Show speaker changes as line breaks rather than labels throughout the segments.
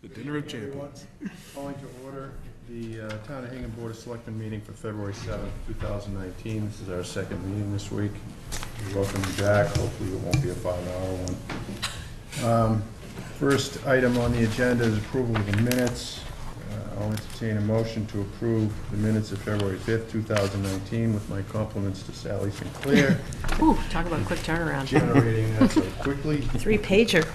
The dinner of champions.
Calling to order the Town of Hingham Board of Selectmen meeting for February 7th, 2019. This is our second meeting this week. Welcome you back. Hopefully it won't be a 5-hour one. First item on the agenda is approval of the minutes. I'll entertain a motion to approve the minutes of February 5th, 2019 with my compliments to Sally Sinclair.
Ooh, talk about a quick turnaround.
Generating that so quickly.
3-pager.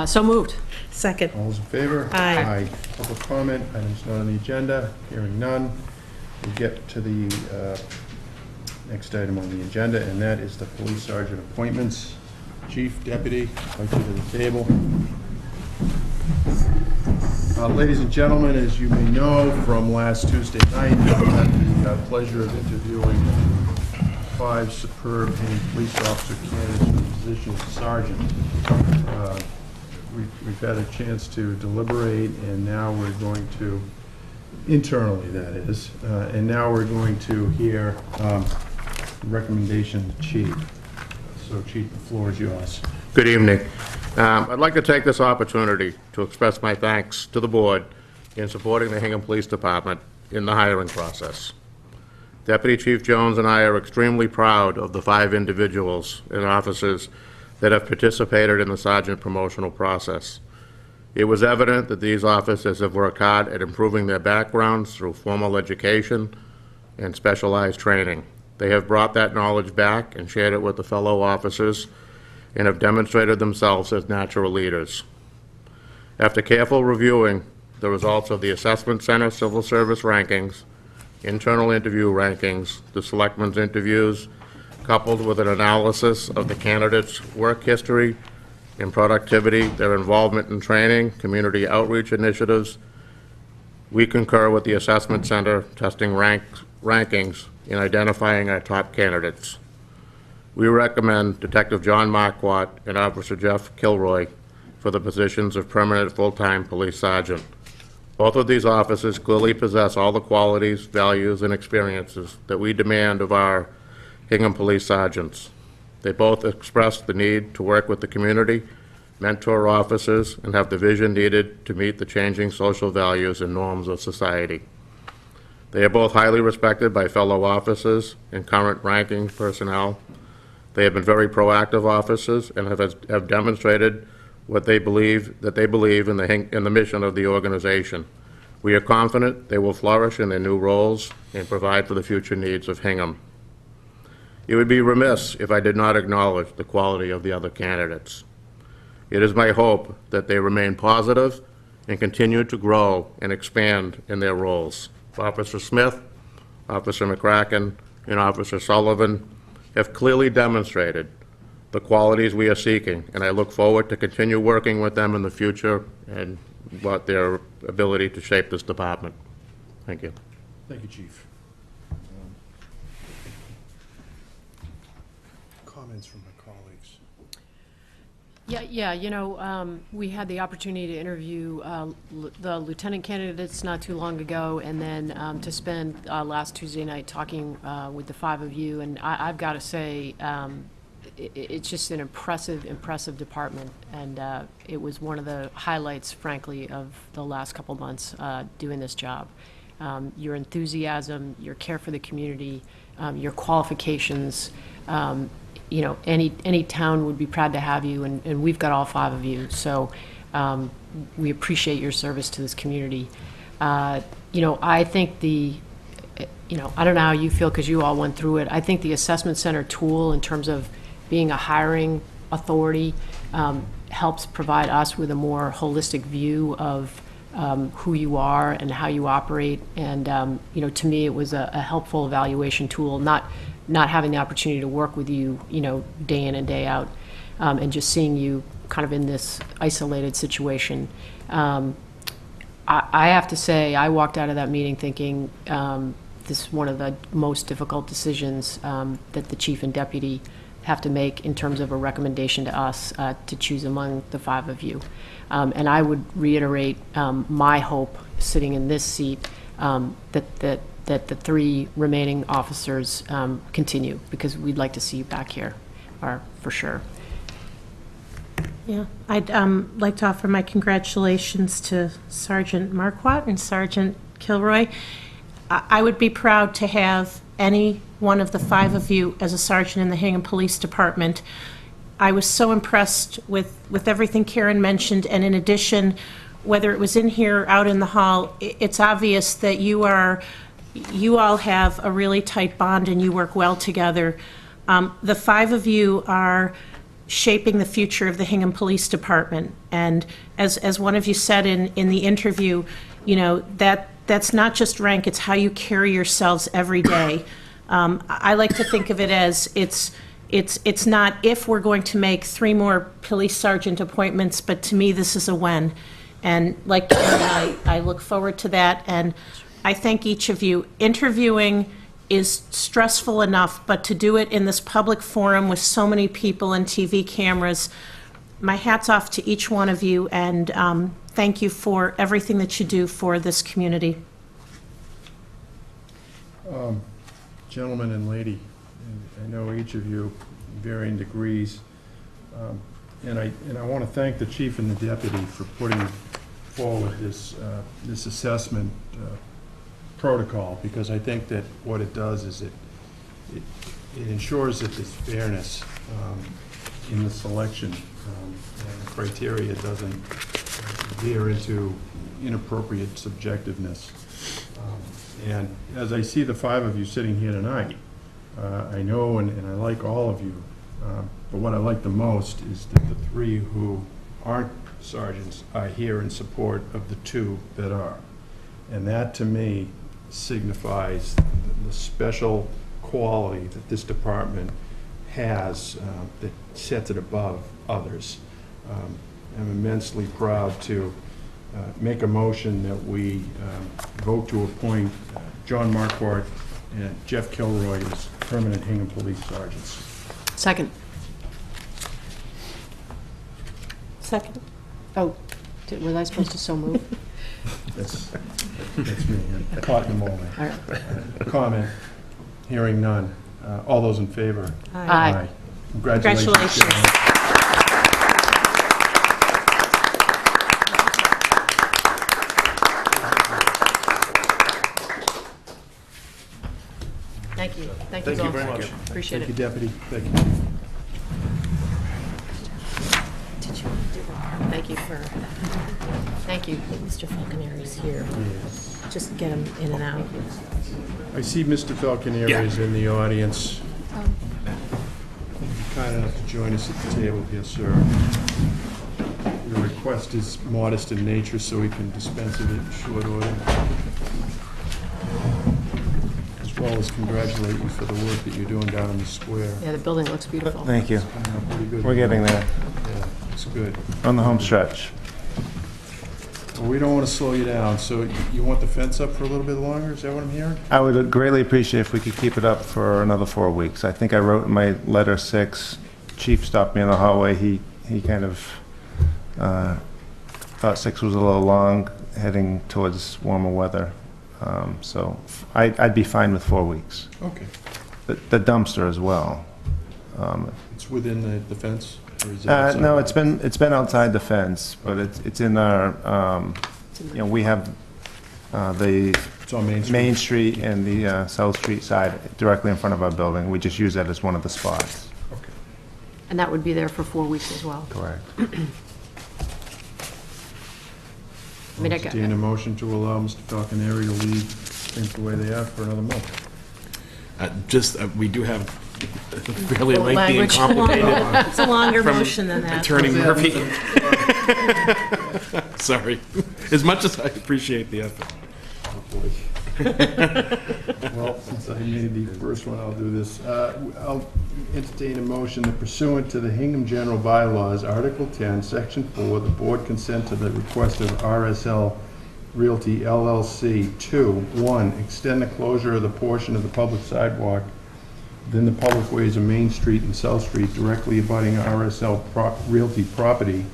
So moved.
Second.
All those in favor?
Aye.
Public comment, items not on the agenda, hearing none. We'll get to the next item on the agenda, and that is the police sergeant appointments. Chief, deputy, invite you to the table. Ladies and gentlemen, as you may know from last Tuesday night, I had the pleasure of interviewing 5 superb named police officer candidates for the position of sergeant. We've had a chance to deliberate, and now we're going to, internally that is, and now we're going to hear the recommendation of the chief. So Chief, the floor is yours.
Good evening. I'd like to take this opportunity to express my thanks to the board in supporting the Hingham Police Department in the hiring process. Deputy Chief Jones and I are extremely proud of the 5 individuals and officers that have participated in the sergeant promotional process. It was evident that these officers have worked hard at improving their backgrounds through formal education and specialized training. They have brought that knowledge back and shared it with the fellow officers and have demonstrated themselves as natural leaders. After careful reviewing the results of the Assessment Center Civil Service rankings, internal interview rankings, the Selectmen's interviews, coupled with an analysis of the candidates' work history and productivity, their involvement in training, community outreach initiatives, we concur with the Assessment Center testing rankings in identifying our top candidates. We recommend Detective John Marquardt and Officer Jeff Kilroy for the positions of permanent full-time police sergeant. Both of these officers clearly possess all the qualities, values, and experiences that we demand of our Hingham police sergeants. They both express the need to work with the community, mentor officers, and have the vision needed to meet the changing social values and norms of society. They are both highly respected by fellow officers and current ranking personnel. They have been very proactive officers and have demonstrated what they believe in the mission of the organization. We are confident they will flourish in their new roles and provide for the future needs of Hingham. It would be remiss if I did not acknowledge the quality of the other candidates. It is my hope that they remain positive and continue to grow and expand in their roles. Officer Smith, Officer McCracken, and Officer Sullivan have clearly demonstrated the qualities we are seeking, and I look forward to continue working with them in the future and about their ability to shape this department. Thank you.
Thank you, Chief. Comments from my colleagues?
Yeah, you know, we had the opportunity to interview the lieutenant candidates not too long ago, and then to spend last Tuesday night talking with the 5 of you, and I've got to say, it's just an impressive department, and it was one of the highlights, frankly, of the last couple months doing this job. Your enthusiasm, your care for the community, your qualifications, you know, any town would be proud to have you, and we've got all 5 of you, so we appreciate your service to this community. You know, I think I don't know how you feel because you all went through it. I think the Assessment Center tool, in terms of being a hiring authority, helps provide us with a more holistic view of who you are and how you operate, and you know, to me it was a helpful evaluation tool, not having the opportunity to work with you, you know, day in and day out, and just seeing you kind of in this isolated situation. I have to say, I walked out of that meeting thinking this is one of the most difficult decisions that the chief and deputy have to make in terms of a recommendation to us to choose among the 5 of you. And I would reiterate my hope, sitting in this seat, that the 3 remaining officers continue, because we'd like to see you back here, for sure.
Yeah, I'd like to offer my congratulations to Sergeant Marquardt and Sergeant Kilroy. I would be proud to have any one of the 5 of you as a sergeant in the Hingham Police Department. I was so impressed with everything Karen mentioned, and in addition, whether it was in here or out in the hall, it's obvious that you all have a really tight bond and you work well together. The 5 of you are shaping the future of the Hingham Police Department. And as one of you said in the interview, you know, that's not just rank, it's how you carry yourselves every day. I like to think of it as it's not if we're going to make 3 more police sergeant appointments, but to me, this is a when. And like Karen, I look forward to that, and I thank each of you. Interviewing is stressful enough, but to do it in this public forum with so many people and TV cameras, my hat's off to each one of you, and thank you for everything that you do for this community.
Gentlemen and lady, I know each of you in varying degrees, and I want to thank the chief and the deputy for putting forward this assessment protocol, because I think that what it does is it ensures that there's fairness in the selection, and the criteria doesn't veer into inappropriate subjectiveness. And as I see the 5 of you sitting here tonight, I know and I like all of you, but what I like the most is that the 3 who aren't sergeants are here in support of the 2 that are. And that, to me, signifies the special quality that this department has that sets it above others. I'm immensely proud to make a motion that we vote to appoint John Marquardt and Jeff Kilroy as permanent Hingham Police Sergeants.
Second.
Second.
Oh, was I supposed to so move?
That's me. I'm caught in the moment.
All right.
Comment? Hearing none. All those in favor?
Aye.
Congratulations.
Congratulations.
Thank you. Thank you both.
very much.
Appreciate
Thank
it.
you, Deputy. Thank you.
Did you do that? Thank you for, thank you.
Mr. Falconeri's here. Just get him in and out.
I see Mr. Falconeri is in the audience. Kind enough to join us at the table here, sir. The request is modest in nature, so we can dispense of it in short order. As well as congratulate you for the work that you're doing down in the square.
Yeah, the building looks beautiful.
Thank you.
Pretty good.
We're getting there.
Yeah, it's good.
On the home stretch.
Well, we don't want to slow you down, so you want the fence up for a little bit longer? Is that what I'm hearing?
I would greatly appreciate if we could keep it up for another 4 weeks. I think I wrote in my letter 6. Chief stopped me in the hallway. He kind of thought 6 was a little long, heading towards warmer weather. So I'd be fine with 4 weeks.
Okay.
The dumpster as well.
It's within the fence? Or is it outside?
No, it's been outside the fence, but it's in our, you know, we have the
It's on Main Street?
Main Street and the South Street side directly in front of our building. We just use that as one of the spots.
Okay.
And that would be there for 4 weeks as well.
Correct.
I mean, I got-
Entertain a motion to allow Mr. Falconeri to leave things the way they are for another month.
We do have a fairly
Full
lengthy and
language.
complicated
It's a longer
From
motion than that.
Attorney Murphy. Sorry. As much as I appreciate the effort.
Well, since I made the first one, I'll do this. I'll entertain a motion that pursuant to the Hingham General Bylaws, Article 10, Section 4, the board consent to the request of RSL Realty LLC to, 1, extend the closure of the portion of the public sidewalk within the public ways of Main Street and South Street directly abutting RSL Realty property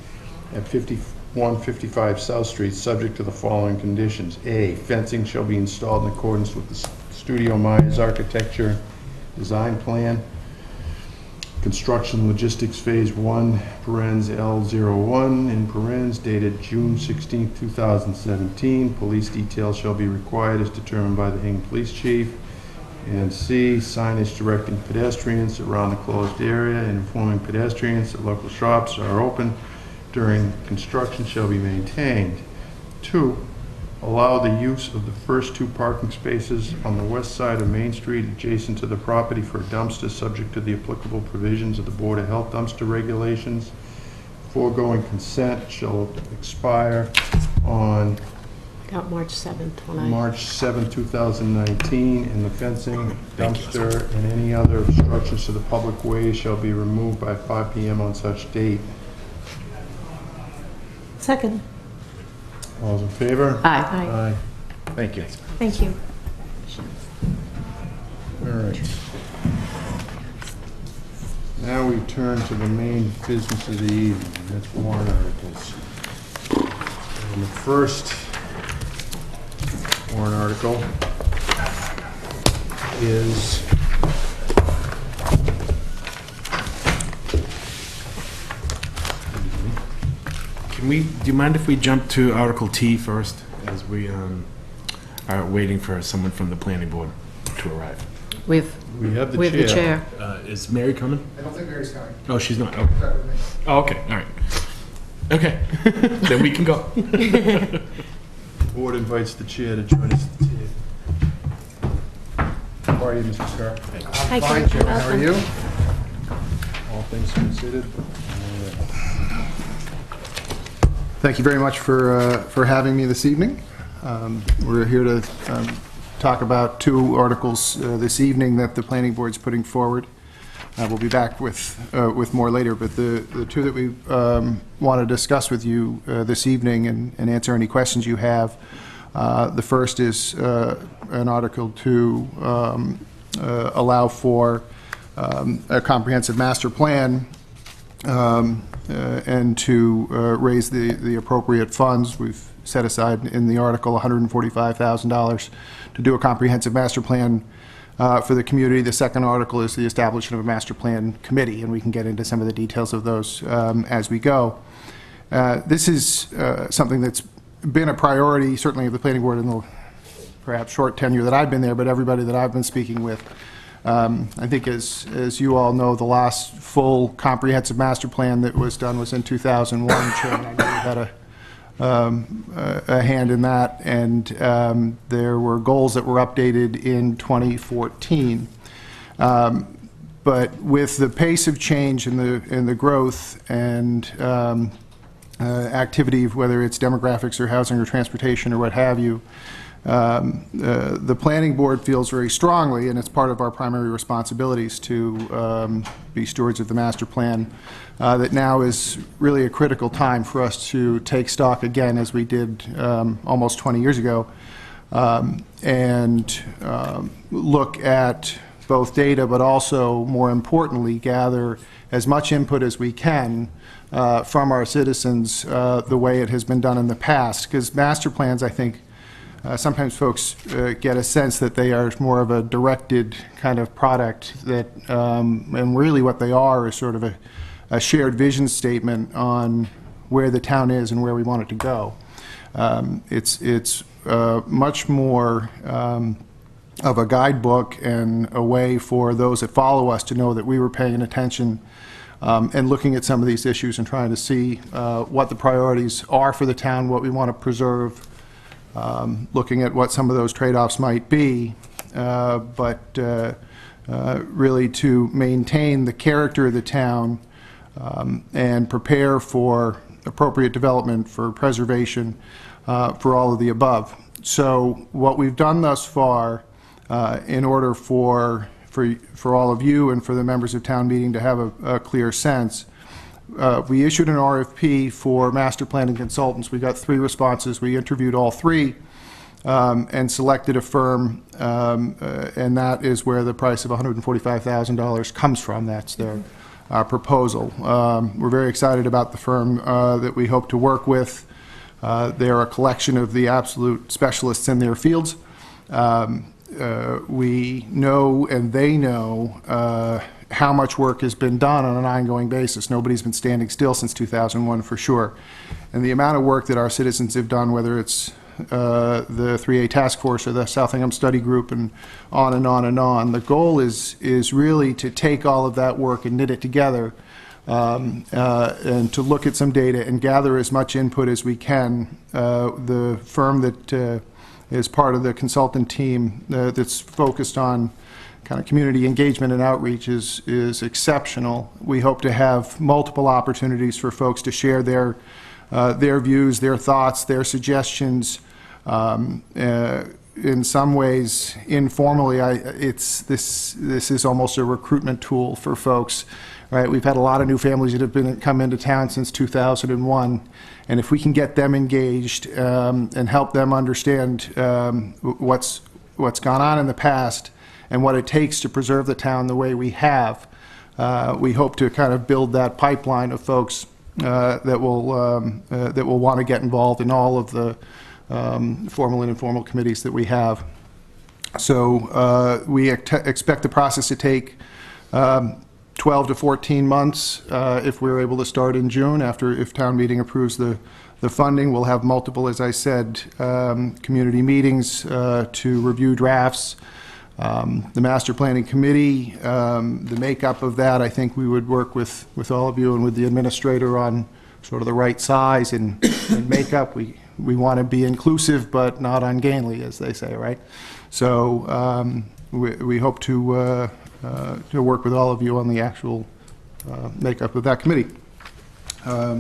at 5155 South Street, subject to the following conditions. A, fencing shall be installed in accordance with the Studio Myers architecture design plan. Construction Logistics Phase 1, parens L01, in parens, dated June 16, 2017. Police details shall be required as determined by the Hingham Police Chief. And C, signage directing pedestrians around the closed area and informing pedestrians that local shops are open during construction shall be maintained. 2, allow the use of the first 2 parking spaces on the west side of Main Street adjacent to the property for dumpsters subject to the applicable provisions of the Board of Health dumpster regulations. Foregoing consent shall expire on
Got March 7th when I...
March 7, 2019, and the fencing, dumpster, and any other obstructions to the public way shall be removed by 5 p.m. on such date.
Second.
All those in favor?
Aye.
Aye.
Thank you.
Thank you.
All right. Now we turn to the main business of the evening, and that's warrant articles. And the first warrant article is
Do you mind if we jump to Article T first, as we are waiting for someone from the planning board to arrive?
We
we have
have the chair.
Is Mary coming?
I don't think Mary's coming.
Oh, she's not. Oh, oh okay. All right. Okay. Then we can go.
The board invites the chair to join us at the table. How are you, Mr. Scar?
Hi,
Fine, Chair. How are you?
All things considered?
Thank you very much for having me this evening. We're here to talk about 2 articles this evening that the planning board's putting forward. We'll be back with more later, but the 2 that we want to discuss with you this evening and answer any questions you have. The first is an article to allow for a comprehensive master plan and to raise the appropriate funds. We've set aside in the article $145,000 to do a comprehensive master plan for the community. The second article is the establishment of a master plan committee, and we can get into some of the details of those as we go. This is something that's been a priority, certainly of the planning board in the perhaps short tenure that I've been there, but everybody that I've been speaking with. I think as you all know, the last full comprehensive master plan that was done was in 2001. Chairman, I know you had a hand in that, and there were goals that were updated in 2014. But with the pace of change in the growth and activity, whether it's demographics or housing or transportation or what have you, the planning board feels very strongly, and it's part of our primary responsibilities to be stewards of the master plan, that now is really a critical time for us to take stock again, as we did almost 20 years ago, and look at both data, but also, more importantly, gather as much input as we can from our citizens the way it has been done in the past. Because master plans, I think, sometimes folks get a sense that they are more of a directed kind of product, that, and really what they are is sort of a shared vision statement on where the town is and where we want it to go. It's much more of a guidebook and a way for those that follow us to know that we were paying attention and looking at some of these issues and trying to see what the priorities are for the town, what we want to preserve, looking at what some of those trade-offs might be, but really to maintain the character of the town and prepare for appropriate development, for preservation, for all of the above. So what we've done thus far, in order for all of you and for the members of town meeting to have a clear sense, we issued an RFP for master planning consultants. We got 3 responses. We interviewed all 3 and selected a firm, and that is where the price of $145,000 comes from. That's their proposal. We're very excited about the firm that we hope to work with. They're a collection of the absolute specialists in their fields. We know, and they know, how much work has been done on an ongoing basis. Nobody's been standing still since 2001 for sure. And the amount of work that our citizens have done, whether it's the 3A Task Force or the South Hingham Study Group and on and on and on, the goal is really to take all of that work and knit it together and to look at some data and gather as much input as we can. The firm that is part of the consultant team that's focused on kind of community engagement and outreach is exceptional. We hope to have multiple opportunities for folks to share their views, their thoughts, their suggestions. In some ways, informally, this is almost a recruitment tool for folks. Right? We've had a lot of new families that have come into town since 2001, and if we can get them engaged and help them understand what's gone on in the past and what it takes to preserve the town the way we have, we hope to kind of build that pipeline of folks that will want to get involved in all of the formal and informal committees that we have. So we expect the process to take 12 to 14 months if we're able to start in June. If town meeting approves the funding, we'll have multiple, as I said, community meetings to review drafts. The master planning committee, the makeup of that, I think we would work with all of you and with the administrator on sort of the right size and makeup. We want to be inclusive but not ungainly, as they say, right? So we hope to work with all of you on the actual makeup of that committee.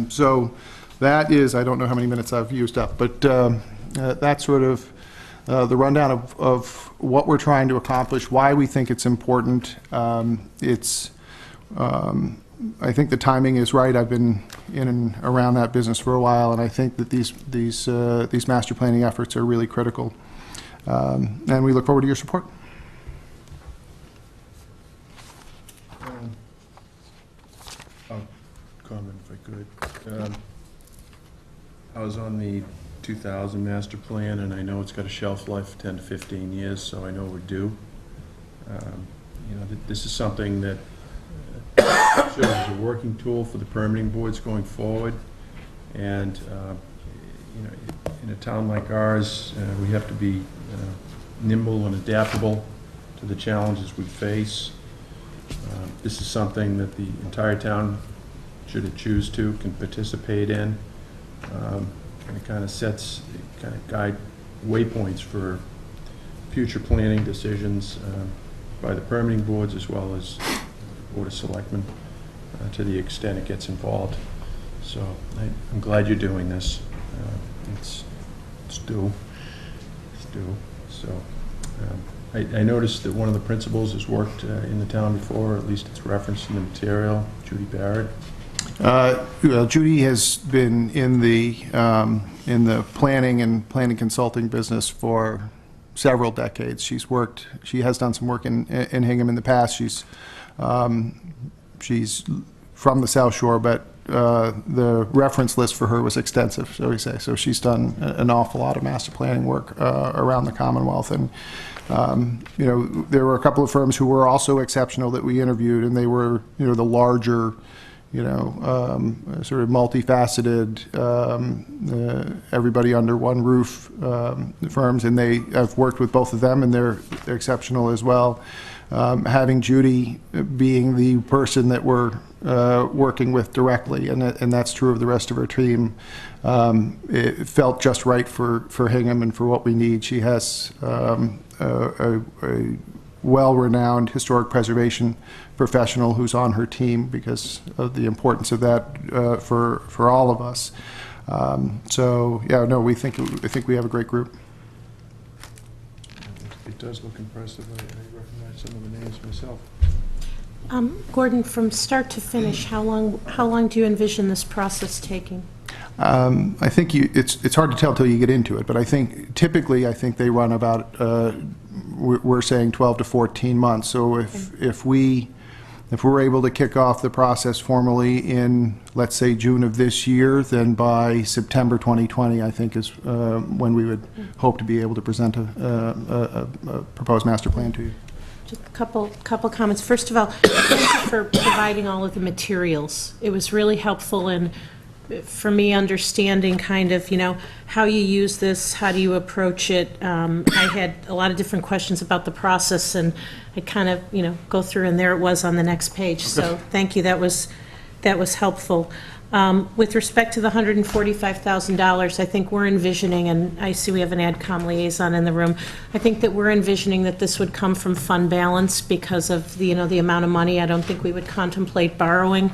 So that is, I don't know how many minutes I've used up, but that's sort of the rundown of what we're trying to accomplish, why we think it's important. I think the timing is right. I've been in and around that business for a while, and I think that these master planning efforts are really critical. And we look forward to your support.
I'll comment if I could. I was on the 2000 master plan, and I know it's got a shelf life of 10 to 15 years, so I know we're due. You know, this is something that shows as a working tool for the permitting boards going forward. And you know, in a town like ours, we have to be nimble and adaptable to the challenges we face. This is something that the entire town, should it choose to, can participate in. And it kind of sets, kind of guide waypoints for future planning decisions by the permitting boards as well as the Board of Selectmen to the extent it gets involved. So I'm glad you're doing this. It's due. It's due. So I noticed that one of the principals has worked in the town before, or at least it's referenced in the material, Judy Barrett.
Judy has been in the planning and planning consulting business for several decades. She has done some work in Hingham in the past. She's from the South Shore, but the reference list for her was extensive, shall we say. So she's done an awful lot of master planning work around the Commonwealth. And you know, there were a couple of firms who were also exceptional that we interviewed, and they were, you know, the larger, you know, sort of multifaceted, everybody under one roof firms, and I've worked with both of them, and they're exceptional as well. Having Judy being the person that we're working with directly, and that's true of the rest of her team, it felt just right for Hingham and for what we need. She has a well-renowned historic preservation professional who's on her team because of the importance of that for all of us. So yeah, no, I think we have a great group.
It does look impressive. I recognize some of the names myself.
Gordon, from start to finish, how long do you envision this process taking?
I think it's hard to tell till you get into it, but I think typically they run about we're saying 12 to 14 months. So if we're able to kick off the process formally in, let's say, June of this year, then by September 2020, I think is when we would hope to be able to present a proposed master plan to you.
Just a couple comments. First of all, thank you for providing all of the materials. It was really helpful in, for me, understanding kind of, how you use this, how do you approach it. I had a lot of different questions about the process, and I kind of, go through, and there it was on the next page. So thank you. That was helpful. With respect to the $145,000, I think we're envisioning, and I see we have an AdCom liaison in the room, I think that we're envisioning that this would come from fund balance because of the, the amount of money. I don't think we would contemplate borrowing.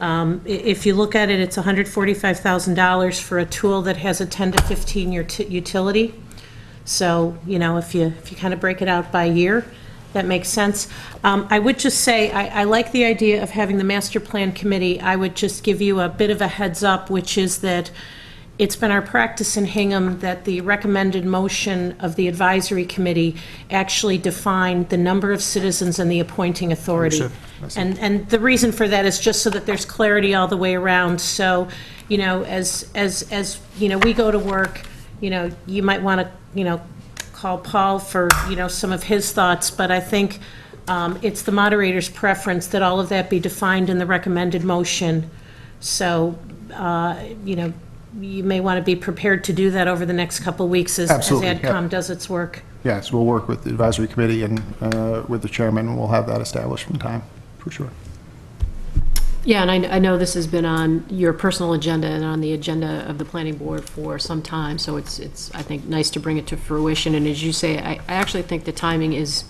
If you look at it, it's $145,000 for a tool that has a 10 to 15-year utility. So, if you kind of break it out by year, that makes sense. I would just say, I like the idea of having the master plan committee. I would just give you a bit of a heads up, which is that it's been our practice in Hingham that the recommended motion of the advisory committee actually define the number of citizens and the appointing authority. And the reason for that is just so that there's clarity all the way around. So, as we go to work, you might want to, call Paul for, some of his thoughts, but I think it's the moderator's preference that all of that be defined in the recommended motion. So, you may want to be prepared to do that over the next couple of weeks as AdCom does its work.
Yes, we'll work with the advisory committee and with the chairman, and we'll have that established in time, for sure.
Yeah, and I know this has been on your personal agenda and on the agenda of the planning board for some time, so it's I think, nice to bring it to fruition. And as you say, I actually think the timing is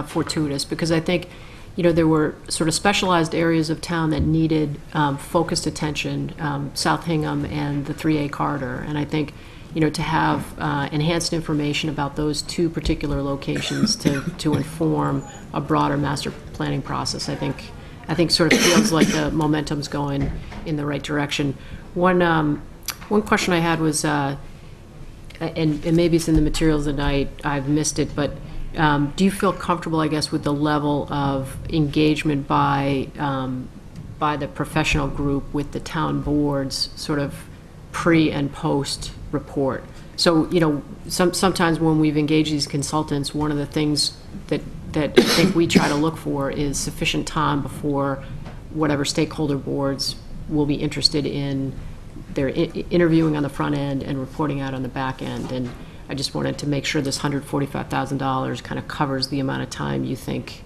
fortuitous, because I think, there were sort of specialized areas of town that needed focused attention, South Hingham and the 3A corridor. And I think, to have enhanced information about those two particular locations to inform a broader master planning process, I think sort of feels like the momentum's going in the right direction. One question I had was, and maybe it's in the materials and I've missed it, but do you feel comfortable, I guess, with the level of engagement by the professional group with the town boards, sort of pre and post report? So, sometimes when we've engaged these consultants, one of the things that I think we try to look for is sufficient time before whatever stakeholder boards will be interested in their interviewing on the front end and reporting out on the back end. And I just wanted to make sure this $145,000 kind of covers the amount of time you think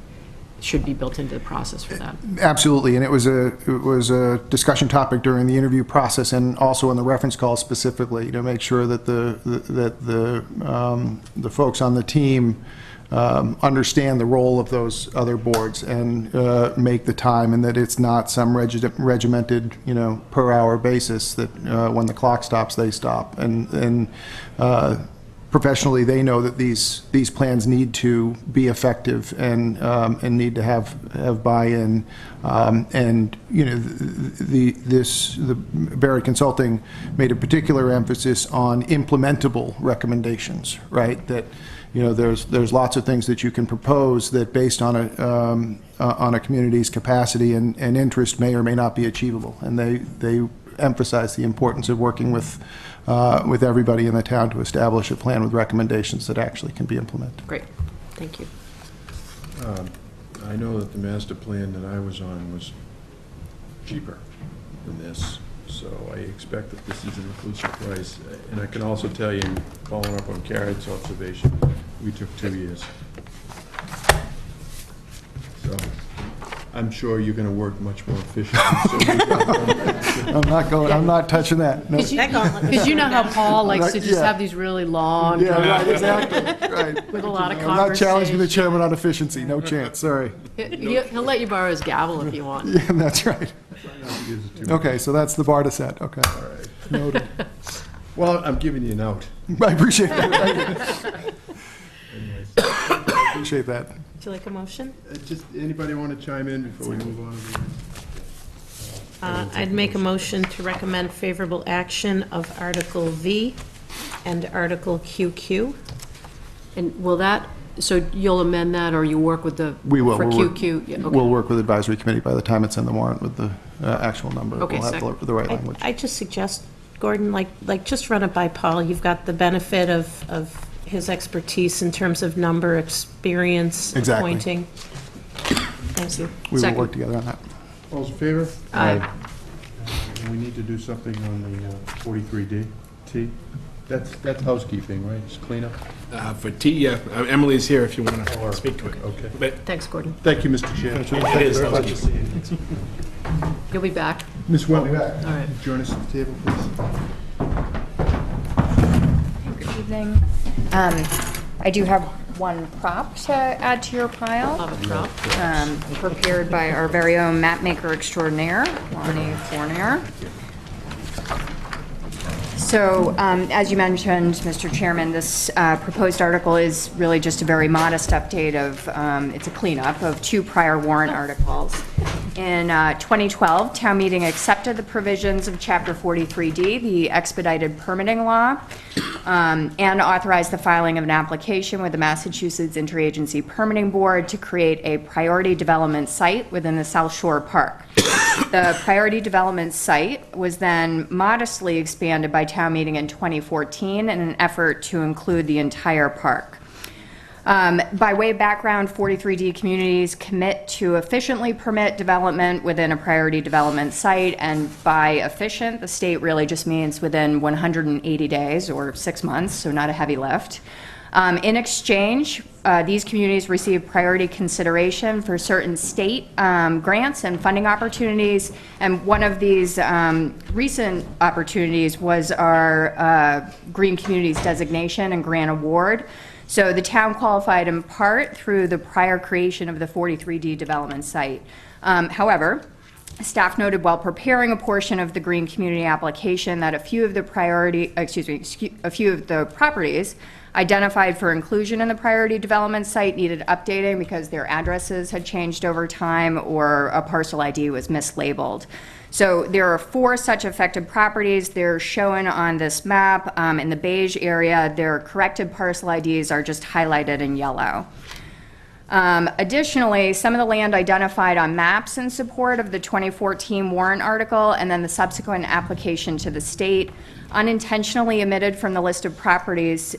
should be built into the process for that.
Absolutely, and it was a discussion topic during the interview process and also in the reference call specifically, to make sure that the folks on the team understand the role of those other boards and make the time, and that it's not some regimented, per hour basis that when the clock stops, they stop. And professionally, they know that these plans need to be effective and need to have buy-in. And the Barrett Consulting made a particular emphasis on implementable recommendations, right? That there's lots of things that you can propose that, based on a community's capacity and interest, may or may not be achievable. And they emphasize the importance of working with everybody in the town to establish a plan with recommendations that actually can be implemented.
Great, thank you.
I know that the master plan that I was on was cheaper than this, so I expect that this is an inclusive price. And I can also tell you, following up on Karen's observation, we took 2 years. So I'm sure you're going to work much more efficiently.
I'm not touching that. No.
Because you know how Paul likes to just have these really long,
right, exactly. Right.
with a lot of
I'm
conversation.
not challenging the chairman on efficiency. No chance. Sorry.
He'll let you borrow his gavel if you want.
Yeah, that's right. Okay, so that's the bar to set. Okay.
All right.
Noted.
Well, I'm giving you an out.
I appreciate that.
Anyways,
I appreciate that.
Would you like a motion?
just anybody want to chime in before we move on?
I'd make a motion to recommend favorable action of Article V and Article QQ.
And will that, so you'll amend that, or you work with the?
We will.
For
We'll
QQ? Yeah, okay.
We'll work with the advisory committee by the time it's in the warrant with the actual number.
Okay,
We'll have the right language.
I just suggest, Gordon, like just run it by Paul. You've got the benefit of his expertise in terms of number, experience,
Exactly.
appointing. Thank you.
We will
Second.
work together on that.
All those in favor?
Aye.
And we need to do something on the 43D, T. That's housekeeping, right? Just cleanup?
For T, yeah, Emily's here if you want to speak to it.
Okay.
But
Thanks, Gordon.
Thank you, Mr. Chair.
it is housekeeping.
You'll be back.
Ms. Wells,
All right.
join us at the table, please.
Good evening. I do have one prop to add to your pile,
Love a prop.
prepared by our very own mapmaker extraordinaire, Lonnie Fournier. So, as you mentioned, Mr. Chairman, this proposed article is really just a very modest update of, it's a cleanup of 2 prior warrant articles. In 2012, town meeting accepted the provisions of Chapter 43D, the expedited permitting law, and authorized the filing of an application with the Massachusetts Interagency Permitting Board to create a priority development site within the South Shore Park. The priority development site was then modestly expanded by town meeting in 2014 in an effort to include the entire park. By way of background, 43D communities commit to efficiently permit development within a priority development site, and by efficient, the state really just means within 180 days or 6 months, so not a heavy lift. In exchange, these communities receive priority consideration for certain state grants and funding opportunities, and one of these recent opportunities was our Green Communities designation and grant award. So the town qualified in part through the prior creation of the 43D development site. However, staff noted while preparing a portion of the Green Community application that a few of the properties identified for inclusion in the priority development site needed updating because their addresses had changed over time or a parcel ID was mislabeled. So there are 4 such affected properties. They're shown on this map in the beige area. Their corrected parcel IDs are just highlighted in yellow. Additionally, some of the land identified on maps in support of the 2014 warrant article and then the subsequent application to the state unintentionally omitted from the list of properties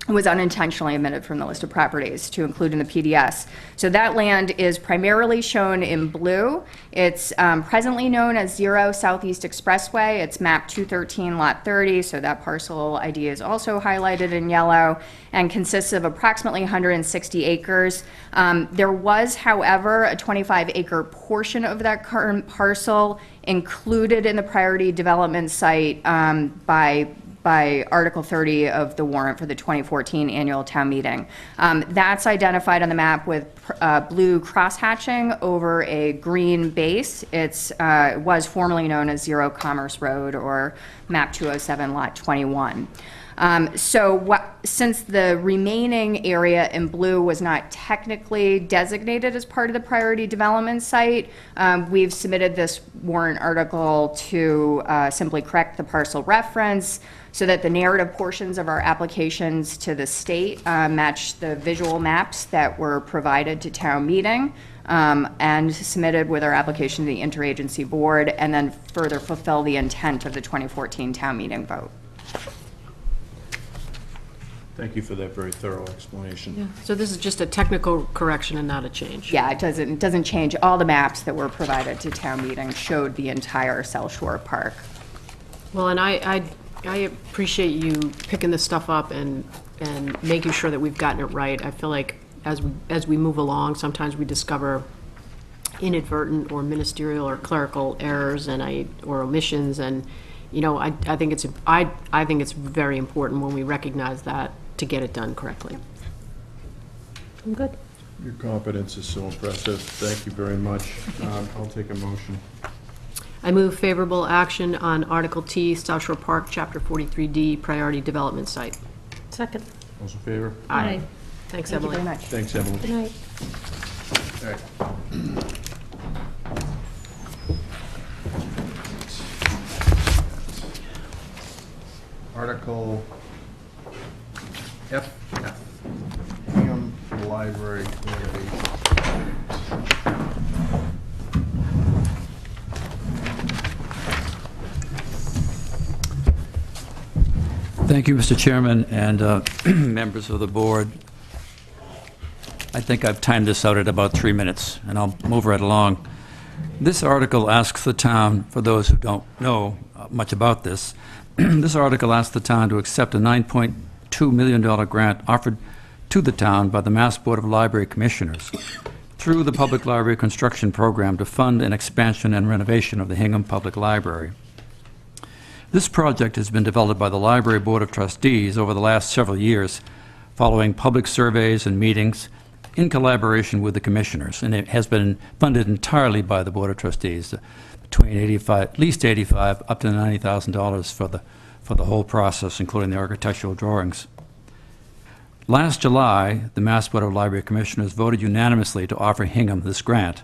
was unintentionally omitted from the list of properties to include in the PDS. So that land is primarily shown in blue. It's presently known as 0 Southeast Expressway. It's map 213 lot 30, so that parcel ID is also highlighted in yellow and consists of approximately 160 acres. There was, however, a 25-acre portion of that current parcel included in the priority development site by Article 30 of the warrant for the 2014 annual town meeting. That's identified on the map with blue cross-hatching over a green base. It was formerly known as 0 Commerce Road or map 207 lot 21. Since the remaining area in blue was not technically designated as part of the priority development site, we've submitted this warrant article to simply correct the parcel reference so that the narrative portions of our applications to the state match the visual maps that were provided to town meeting and submitted with our application to the interagency board, and then further fulfill the intent of the 2014 town meeting vote.
Thank you for that very thorough explanation.
So this is just a technical correction and not a change?
Yeah, it doesn't change. All the maps that were provided to town meeting showed the entire South Shore Park.
Well, and I appreciate you picking this stuff up and making sure that we've gotten it right. I feel like as we move along, sometimes we discover inadvertent or ministerial or clerical errors or omissions, and I think it's very important when we recognize that to get it done correctly.
I'm good.
Your competence is so impressive. Thank you very much. I'll take a motion.
I move favorable action on Article T, South Shore Park, Chapter 43D, Priority Development Site.
Second.
Those in favor?
Aye. Thanks,
Thank you
Emily.
very much.
Thanks, Emily.
Good night.
All right. Article FF, Hingham Library Renovation.
Thank you, Mr. Chairman, and members of the board. I think I've timed this out at about 3 minutes, and I'll move right along. This article asks the town, for those who don't know much about this, this article asks the town to accept a $9.2 million grant offered to the town by the Mass Board of Library Commissioners through the Public Library Construction Program to fund an expansion and renovation of the Hingham Public Library. This project has been developed by the Library Board of Trustees over the last several years, following public surveys and meetings in collaboration with the commissioners, and it has been funded entirely by the Board of Trustees, between at least $85,000 up to $90,000 for the whole process, including the architectural drawings. Last July, the Mass Board of Library Commissioners voted unanimously to offer Hingham this grant.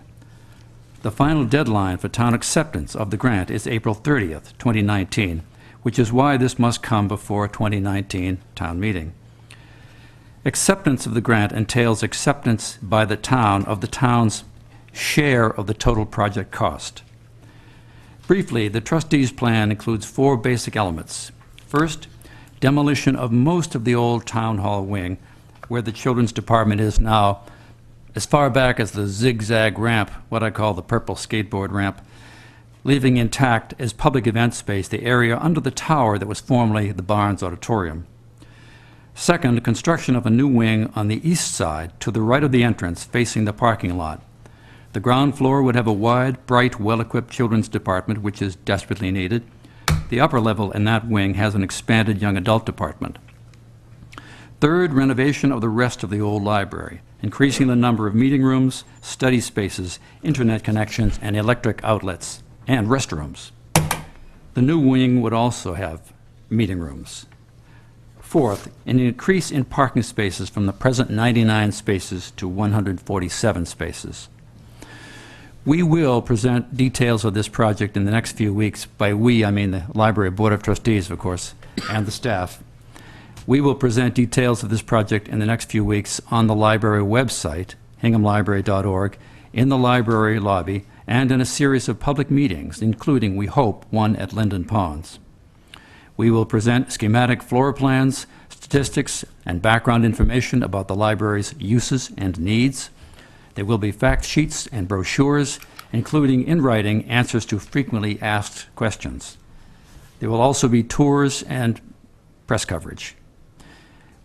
The final deadline for town acceptance of the grant is April 30th, 2019, which is why this must come before 2019 town meeting. Acceptance of the grant entails acceptance by the town of the town's share of the total project cost. Briefly, the trustees' plan includes 4 basic elements. First, demolition of most of the old town hall wing, where the children's department is now, as far back as the zigzag ramp, what I call the purple skateboard ramp, leaving intact as public event space the area under the tower that was formerly the Barnes Auditorium. Second, construction of a new wing on the east side to the right of the entrance facing the parking lot. The ground floor would have a wide, bright, well-equipped children's department, which is desperately needed. The upper level in that wing has an expanded young adult department. Third, renovation of the rest of the old library, increasing the number of meeting rooms, study spaces, internet connections, and electric outlets, and restrooms. The new wing would also have meeting rooms. Fourth, an increase in parking spaces from the present 99 spaces to 147 spaces. We will present details of this project in the next few weeks. By we, I mean the Library Board of Trustees, of course, and the staff. We will present details of this project in the next few weeks on the library website, hinghamlibrary.org, in the library lobby, and in a series of public meetings, including, we hope, one at Linden Ponds. We will present schematic floor plans, statistics, and background information about the library's uses and needs. There will be fact sheets and brochures, including in writing answers to frequently asked questions. There will also be tours and press coverage.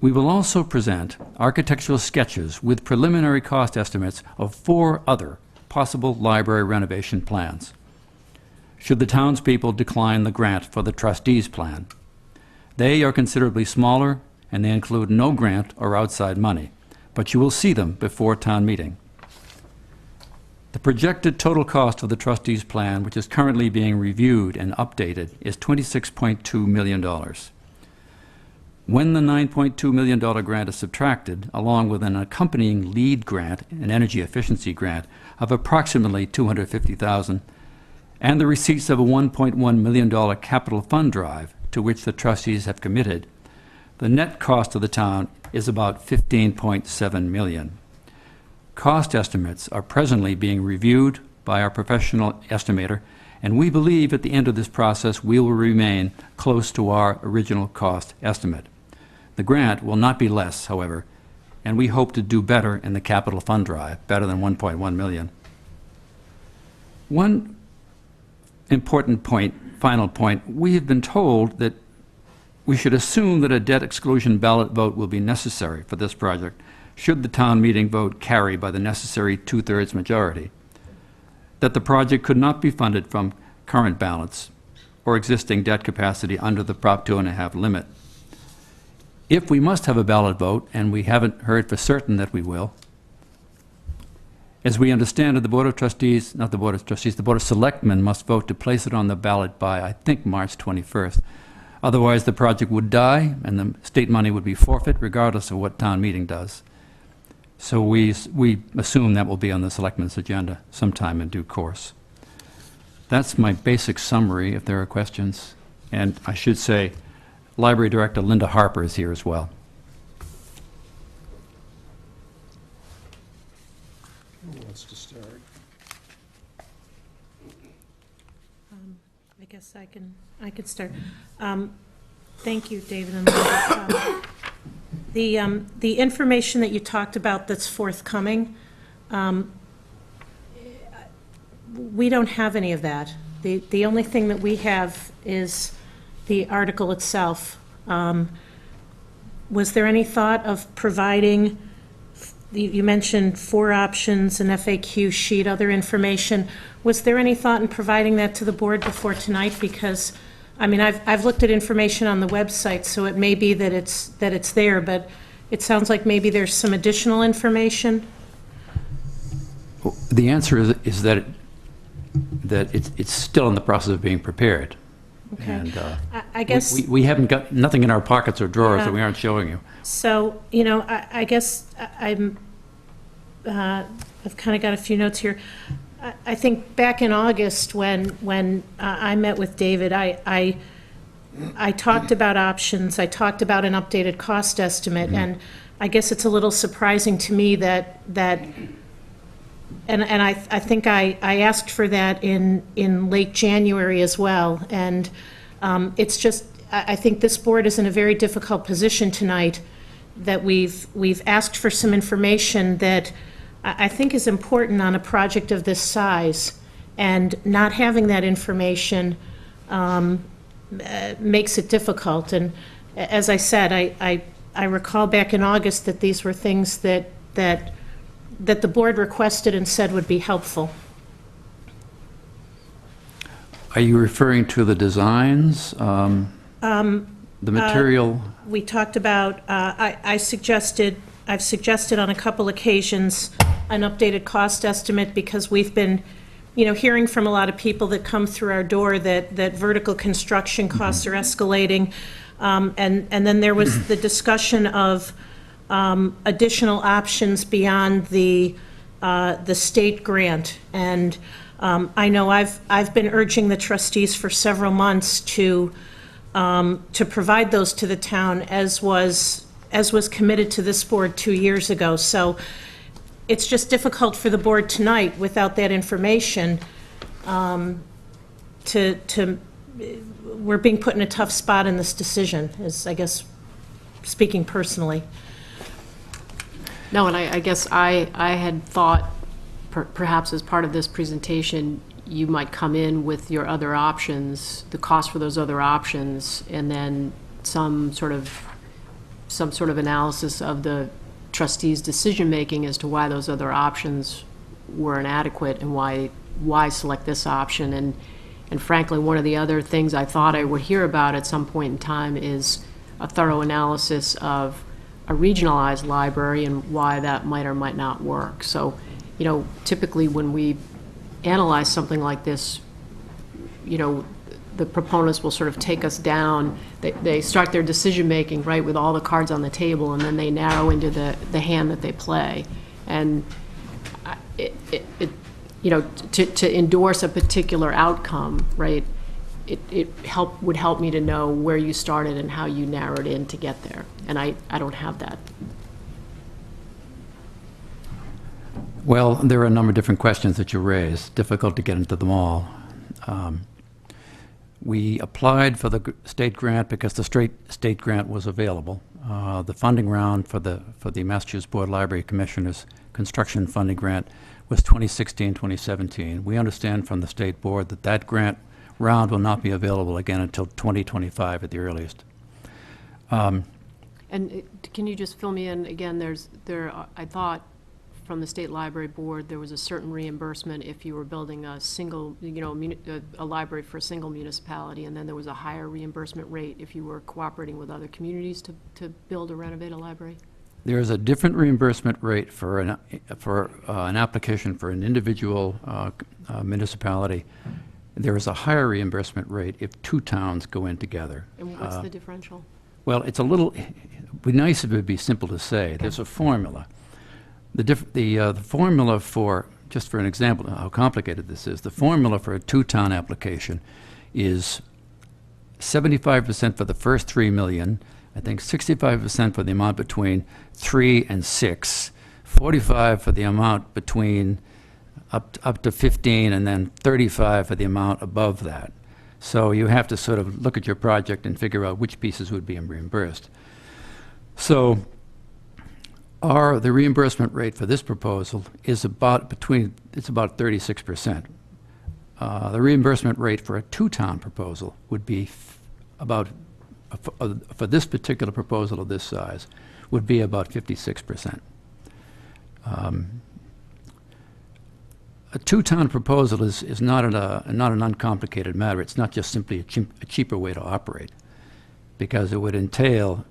We will also present architectural sketches with preliminary cost estimates of 4 other possible library renovation plans, should the townspeople decline the grant for the trustees' plan. They are considerably smaller, and they include no grant or outside money, but you will see them before town meeting. The projected total cost of the trustees' plan, which is currently being reviewed and updated, is $26.2 million. When the $9.2 million grant is subtracted, along with an accompanying lead grant, an energy efficiency grant, of approximately $250,000, and the receipts of a $1.1 million capital fund drive to which the trustees have committed, the net cost of the town is about $15.7 million. Cost estimates are presently being reviewed by our professional estimator, and we believe at the end of this process we will remain close to our original cost estimate. The grant will not be less, however, and we hope to do better in the capital fund drive, better than $1.1 million. One important point, final point, we have been told that we should assume that a debt exclusion ballot vote will be necessary for this project should the town meeting vote carry by the necessary 2/3 majority, that the project could not be funded from current balance or existing debt capacity under the Prop 2.5 limit. If we must have a ballot vote, and we haven't heard for certain that we will, as we understand it, the Board of Trustees, not the Board of Trustees, the Board of Selectmen must vote to place it on the ballot by, I think, March 21st. Otherwise, the project would die, and the state money would be forfeit, regardless of what town meeting does. So we assume that will be on the Selectmen's agenda sometime in due course. That's my basic summary, if there are questions. And I should say, Library Director Linda Harper is here as well.
Who wants to start?
I guess I can start. Thank you, David and Linda. The information that you talked about that's forthcoming, we don't have any of that. The only thing that we have is the article itself. Was there any thought of providing, you mentioned 4 options, an FAQ sheet, other information. Was there any thought in providing that to the board before tonight? Because, I mean, I've looked at information on the website, so it may be that it's there, but it sounds like maybe there's some additional information.
The answer is that it's still in the process of being prepared.
Okay.
And
I guess.
we haven't got nothing in our pockets or drawers
Yeah.
that we aren't showing you.
So, I guess I've kind of got a few notes here. I think back in August, when I met with David, I talked about options, I talked about an updated cost estimate, and I guess it's a little surprising to me that and I think I asked for that in late January as well, and it's just, I think this board is in a very difficult position tonight, that we've asked for some information that I think is important on a project of this size, and not having that information makes it difficult. And as I said, I recall back in August that these were things that the board requested and said would be helpful.
Are you referring to the designs? The material?
We talked about, I've suggested on a couple occasions an updated cost estimate, because we've been, hearing from a lot of people that come through our door that vertical construction costs are escalating. And then there was the discussion of additional options beyond the state grant. And I know I've been urging the trustees for several months to provide those to the town, as was committed to this board 2 years ago. So it's just difficult for the board tonight, without that information, we're being put in a tough spot in this decision, is, I guess, speaking personally.
No, and I guess I had thought, perhaps as part of this presentation, you might come in with your other options, the cost for those other options, and then some sort of analysis of the trustees' decision-making as to why those other options were inadequate, and why select this option. And frankly, one of the other things I thought I would hear about at some point in time is a thorough analysis of a regionalized library and why that might or might not work. So, typically when we analyze something like this, the proponents will sort of take us down. They start their decision-making, right, with all the cards on the table, and then they narrow into the hand that they play. And to endorse a particular outcome, right, it would help me to know where you started and how you narrowed in to get there. And I don't have that.
Well, there are a number of different questions that you raised. Difficult to get into them all. We applied for the state grant because the state grant was available. The funding round for the Massachusetts Board Library Commissioners construction funding grant was 2016-2017. We understand from the state board that grant round will not be available again until 2025 at the earliest.
And can you just fill me in again? I thought from the State Library Board there was a certain reimbursement if you were building a single, a library for a single municipality, and then there was a higher reimbursement rate if you were cooperating with other communities to build or renovate a library.
There is a different reimbursement rate for an application for an individual municipality. There is a higher reimbursement rate if 2 towns go in together.
And what's the differential?
Well, it would be nice if it would be simple to say. There's a formula. The formula for, just for an example of how complicated this is, the formula for a 2-town application is 75% for the first 3 million, I think 65% for the amount between 3 and 6, 45 for the amount between up to 15, and then 35 for the amount above that. So you have to sort of look at your project and figure out which pieces would be reimbursed. So the reimbursement rate for this proposal is about 36%. The reimbursement rate for a two-town proposal would be for this particular proposal of this size, would be about 56%. A two-town proposal is not an uncomplicated matter. It's not just simply a cheaper way to operate, because it would entail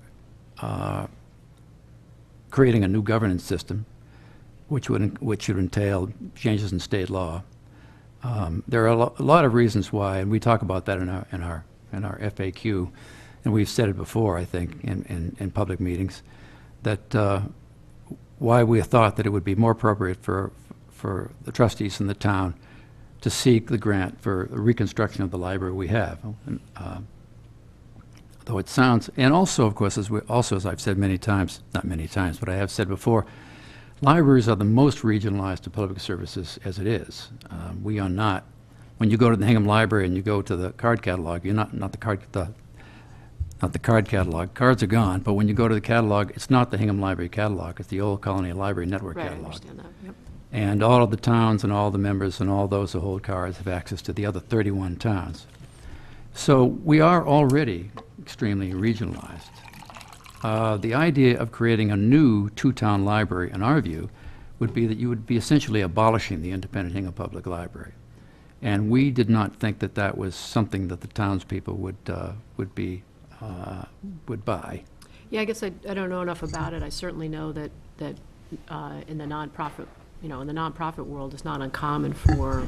creating a new governance system, which would entail changes in state law. There are a lot of reasons why, and we talk about that in our FAQ, and we've said it before, I think, in public meetings, that why we thought that it would be more appropriate for the trustees in the town to seek the grant for the reconstruction of the library we have. Though it sounds, and also, of course, as I've said many times, not many times, but I have said before, libraries are the most regionalized to public services as it is. We are not. When you go to the Hingham Library and you go to the card catalog, you're not the card catalog. Cards are gone, but when you go to the catalog, it's not the Hingham Library catalog. It's the Old Colony Library Network
Right, I
catalog.
understand that, yep.
And all of the towns and all the members and all those who hold cards have access to the other 31 towns. So we are already extremely regionalized. The idea of creating a new two-town library, in our view, would be that you would be essentially abolishing the independent Hingham Public Library. And we did not think that that was something that the townspeople would buy.
Yeah, I guess I don't know enough about it. I certainly know that in the nonprofit, in the nonprofit world, it's not uncommon for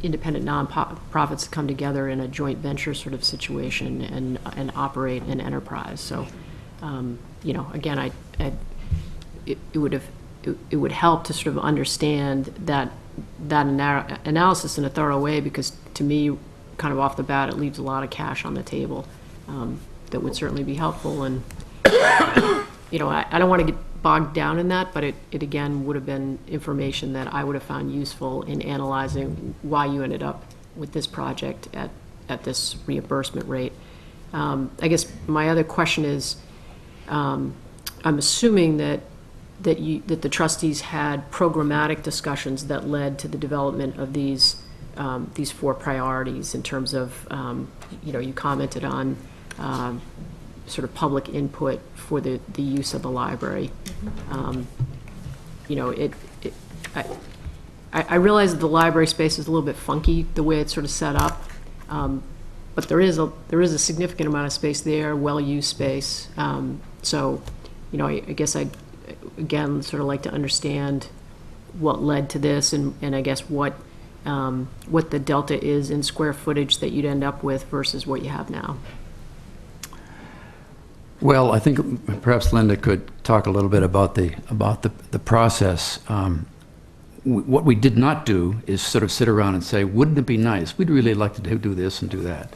independent nonprofits to come together in a joint venture sort of situation and operate an enterprise. So, again, it would help to sort of understand that analysis in a thorough way, because to me, kind of off the bat, it leaves a lot of cash on the table that would certainly be helpful. And I don't want to get bogged down in that, but it again would have been information that I would have found useful in analyzing why you ended up with this project at this reimbursement rate. I guess my other question is, I'm assuming that the trustees had programmatic discussions that led to the development of these four priorities in terms of, you commented on sort of public input for the use of the library. I realize that the library space is a little bit funky, the way it's sort of set up, but there is a significant amount of space there, well-used space. So, I guess I'd, again, sort of like to understand what led to this, and I guess what the delta is in square footage that you'd end up with versus what you have now.
Well, I think perhaps Linda could talk a little bit about the process. What we did not do is sort of sit around and say, wouldn't it be nice? We'd really like to do this and do that.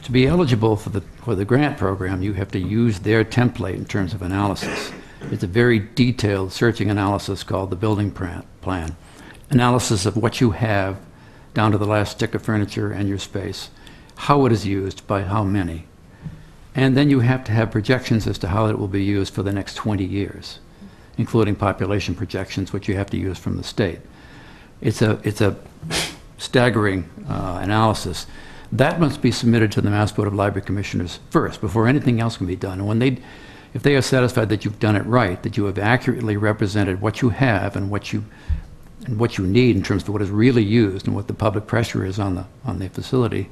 To be eligible for the grant program, you have to use their template in terms of analysis. It's a very detailed searching analysis called the building plan. Analysis of what you have down to the last stick of furniture and your space, how it is used by how many. And then you have to have projections as to how it will be used for the next 20 years, including population projections, which you have to use from the state. It's a staggering analysis. That must be submitted to the Mass Board of Library Commissioners first, before anything else can be done. And if they are satisfied that you've done it right, that you have accurately represented what you have and what you need in terms of what is really used and what the public pressure is on the facility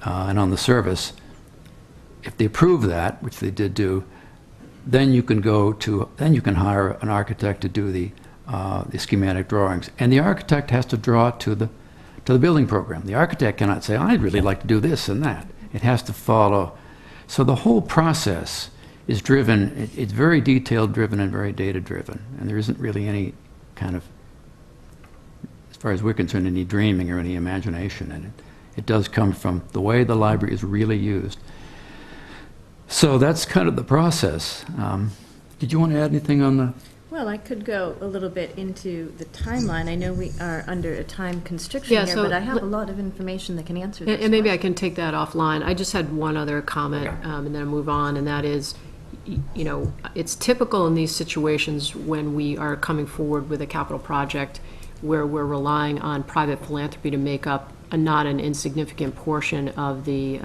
and on the service, if they approve that, which they did do, then you can hire an architect to do the schematic drawings. And the architect has to draw to the building program. The architect cannot say, I'd really like to do this and that. It has to follow. So the whole process is driven, it's very detailed driven and very data driven. And there isn't really any kind of, as far as we're concerned, any dreaming or any imagination in it. It does come from the way the library is really used. So that's kind of the process. Did you want to add anything on the
Well, I could go a little bit into the timeline. I know we are under a time constriction
Yeah,
here,
so
but I have
let-
a lot of information that can answer this.
And maybe
one.
I can take that offline. I just had one other comment, and then I'll move on, and that is, you know, it's typical in these situations when we are coming forward with a capital project where we're relying on private philanthropy to make up a not an insignificant portion of the,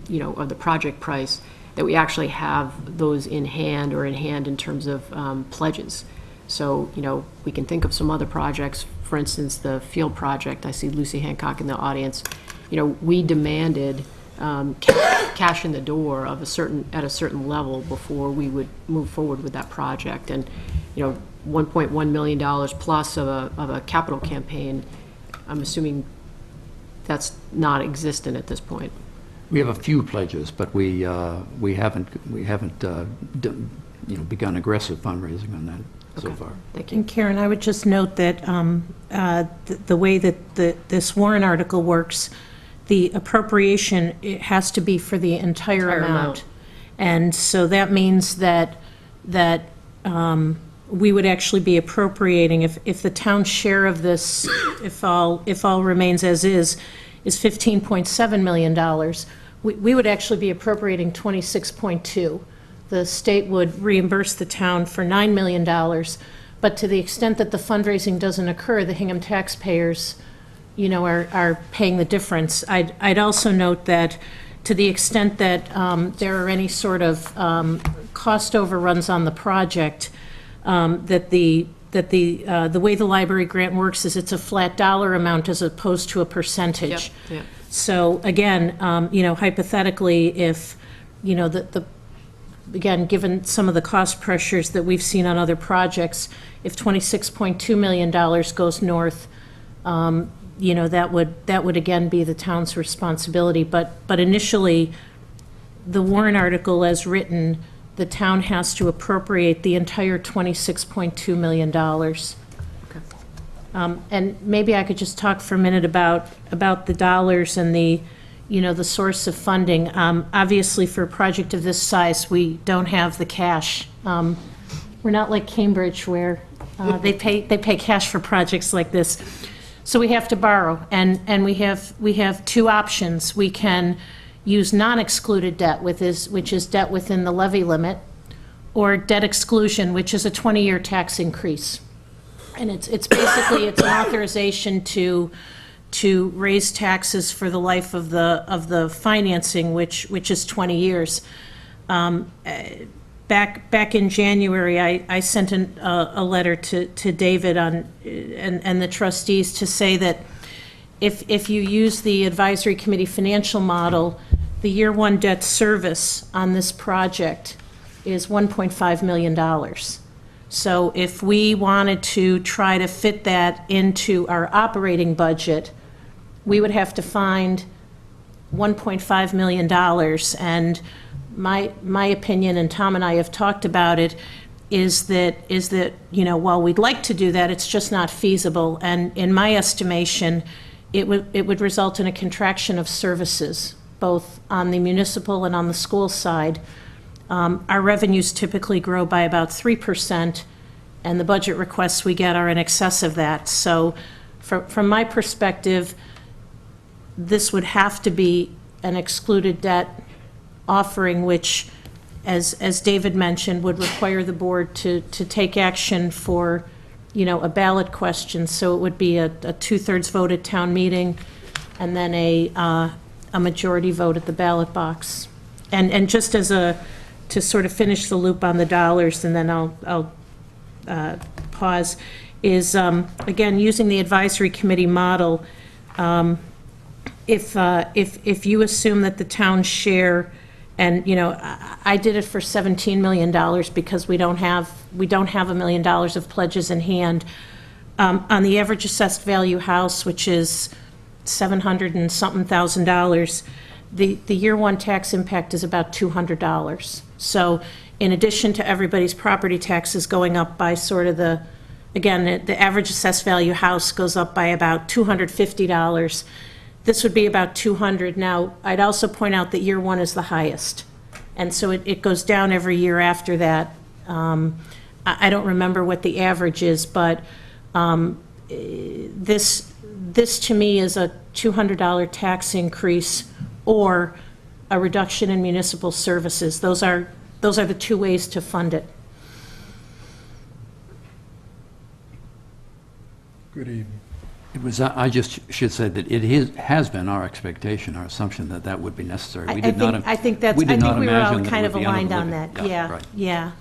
you know, of the project price, that we actually have those in hand in terms of pledges. So, you know, we can think of some other projects, for instance, the field project. I see Lucy Hancock in the audience. You know, we demanded cash in the door of at a certain level before we would move forward with that project. And, you know, $1.1 million plus of a capital campaign, I'm assuming that's not existent at this point.
We have a few pledges, but we haven't begun aggressive fundraising on that so
Okay.
far.
Thank you.
And Karen, I would just note that the way that this warrant article works, the appropriation, it has to be for the entire
Entire
amount.
amount.
And so that means that we would actually be appropriating, if the town's share of this, if all remains as is $15.7 million, we would actually be appropriating 26.2. The state would reimburse the town for $9 million, but to the extent that the fundraising doesn't occur, the Hingham taxpayers, you know, are paying the difference. I'd also note that to the extent that there are any sort of cost overruns on the project, that the way the library grant works is it's a flat dollar amount as opposed to a percentage.
Yep.
So again, you know, hypothetically, if, you know, again, given some of the cost pressures that we've seen on other projects, if $26.2 million goes north, you know, that would again be the town's responsibility. But initially, the warrant article as written, the town has to appropriate the entire $26.2 million. And maybe I could just talk for a minute about the dollars and the, you know, the source of funding. Obviously, for a project of this size, we don't have the cash. We're not like Cambridge, where they pay cash for projects like this. So we have to borrow, and we have two options. We can use non-excluded debt, which is debt within the levy limit, or debt exclusion, which is a 20-year tax increase. And it's basically an authorization to raise taxes for the life of the financing, which is 20 years. Back in January, I sent a letter to David and the trustees to say that if you use the advisory committee financial model, the year one debt service on this project is $1.5 million. So if we wanted to try to fit that into our operating budget, we would have to find $1.5 million. And my opinion, and Tom and I have talked about it, is that, you know, while we'd like to do that, it's just not feasible. And in my estimation, it would result in a contraction of services, both on the municipal and on the school side. Our revenues typically grow by about 3%, and the budget requests we get are in excess of that. So from my perspective, this would have to be an excluded debt offering, which, as David mentioned, would require the board to take action for, you know, a ballot question. So it would be a 2/3 vote at town meeting, and then a majority vote at the ballot box. And just to sort of finish the loop on the dollars, and then I'll pause, is, again, using the advisory committee model, if you assume that the town's share, and, you know, I did it for $17 million because we don't have $1 million of pledges in hand. On the average assessed value house, which is $700 and something thousand, the year one tax impact is about $200. So in addition to everybody's property taxes going up by sort of the average assessed value house goes up by about $250. This would be about $200. Now, I'd also point out that year one is the highest. And so it goes down every year after that. I don't remember what the average is, but this to me is a $200 tax increase or a reduction in municipal services. Those are the two ways to fund it.
Good evening.
It was, I just should say that has been our expectation, our assumption that that would be necessary.
I
We did not.
I think that's,
we
I
did
think
not
we were all
imagine that it
kind of
would be
aligned on that.
unlimited.
Yeah,
Right.
yeah.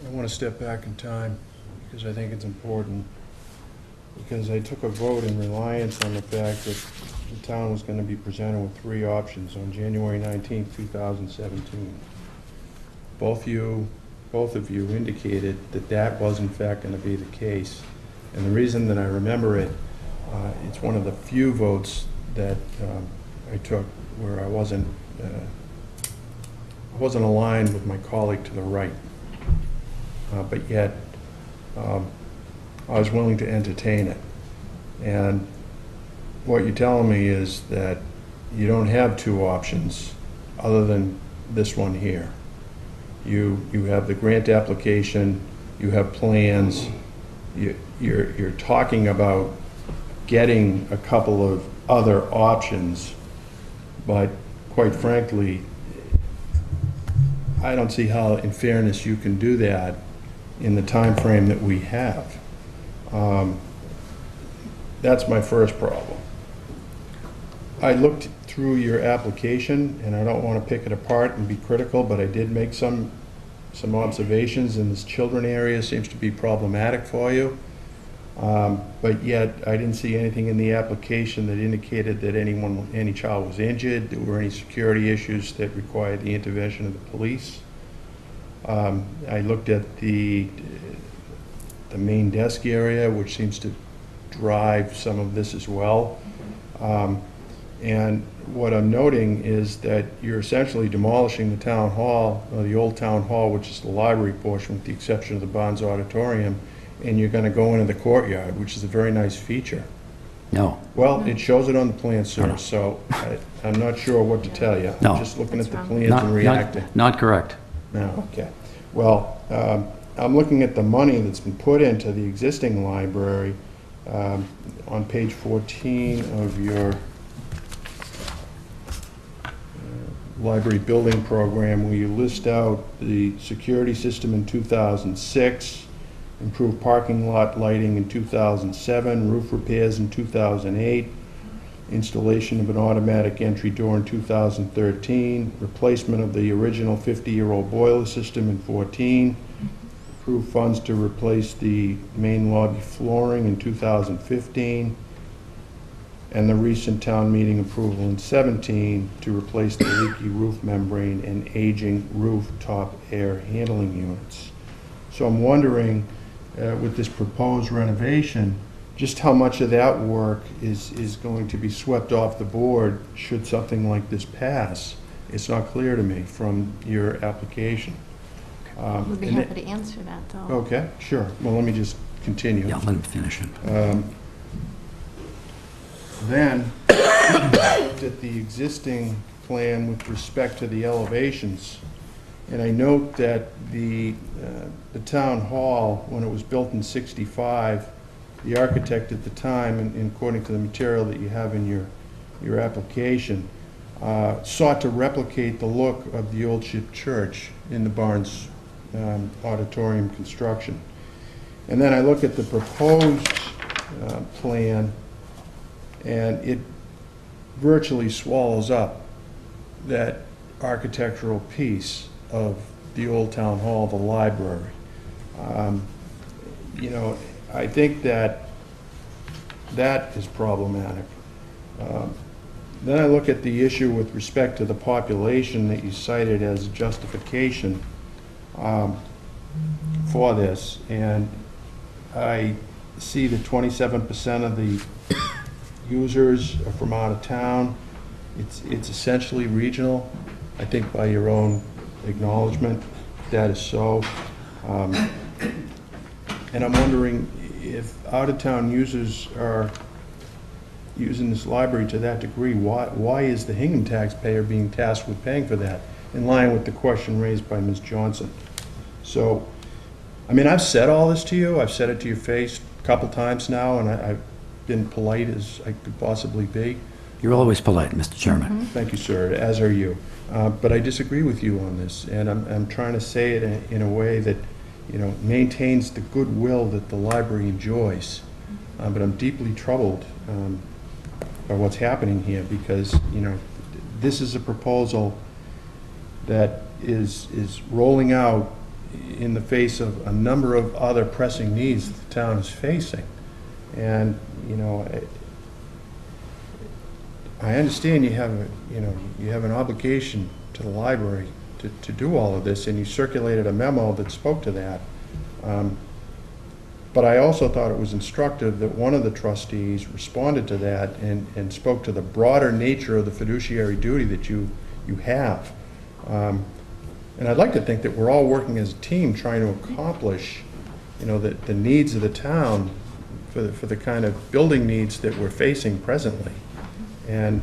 I want to step back in time because I think it's important. Because I took a vote in reliance on the fact that the town was going to be presented with 3 options on January 19th, 2017. Both of you indicated that that was in fact going to be the case. And the reason that I remember it, it's one of the few votes that I took where I wasn't aligned with my colleague to the right. But yet, I was willing to entertain it. And what you're telling me is that you don't have 2 options other than this one here. You have the grant application, you have plans, you're talking about getting a couple of other options, but quite frankly, I don't see how, in fairness, you can do that in the time frame that we have. That's my first problem. I looked through your application, and I don't want to pick it apart and be critical, but I did make some observations, and this children area seems to be problematic for you. But yet, I didn't see anything in the application that indicated that any child was injured, there were any security issues that required the intervention of the police. I looked at the main desk area, which seems to drive some of this as well. And what I'm noting is that you're essentially demolishing the town hall, or the old town hall, which is the library portion with the exception of the Barnes Auditorium, and you're going to go into the courtyard, which is a very nice feature.
No.
Well, it shows it on the plan, sir, so I'm not sure what to tell you.
No.
I'm just looking at the plans
Not-
and reacting.
Not correct.
No, okay. Well, I'm looking at the money that's been put into the existing library on page 14 of your library building program, where you list out the security system in 2006, improved parking lot lighting in 2007, roof repairs in 2008, installation of an automatic entry door in 2013, replacement of the original 50-year-old boiler system in 14, approved funds to replace the main lobby flooring in 2015, and the recent town meeting approval in 17 to replace the leaky roof membrane and aging rooftop air handling units. So I'm wondering, with this proposed renovation, just how much of that work is going to be swept off the board should something like this pass. It's not clear to me from your application.
We'd be happy to answer that, though.
Okay, sure. Well, let me just continue.
Yeah, let him finish it.
Then, I looked at the existing plan with respect to the elevations, and I note that the town hall, when it was built in '65, the architect at the time, and according to the material that you have in your application, sought to replicate the look of the old ship church in the Barnes Auditorium construction. And then I look at the proposed plan, and it virtually swallows up that architectural piece of the old town hall, the library. You know, I think that is problematic. Then I look at the issue with respect to the population that you cited as justification for this, and I see that 27% of the users are from out of town. It's essentially regional. I think by your own acknowledgement, that is so. And I'm wondering if out-of-town users are using this library to that degree, why is the Hingham taxpayer being tasked with paying for that? in line with the question raised by Ms. Johnson. So, I mean, I've said all this to you, I've said it to your face a couple times now, and I've been polite as I could possibly be.
You're always polite, Mr. Chairman.
Thank you, sir, as are you. But I disagree with you on this, and I'm trying to say it in a way that, you know, maintains the goodwill that the library enjoys. But I'm deeply troubled by what's happening here, because, you know, this is a proposal that is rolling out in the face of a number of other pressing needs that the town is facing. And, you know, I understand you have an obligation to the library to do all of this, and you circulated a memo that spoke to that. But I also thought it was instructive that one of the trustees responded to that and spoke to the broader nature of the fiduciary duty that you have. And I'd like to think that we're all working as a team trying to accomplish, you know, the needs of the town for the kind of building needs that we're facing presently. And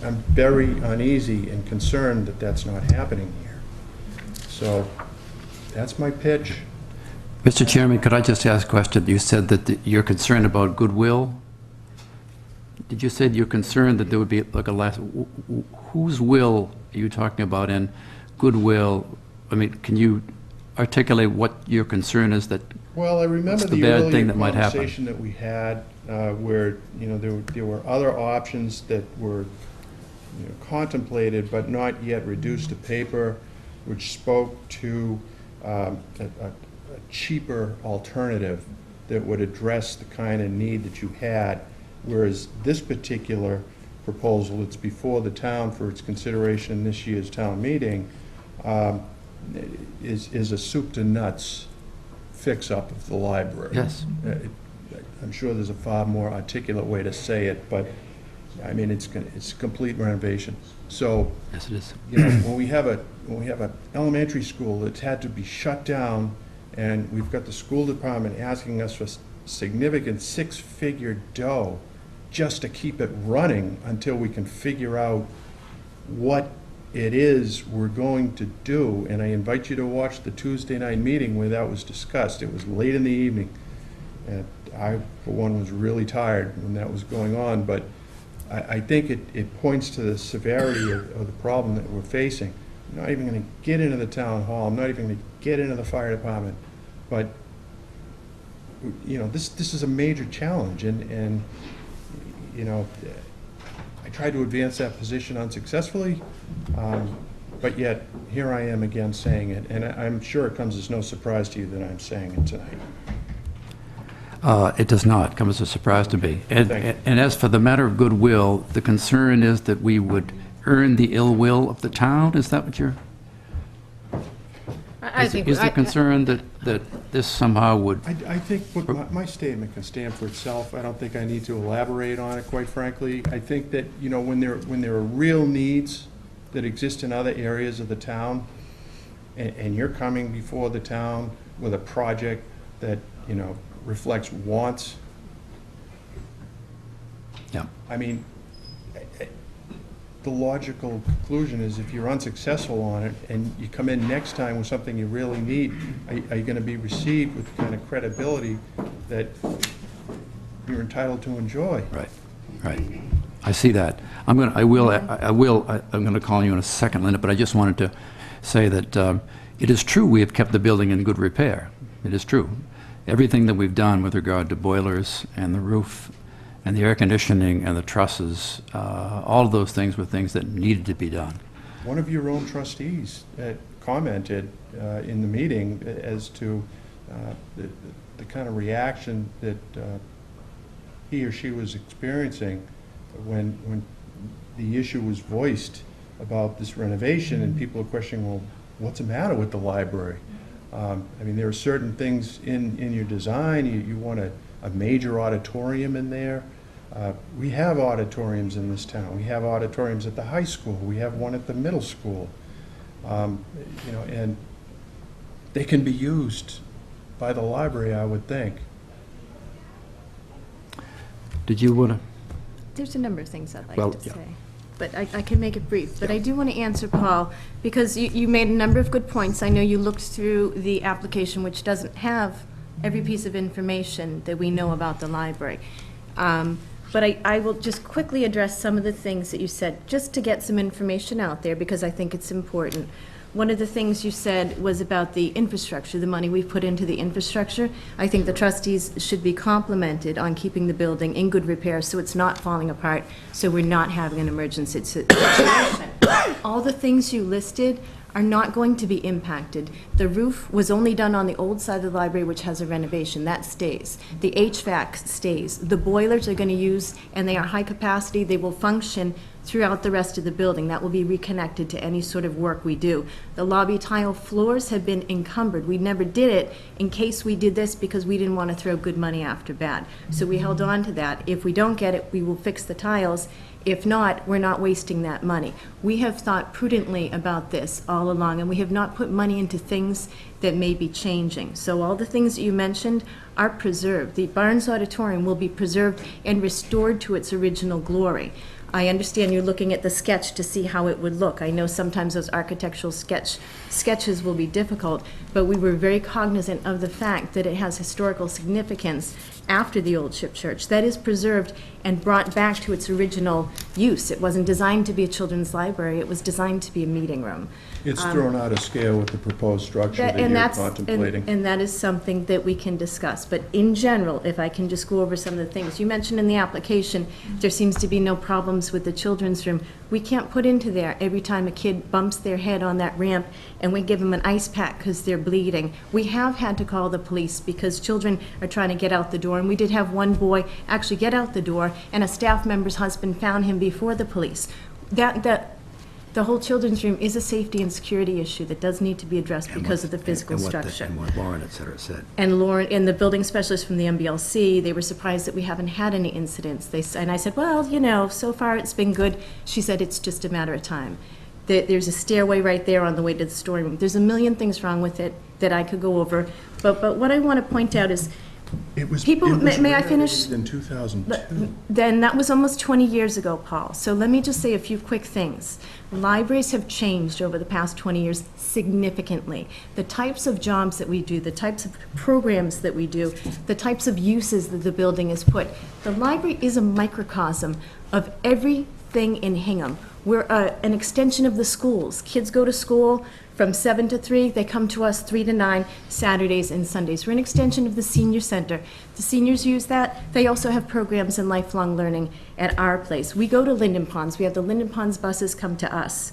I'm very uneasy and concerned that that's not happening here. So that's my pitch.
Mr. Chairman, could I just ask a question? You said that you're concerned about goodwill. Did you say you're concerned that there would be like a last, whose will are you talking about in goodwill? I mean, can you articulate what your concern is that?
Well, I remember
What's the
the
bad
earlier
thing that might happen?
conversation that we had, where, you know, there were other options that were, you know, contemplated but not yet reduced to paper, which spoke to a cheaper alternative that would address the kind of need that you had, whereas this particular proposal that's before the town for its consideration in this year's town meeting is a soup to nuts fix-up of the library.
Yes.
I'm sure there's a far more articulate way to say it, but I mean, it's complete renovation. So,
Yes, it is.
you know, when we have an elementary school that's had to be shut down, and we've got the school department asking us for significant six-figure dough just to keep it running until we can figure out what it is we're going to do. And I invite you to watch the Tuesday night meeting where that was discussed. It was late in the evening, and I, for one, was really tired when that was going on, but I think it points to the severity of the problem that we're facing. I'm not even going to get into the town hall. I'm not even going to get into the fire department. But, you know, this is a major challenge, and you know, I tried to advance that position unsuccessfully, but yet here I am again saying it, and I'm sure it comes as no surprise to you that I'm saying it tonight.
It does not come as a surprise to me. And
Thank you.
and as for the matter of goodwill, the concern is that we would earn the ill will of the town? Is that what you're?
I think.
Is the concern that this somehow would?
I think my statement can stand for itself. I don't think I need to elaborate on it, quite frankly. I think that, you know, when there are real needs that exist in other areas of the town, and you're coming before the town with a project that, you know, reflects wants,
Yeah.
I mean, the logical conclusion is if you're unsuccessful on it and you come in next time with something you really need, are you going to be received with the kind of credibility that you're entitled to enjoy?
Right, right. I see that. I'm going to call you in a second, Linda, but I just wanted to say that it is true we have kept the building in good repair. It is true. Everything that we've done with regard to boilers and the roof and the air conditioning and the trusses, all of those things were things that needed to be done.
One of your own trustees commented in the meeting as to the kind of reaction that he or she was experiencing when the issue was voiced about this renovation, and people are questioning, well, what's the matter with the library? I mean, there are certain things in your design. You want a major auditorium in there. We have auditoriums in this town. We have auditoriums at the high school. We have one at the middle school. You know, and they can be used by the library, I would think.
Did you want to?
There's a number of things I'd like
Well,
to
yeah.
say. but I can make it brief. But I do want to answer Paul, because you made a number of good points. I know you looked through the application, which doesn't have every piece of information that we know about the library. But I will just quickly address some of the things that you said, just to get some information out there, because I think it's important. One of the things you said was about the infrastructure, the money we've put into the infrastructure. I think the trustees should be complimented on keeping the building in good repair so it's not falling apart, so we're not having an emergency situation. All the things you listed are not going to be impacted. The roof was only done on the old side of the library, which has a renovation. That stays. The HVAC stays. The boilers are going to use, and they are high capacity. They will function throughout the rest of the building. That will be reconnected to any sort of work we do. The lobby tile floors have been encumbered. We never did it in case we did this because we didn't want to throw good money after bad. So we held on to that. If we don't get it, we will fix the tiles. If not, we're not wasting that money. We have thought prudently about this all along, and we have not put money into things that may be changing. So all the things that you mentioned are preserved. The Barnes Auditorium will be preserved and restored to its original glory. I understand you're looking at the sketch to see how it would look. I know sometimes those architectural sketches will be difficult, but we were very cognizant of the fact that it has historical significance after the old ship church. That is preserved and brought back to its original use. It wasn't designed to be a children's library. It was designed to be a meeting room.
It's thrown out of scale with the proposed structure that you're contemplating.
And that is something that we can discuss. But in general, if I can just go over some of the things. You mentioned in the application, there seems to be no problems with the children's room. We can't put into there every time a kid bumps their head on that ramp and we give them an ice pack because they're bleeding. We have had to call the police because children are trying to get out the door. And we did have one boy actually get out the door, and a staff member's husband found him before the police. The whole children's room is a safety and security issue that does need to be addressed because of the physical structure.
And what Lauren, et cetera, said.
And Lauren, and the building specialist from the MBLC, they were surprised that we haven't had any incidents. And I said, well, you know, so far it's been good. She said it's just a matter of time. There's a stairway right there on the way to the storeroom. There's a million things wrong with it that I could go over. But what I want to point out is, may I finish?
In 2002.
Then that was almost 20 years ago, Paul. So let me just say a few quick things. Libraries have changed over the past 20 years significantly. The types of jobs that we do, the types of programs that we do, the types of uses that the building is put. The library is a microcosm of everything in Hingham. We're an extension of the schools. Kids go to school from 7 to 3. They come to us 3 to 9, Saturdays and Sundays. We're an extension of the senior center. The seniors use that. They also have programs in lifelong learning at our place. We go to Linden Ponds. We have the Linden Ponds buses come to us.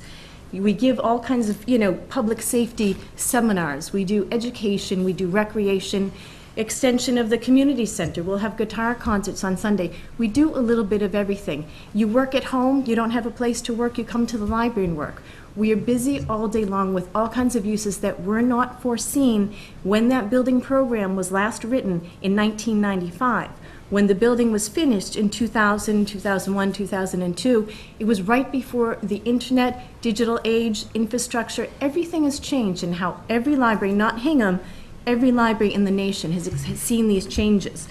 We give all kinds of, public safety seminars. We do education. We do recreation. Extension of the community center. We'll have guitar concerts on Sunday. We do a little bit of everything. You work at home, you don't have a place to work, you come to the library and work. We are busy all day long with all kinds of uses that were not foreseen when that building program was last written in 1995. When the building was finished in 2000, 2001, 2002, it was right before the internet, digital age, infrastructure, everything has changed in how every library, not Hingham, every library in the nation has seen these changes.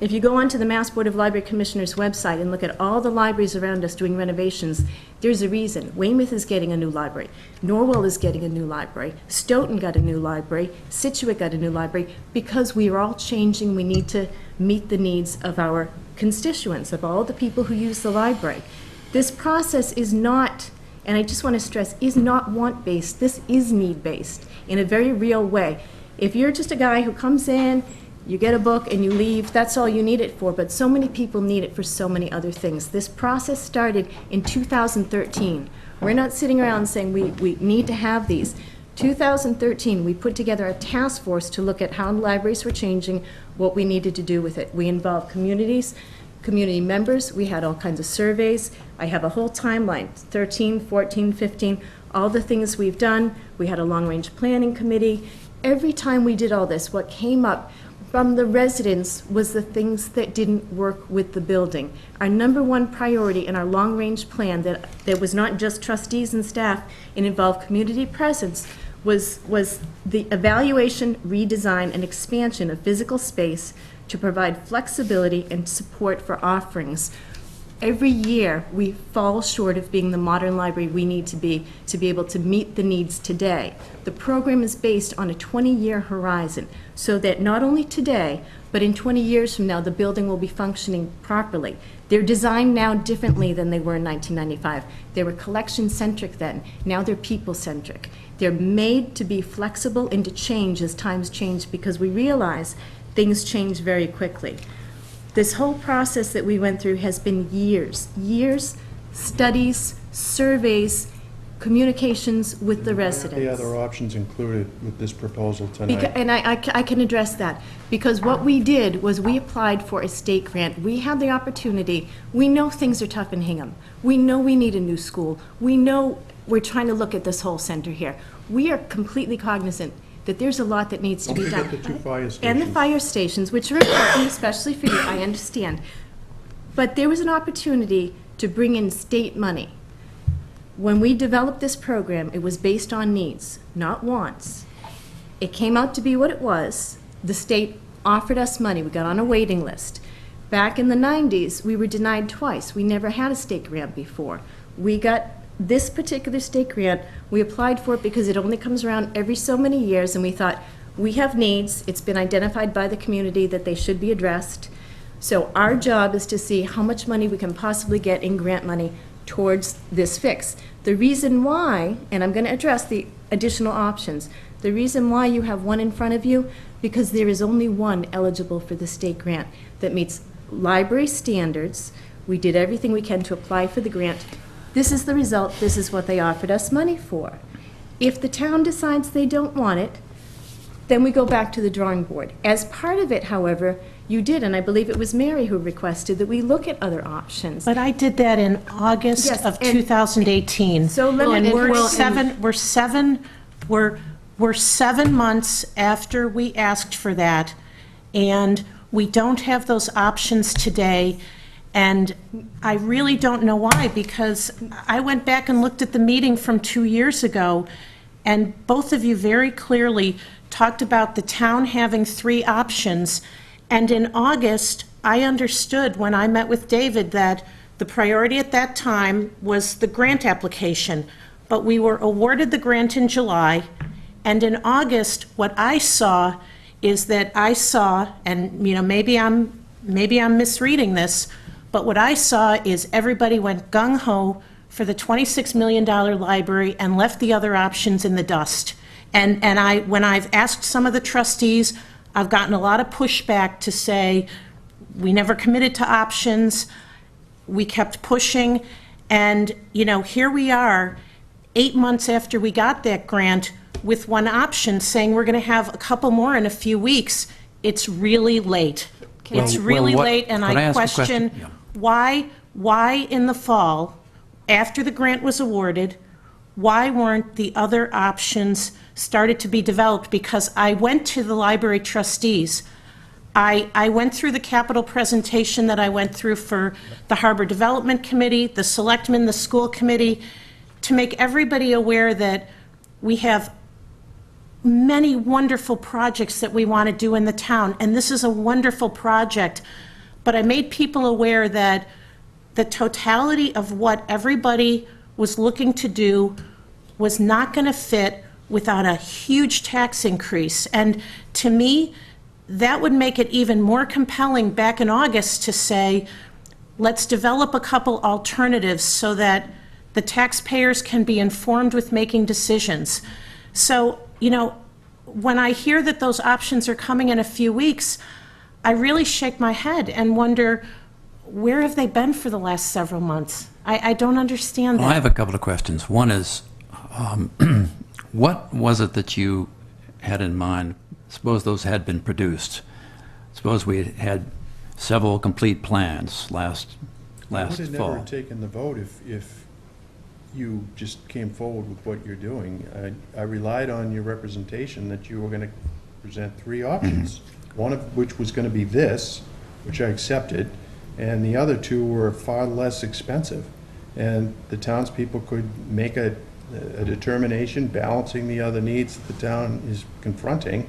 If you go onto the Mass Board of Library Commissioners website and look at all the libraries around us doing renovations, there's a reason. Weymouth is getting a new library. Norwell is getting a new library. Stoughton got a new library. Situate got a new library. Because we are all changing, we need to meet the needs of our constituents, of all the people who use the library. This process is not, and I just want to stress, is not want-based. This is need-based in a very real way. If you're just a guy who comes in, you get a book and you leave, that's all you need it for, but so many people need it for so many other things. This process started in 2013. We're not sitting around saying we need to have these. 2013, we put together a task force to look at how libraries were changing, what we needed to do with it. We involved communities, community members, we had all kinds of surveys. I have a whole timeline, 13, 14, 15, all the things we've done. We had a long-range planning committee. Every time we did all this, what came up from the residents was the things that didn't work with the building. Our number one priority in our long-range plan that was not just trustees and staff, it involved community presence, was the evaluation, redesign, and expansion of physical space to provide flexibility and support for offerings. Every year, we fall short of being the modern library we need to be able to meet the needs today. The program is based on a 20-year horizon, so that not only today, but in 20 years from now, the building will be functioning properly. They're designed now differently than they were in 1995. They were collection-centric then. Now they're people-centric. They're made to be flexible and to change as times change, because we realize things change very quickly. This whole process that we went through has been years, studies, surveys, communications with the residents.
The other options included with this proposal tonight.
And I can address that, because what we did was we applied for a state grant. We had the opportunity. We know things are tough in Hingham. We know we need a new school. We know we're trying to look at this whole center here. We are completely cognizant that there's a lot that needs to be done.
Don't forget the 2 fire stations.
And the fire stations, which are important, especially for you, I understand. But there was an opportunity to bring in state money. When we developed this program, it was based on needs, not wants. It came out to be what it was. The state offered us money. We got on a waiting list. Back in the 90s, we were denied twice. We never had a state grant before. We got this particular state grant. We applied for it because it only comes around every so many years, and we thought, we have needs. It's been identified by the community that they should be addressed. So our job is to see how much money we can possibly get in grant money towards this fix. The reason why, and I'm going to address the additional options, the reason why you have one in front of you, because there is only one eligible for the state grant that meets library standards. We did everything we can to apply for the grant. This is the result. This is what they offered us money for. If the town decides they don't want it, then we go back to the drawing board. As part of it, however, you did, and I believe it was Mary who requested that we look at other options.
But I did that in August
Yes,
of
and-
2018.
So let me-
And we're
well,
we're 7 months after we asked for that, and we don't have those options today. And I really don't know why, because I went back and looked at the meeting from 2 years ago, and both of you very clearly talked about the town having 3 options. And in August, I understood when I met with David that the priority at that time was the grant application. But we were awarded the grant in July, and in August, what I saw is that and maybe I'm misreading this, but what I saw is everybody went gung-ho for the $26 million library and left the other options in the dust. And when I've asked some of the trustees, I've gotten a lot of pushback to say, we never committed to options, we kept pushing, and, here we are, 8 months after we got that grant, with one option, saying we're going to have a couple more in a few weeks. It's really late. It's really late, and
could I
I
ask a question?
question
Yeah.
why in the fall, after the grant was awarded, why weren't the other options started to be developed? Because I went to the library trustees. I went through the capital presentation that I went through for the Harbor Development Committee, the Selectmen, the School Committee, to make everybody aware that we have many wonderful projects that we want to do in the town, and this is a wonderful project. But I made people aware that the totality of what everybody was looking to do was not going to fit without a huge tax increase. And to me, that would make it even more compelling back in August to say, let's develop a couple alternatives so that the taxpayers can be informed with making decisions. So, when I hear that those options are coming in a few weeks, I really shake my head and wonder, where have they been for the last several months? I don't understand that.
Well, I have a couple of questions. One is, what was it that you had in mind? Suppose those had been produced. Suppose we had several complete plans last
I would have
fall.
never taken the vote if you just came forward with what you're doing. I relied on your representation that you were going to present 3 options, one of which was going to be this, which I accepted, and the other 2 were far less expensive. And the townspeople could make a determination balancing the other needs that the town is confronting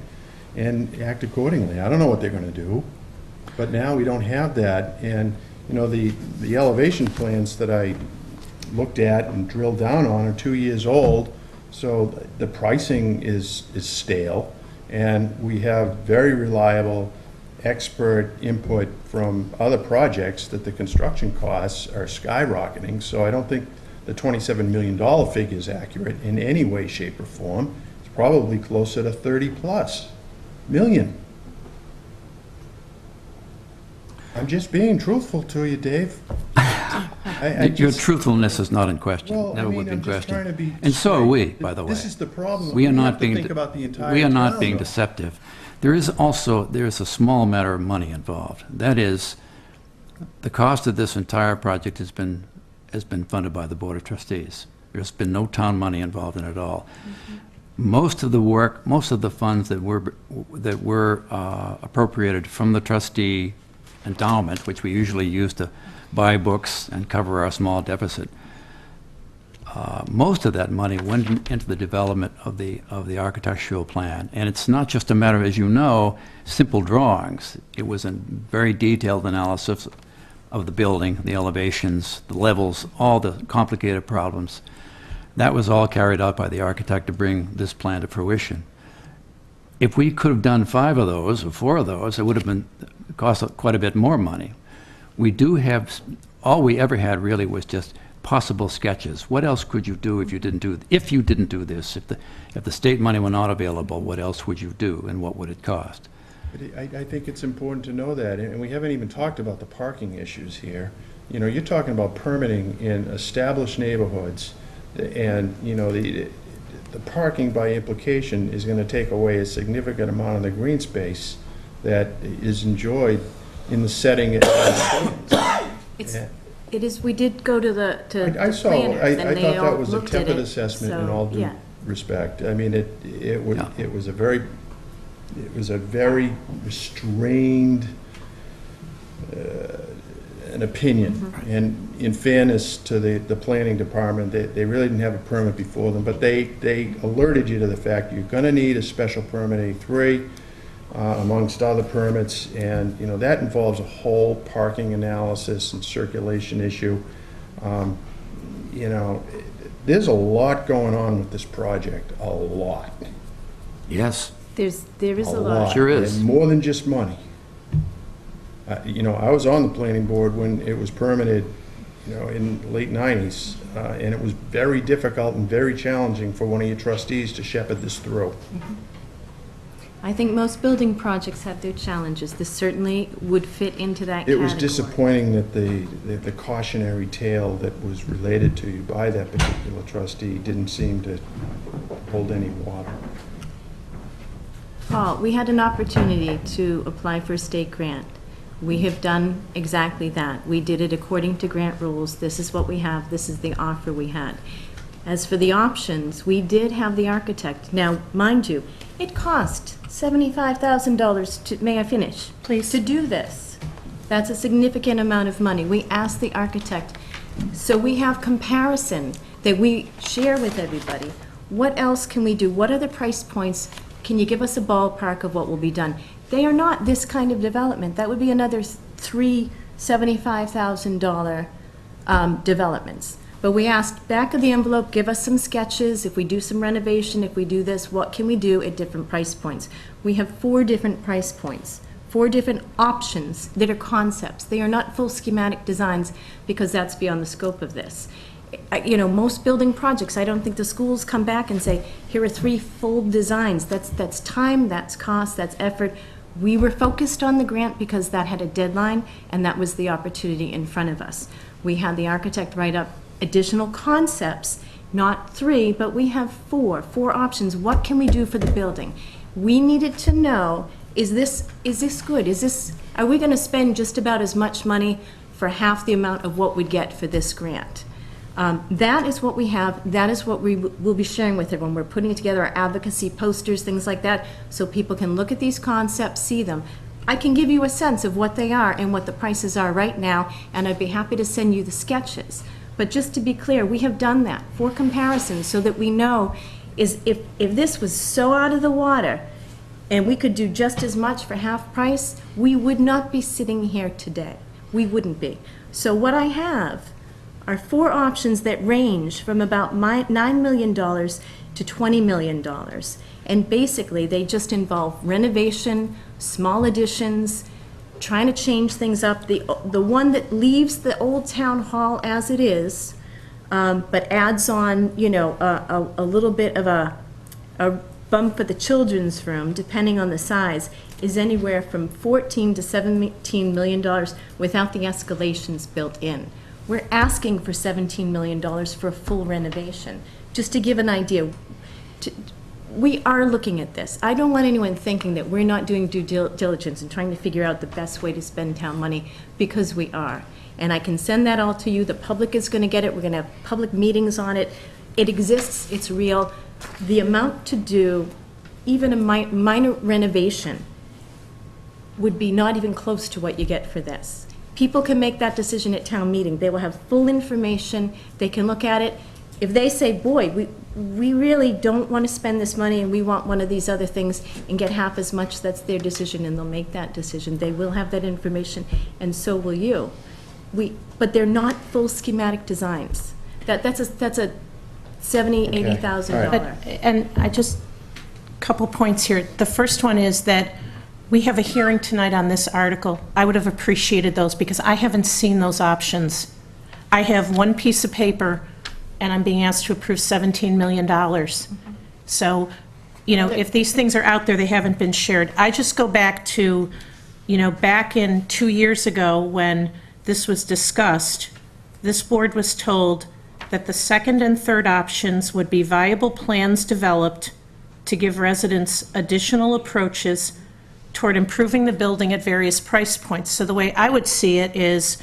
and act accordingly. I don't know what they're going to do, but now we don't have that. And you know, the elevation plans that I looked at and drilled down on are 2 years old, so the pricing is stale, and we have very reliable expert input from other projects that the construction costs are skyrocketing, so I don't think the $27 million figure is accurate in any way, shape, or form. It's probably closer to 30+ million. I'm just being truthful to you, Dave.
Your truthfulness is not in question.
Well, I
Never
mean,
would be in
I'm just trying to
question.
be
And so are we,
straight.
by the way.
This is the problem.
We are
have
not
to
being,
think about the entire
we are not
town,
being
though.
deceptive. There is a small matter of money involved. That is, the cost of this entire project has been funded by the Board of Trustees. There's been no town money involved in it at all. Most of the work, most of the funds that were appropriated from the trustee endowment, which we usually use to buy books and cover our small deficit, most of that money went into the development of the architectural plan. And it's not just a matter of, as you know, simple drawings. It was a very detailed analysis of the building, the elevations, the levels, all the complicated problems. That was all carried out by the architect to bring this plan to fruition. If we could have done 5 of those or 4 of those, it would have cost quite a bit more money. We do have, all we ever had really was just possible sketches. What else could you do if you didn't do this? If the state money were not available, what else would you do, and what would it cost?
But I think it's important to know that, and we haven't even talked about the parking issues here. You know, you're talking about permitting in established neighborhoods, and, you know, the parking by implication is going to take away a significant amount of the green space that is enjoyed in the setting.
It is, we did go to the
I saw,
planners,
I
and they
thought
all
that was a
looked at
tepid
it,
assessment in
so,
all due
yeah.
respect. I mean, it was a very restrained an opinion.
Mm-hmm.
And in fairness to the planning department, they really didn't have a permit before them, but they alerted you to the fact you're gonna need a special permit A3, amongst other permits, and, you know, that involves a whole parking analysis and circulation issue. You know, there's a lot going on with this project, a lot.
Yes.
There is a lot.
Sure is.
And more than just money. You know, I was on the planning board when it was permitted, you know, in the late 90s, and it was very difficult and very challenging for one of your trustees to shepherd this through.
I think most building projects have their challenges. This certainly would fit into that
It
category.
was disappointing that the cautionary tale that was related to you by that particular trustee didn't seem to hold any water.
Paul, we had an opportunity to apply for a state grant. We have done exactly that. We did it according to grant rules. This is what we have. This is the offer we had. As for the options, we did have the architect. Now, mind you, it cost $75,000 to, may I finish? Please. To do this. That's a significant amount of money. We asked the architect, so we have comparison that we share with everybody. What else can we do? What are the price points? Can you give us a ballpark of what will be done? They are not this kind of development. That would be another 3 $75,000 developments. But we asked, back of the envelope, give us some sketches. If we do some renovation, if we do this, what can we do at different price points? We have 4 different price points, 4 different options that are concepts. They are not full schematic designs because that's beyond the scope of this. You know, most building projects, I don't think the schools come back and say, here are 3 full designs. That's time, that's cost, that's effort. We were focused on the grant because that had a deadline, and that was the opportunity in front of us. We had the architect write up additional concepts, not 3, but we have 4 options. What can we do for the building? We needed to know, is this good? Are we going to spend just about as much money for half the amount of what we'd get for this grant? That is what we have. That is what we will be sharing with everyone. We're putting together our advocacy posters, things like that, so people can look at these concepts, see them. I can give you a sense of what they are and what the prices are right now, and I'd be happy to send you the sketches. But just to be clear, we have done that for comparison so that we know is if this was so out of the water and we could do just as much for half price, we would not be sitting here today. we wouldn't be. So what I have are 4 options that range from about $9 million to $20 million. And basically, they just involve renovation, small additions, trying to change things up. The one that leaves the old town hall as it is, but adds on, you know, a little bit of a bump for the children's room, depending on the size, is anywhere from $14 to $17 million without the escalations built in. We're asking for $17 million for a full renovation. Just to give an idea, we are looking at this. I don't want anyone thinking that we're not doing due diligence and trying to figure out the best way to spend town money, because we are. And I can send that all to you. The public is going to get it. We're going to have public meetings on it. It exists. It's real. The amount to do, even a minor renovation, would be not even close to what you get for this. People can make that decision at town meeting. They will have full information. They can look at it. If they say, boy, we really don't want to spend this money and we want one of these other things and get half as much, that's their decision, and they'll make that decision. They will have that information, and so will you. But they're not full schematic designs. That's a $70,000, $80,000.
And I just, couple points here. The first one is that we have a hearing tonight on this article. I would have appreciated those because I haven't seen those options. I have one piece of paper and I'm being asked to approve $17 million. So, you know, if these things are out there, they haven't been shared. I just go back to, you know, back in 2 years ago when this was discussed, this board was told that the second and third options would be viable plans developed to give residents additional approaches toward improving the building at various price points. So the way I would see it is,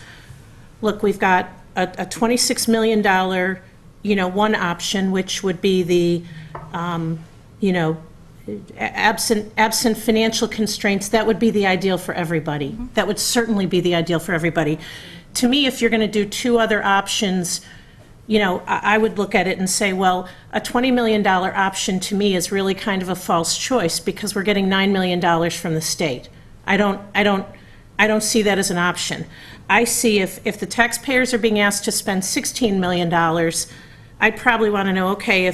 look, we've got a $26 million, you know, one option, which would be the, you know, absent financial constraints, that would be the ideal for everybody. That would certainly be the ideal for everybody. To me, if you're going to do 2 other options, you know, I would look at it and say, well, a $20 million option to me is really kind of a false choice because we're getting $9 million from the state. I don't see that as an option. I see if the taxpayers are being asked to spend $16 million, I'd probably want to know, okay,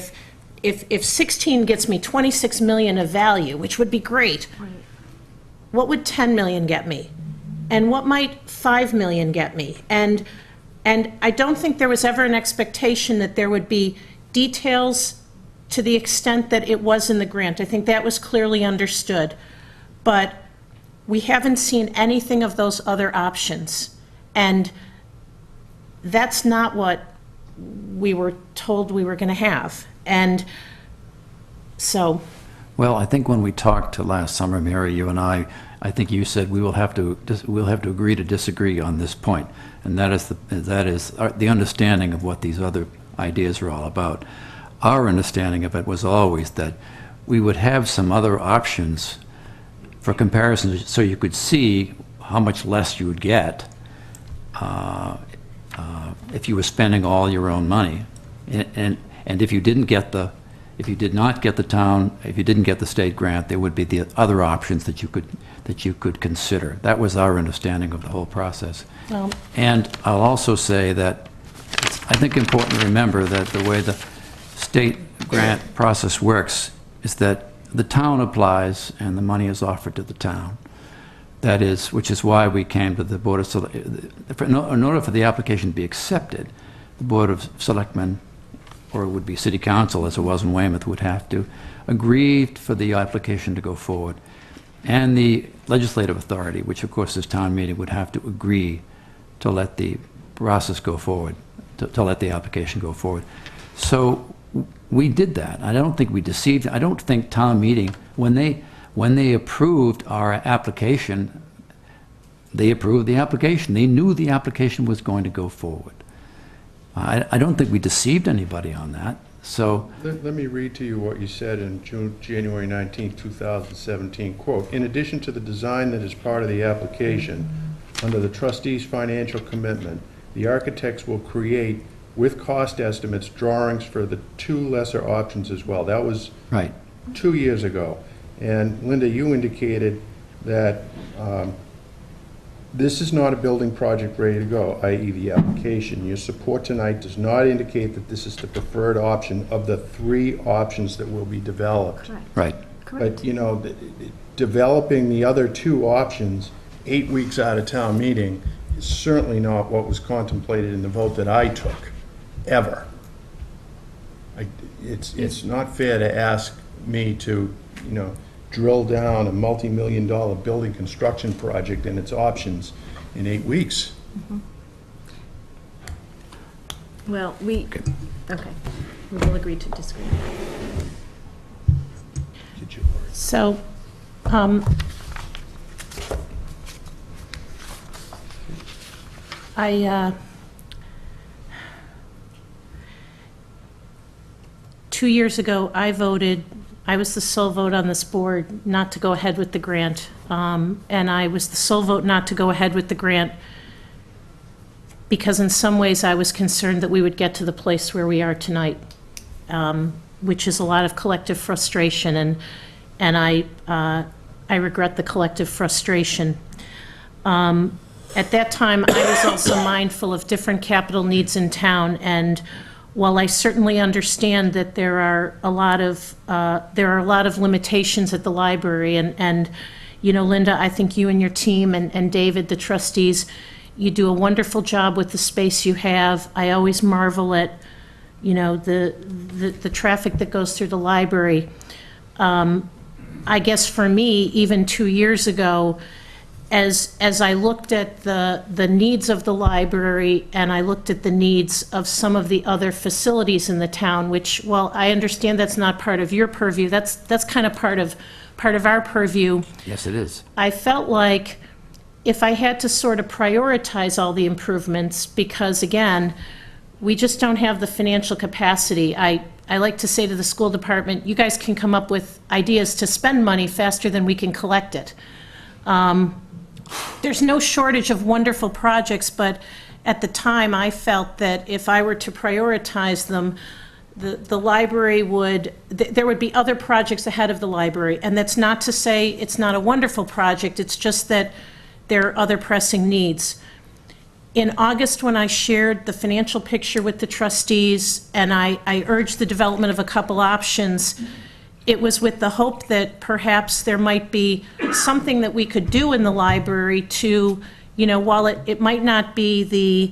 if 16 gets me 26 million of value, which would be great, what would 10 million get me? And what might 5 million get me? And I don't think there was ever an expectation that there would be details to the extent that it was in the grant. I think that was clearly understood. But we haven't seen anything of those other options. And that's not what we were told we were going to have. And so...
Well, I think when we talked last summer, Mary, you and I think you said we'll have to agree to disagree on this point, and that is the understanding of what these other ideas are all about. Our understanding of it was always that we would have some other options for comparison, so you could see how much less you would get if you were spending all your own money, and if you didn't get the. If you did not get the town, if you didn't get the state grant, there would be the other options that you could consider. That was our understanding of the whole process.
Well,
and I'll also say that it's, I think, important to remember that the way the state grant process works is that the town applies and the money is offered to the town. That is, which is why we came to the Board of in order for the application to be accepted, the Board of Selectmen, or it would be City Council, as it was in Weymouth, would have to agree for the application to go forward. And the legislative authority, which of course is town meeting, would have to agree to let the process go forward, to let the application go forward. So we did that. I don't think we deceived. I don't think town meeting, when they approved our application, they approved the application. They knew the application was going to go forward. I don't think we deceived anybody on that. So
let me read to you what you said in January 19, 2017, quote, "In addition to the design that is part of the application, under the trustees' financial commitment, the architects will create, with cost estimates, drawings for the 2 lesser options as well." That was
right
2 years ago. And Linda, you indicated that This is not a building project ready to go, i.e. the application. Your support tonight does not indicate that this is the preferred option of the 3 options that will be developed.
Right.
But, you know, developing the other 2 options 8 weeks out of town meeting is certainly not what was contemplated in the vote that I took, ever. It's not fair to ask me to, you know, drill down a multi-million-dollar building construction project and its options in 8 weeks.
Well, okay, we will agree to disagree.
So, 2 years ago, I was the sole vote on this board not to go ahead with the grant. And I was the sole vote not to go ahead with the grant because in some ways I was concerned that we would get to the place where we are tonight, which is a lot of collective frustration, and I regret the collective frustration. At that time, I was also mindful of different capital needs in town, and while I certainly understand that there are a lot of limitations at the library, and you know, Linda, I think you and your team and David, the trustees, you do a wonderful job with the space you have. I always marvel at, you know, the traffic that goes through the library. I guess for me, even 2 years ago, as I looked at the needs of the library and I looked at the needs of some of the other facilities in the town, which, well, I understand that's not part of your purview, that's kind of part of our purview.
Yes, it is.
I felt like if I had to sort of prioritize all the improvements, because again, we just don't have the financial capacity. I like to say to the school department, you guys can come up with ideas to spend money faster than we can collect it. There's no shortage of wonderful projects, but at the time I felt that if I were to prioritize them, the library there would be other projects ahead of the library. And that's not to say it's not a wonderful project, it's just that there are other pressing needs. In August, when I shared the financial picture with the trustees and I urged the development of a couple options, it was with the hope that perhaps there might be something that we could do in the library to, you know, while it might not be the,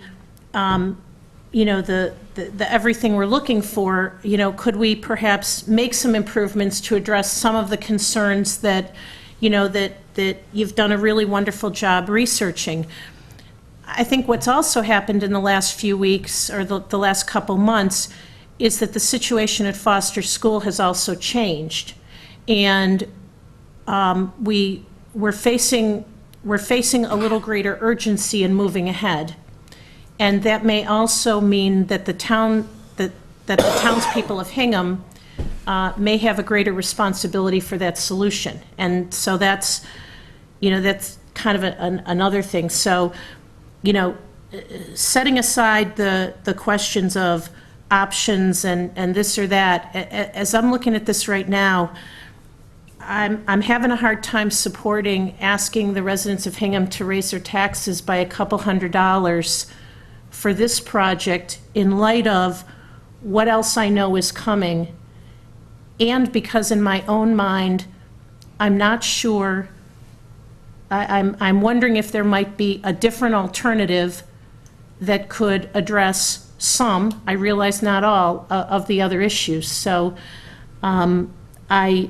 you know, the everything we're looking for, you know, could we perhaps make some improvements to address some of the concerns that, you know, that you've done a really wonderful job researching. I think what's also happened in the last few weeks or the last couple months is that the situation at Foster School has also changed. And we're facing a little greater urgency in moving ahead. And that may also mean that the townspeople of Hingham may have a greater responsibility for that solution. And so that's, you know, that's kind of another thing. So, you know, setting aside the questions of options and this or that, as I'm looking at this right now, I'm having a hard time asking the residents of Hingham to raise their taxes by a couple $100s for this project in light of what else I know is coming, and because in my own mind, I'm not sure, I'm wondering if there might be a different alternative that could address some, I realize not all, of the other issues. So I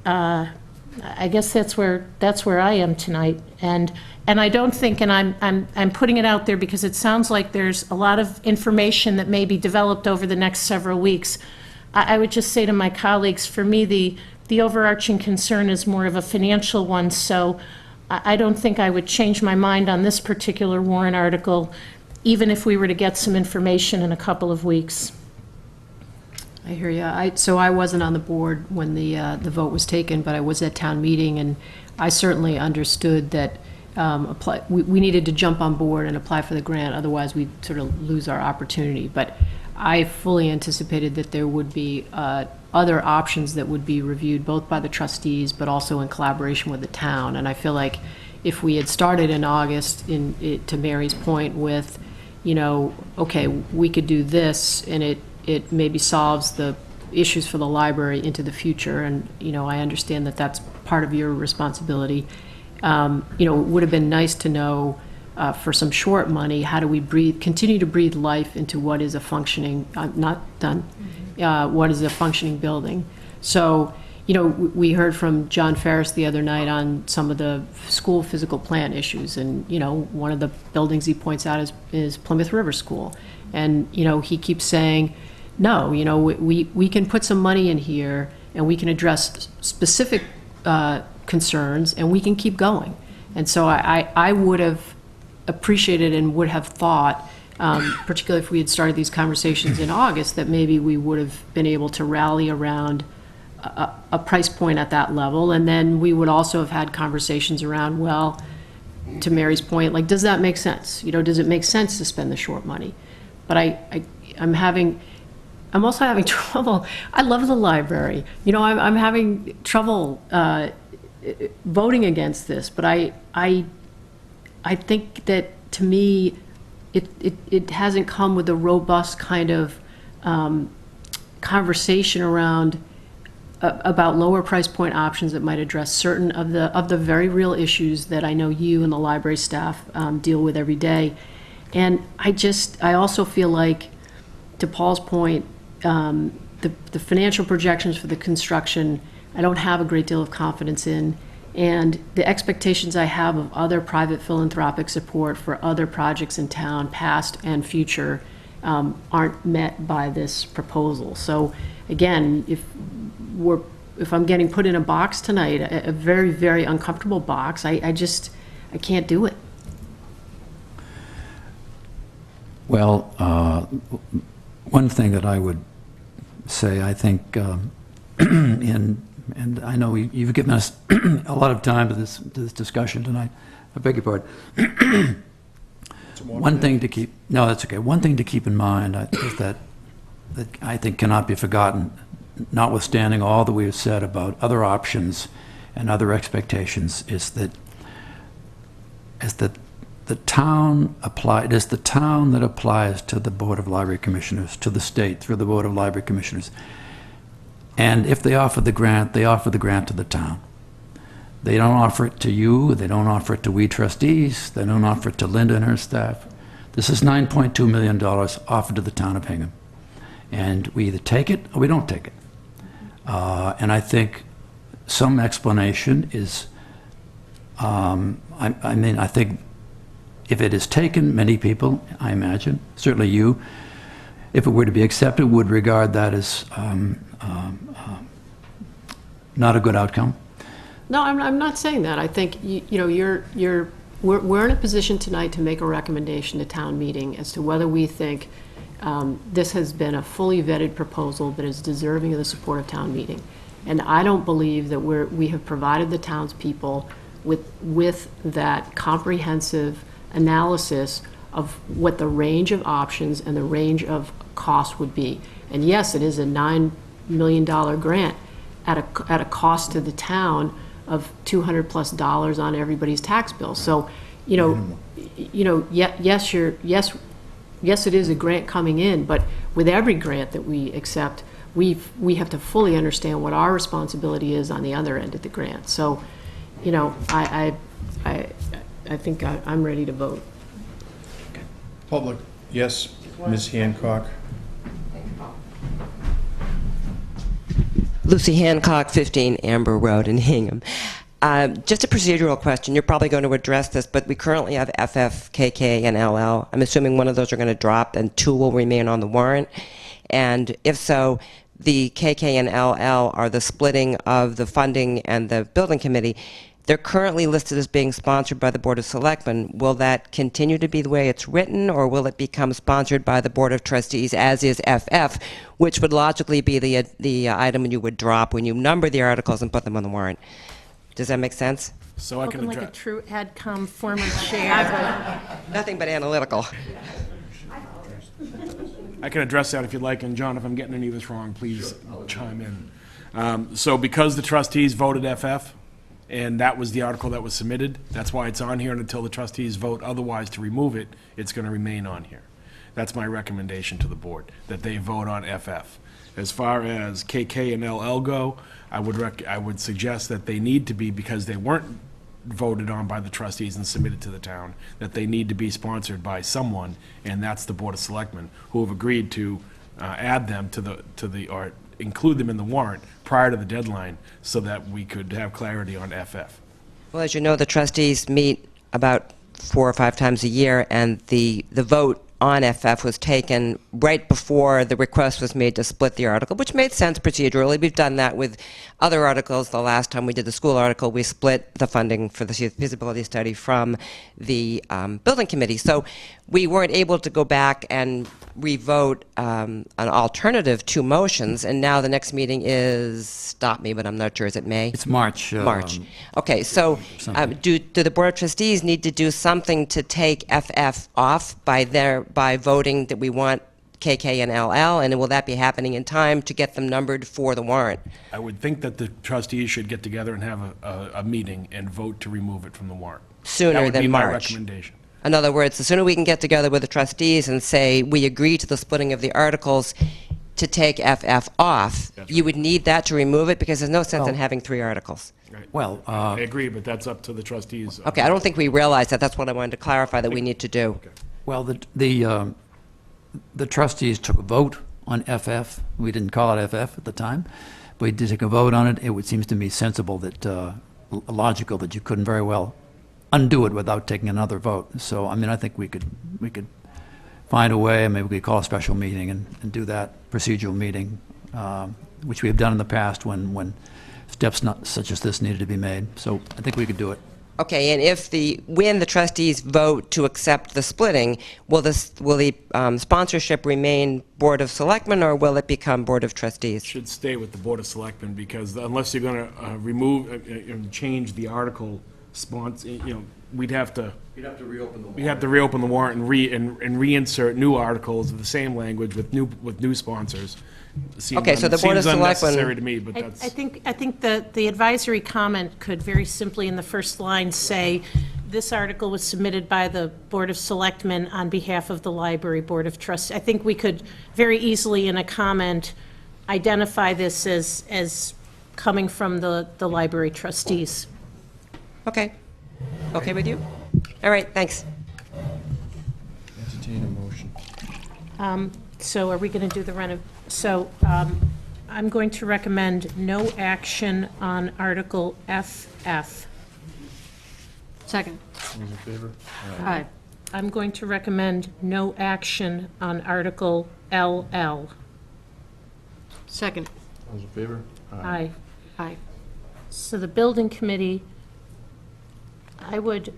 guess that's where I am tonight. And I don't think, and I'm putting it out there because it sounds like there's a lot of information that may be developed over the next several weeks. I would just say to my colleagues, for me, the overarching concern is more of a financial one, so I don't think I would change my mind on this particular warrant article, even if we were to get some information in a couple of weeks.
I hear you. So I wasn't on the board when the vote was taken, but I was at town meeting, and I certainly understood that we needed to jump on board and apply for the grant, otherwise we'd sort of lose our opportunity. But I fully anticipated that there would be other options that would be reviewed both by the trustees, but also in collaboration with the town. And I feel like if we had started in August, to Mary's point, with, okay, we could do this, and it maybe solves the issues for the library into the future, and, I understand that that's part of your responsibility. It would have been nice to know, for some short money, how do we continue to breathe life into what is a functioning, what is a functioning building. So, we heard from John Ferris the other night on some of the school physical plant issues, and, one of the buildings he points out is Plymouth River School. And, he keeps saying, no, we can put some money in here, and we can address specific concerns, and we can keep going. And so I would have appreciated and would have thought, particularly if we had started these conversations in August, that maybe we would have been able to rally around a price point at that level. And then we would also have had conversations around, well, to Mary's point, like, does that make sense? Does it make sense to spend the short money? But I'm also having trouble. I love the library. I'm having trouble voting against this, but I think that, to me, it hasn't come with a robust kind of conversation around about lower price point options that might address certain of the very real issues that I know you and the library staff deal with every day. And I also feel like, to Paul's point, the financial projections for the construction, I don't have a great deal of confidence in. And the expectations I have of other private philanthropic support for other projects in town, past and future, aren't met by this proposal. So again, if I'm getting put in a box tonight, a very, very uncomfortable box, I can't do it.
Well, one thing that I would say, I think, and I know you've given us a lot of time to this discussion tonight. I beg your pardon. One thing to keep, no, that's okay. One thing to keep in mind is that I think cannot be forgotten, notwithstanding all that we have said about other options and other expectations, is that the town it is the town that applies to the Board of Library Commissioners, to the state through the Board of Library Commissioners. And if they offer the grant, they offer the grant to the town. They don't offer it to you, they don't offer it to we trustees, they don't offer it to Linda and her staff. This is $9.2 million offered to the town of Hingham. And we either take it or we don't take it. And I think some explanation is, I think if it is taken, many people, I imagine, certainly you, if it were to be accepted, would regard that as not a good outcome.
No, I'm not saying that. I think we're in a position tonight to make a recommendation to town meeting as to whether we think this has been a fully vetted proposal that is deserving of the support of town meeting. And I don't believe that we have provided the townspeople with that comprehensive analysis of what the range of options and the range of costs would be. And yes, it is a $9 million grant at a cost to the town of $200+ on everybody's tax bill. So, yes, it is a grant coming in, but with every grant that we accept, we have to fully understand what our responsibility is on the other end of the grant. So, I think I'm ready to vote.
Public, yes. Ms. Hancock?
Lucy Hancock, 15 Amber Road in Hingham. Just a procedural question. You're probably going to address this, but we currently have FF, KK, and LL. I'm assuming one of those are going to drop and two will remain on the warrant. And if so, the KK and LL are the splitting of the funding and the building committee. They're currently listed as being sponsored by the Board of Selectmen. Will that continue to be the way it's written, or will it become sponsored by the Board of Trustees, as is FF, which would logically be the item you would drop when you number the articles and put them on the warrant? Does that make sense?
So I can
Spoken like a
address.
true AdCom former chair.
Nothing but analytical.
I can address that if you'd like, and John, if I'm getting any of this wrong, please chime in. So because the trustees voted FF, and that was the article that was submitted. That's why it's on here, and until the trustees vote otherwise to remove it, it's going to remain on here. That's my recommendation to the board, that they vote on FF. As far as KK and LL go, I would suggest that they need to be, because they weren't voted on by the trustees and submitted to the town, that they need to be sponsored by someone, and that's the Board of Selectmen, who have agreed to add them or include them in the warrant prior to the deadline, so that we could have clarity on FF.
Well, as you know, the trustees meet about 4 or 5 times a year, and the vote on FF was taken right before the request was made to split the article, which made sense procedurally. We've done that with other articles. The last time we did the school article, we split the funding for the feasibility study from the building committee. So we weren't able to go back and re-vote an alternative to motions, and now the next meeting is, stop me, but I'm not sure, is it May?
It's March.
March. Okay, so do the Board of Trustees need to do something to take FF off by voting that we want KK and LL, and will that be happening in time to get them numbered for the warrant?
I would think that the trustees should get together and have a meeting and vote to remove it from the warrant.
Sooner
That would
than
be my
March.
recommendation.
In other words, the sooner we can get together with the trustees and say, we agree to the splitting of the articles to take FF off, you would need that to remove it, because there's no sense in having 3 articles.
Well,
I agree, but that's up to the trustees.
Okay, I don't think we realize that. That's what I wanted to clarify that we need to do.
well, the trustees took a vote on FF. We didn't call it FF at the time, but we did take a vote on it. It would seems to me sensible that, logical that you couldn't very well undo it without taking another vote. So, I mean, I think we could find a way, maybe we could call a special meeting and do that procedural meeting, which we have done in the past when steps such as this needed to be made. So I think we could do it.
Okay, and when the trustees vote to accept the splitting, will the sponsorship remain Board of Selectmen, or will it become Board of Trustees?
Should stay with the Board of Selectmen, because unless you're going to remove and change the article we'd have to reopen the warrant. We'd have to reopen the warrant and reinsert new articles of the same language with new sponsors.
Okay, so the Board of
Seems
Selectmen.
unnecessary to me, but
I
that's.
think the advisory comment could very simply in the first line say, this article was submitted by the Board of Selectmen on behalf of the Library Board of Trustees. I think we could very easily in a comment identify this as coming from the library trustees.
Okay. Okay with you? All right, thanks.
Entertain a motion.
So are we going to do the So I'm going to recommend no action on Article FF.
Second.
Those in favor?
Aye.
I'm going to recommend no action on Article LL.
Second.
Those in favor?
Aye.
Aye.
So the building committee, I would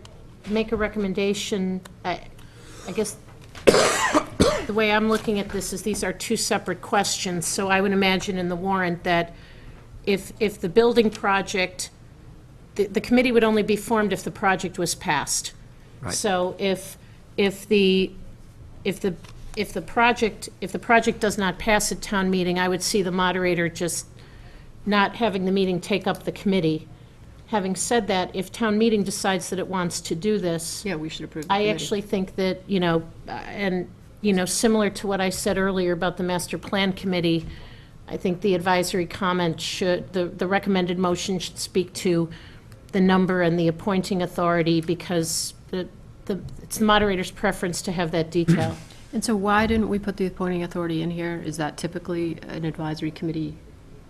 make a recommendation, I guess the way I'm looking at this is these are 2 separate questions, so I would imagine in the warrant that if the building project, the committee would only be formed if the project was passed.
Right.
So if the project does not pass at town meeting, I would see the moderator just not having the meeting take up the committee. Having said that, if town meeting decides that it wants to do this,
Yeah, we should approve the
I
committee.
actually think that, similar to what I said earlier about the master plan committee, I think the advisory comment the recommended motion should speak to the number and the appointing authority, because it's the moderator's preference to have that detail.
And so why didn't we put the appointing authority in here? Is that typically an advisory committee?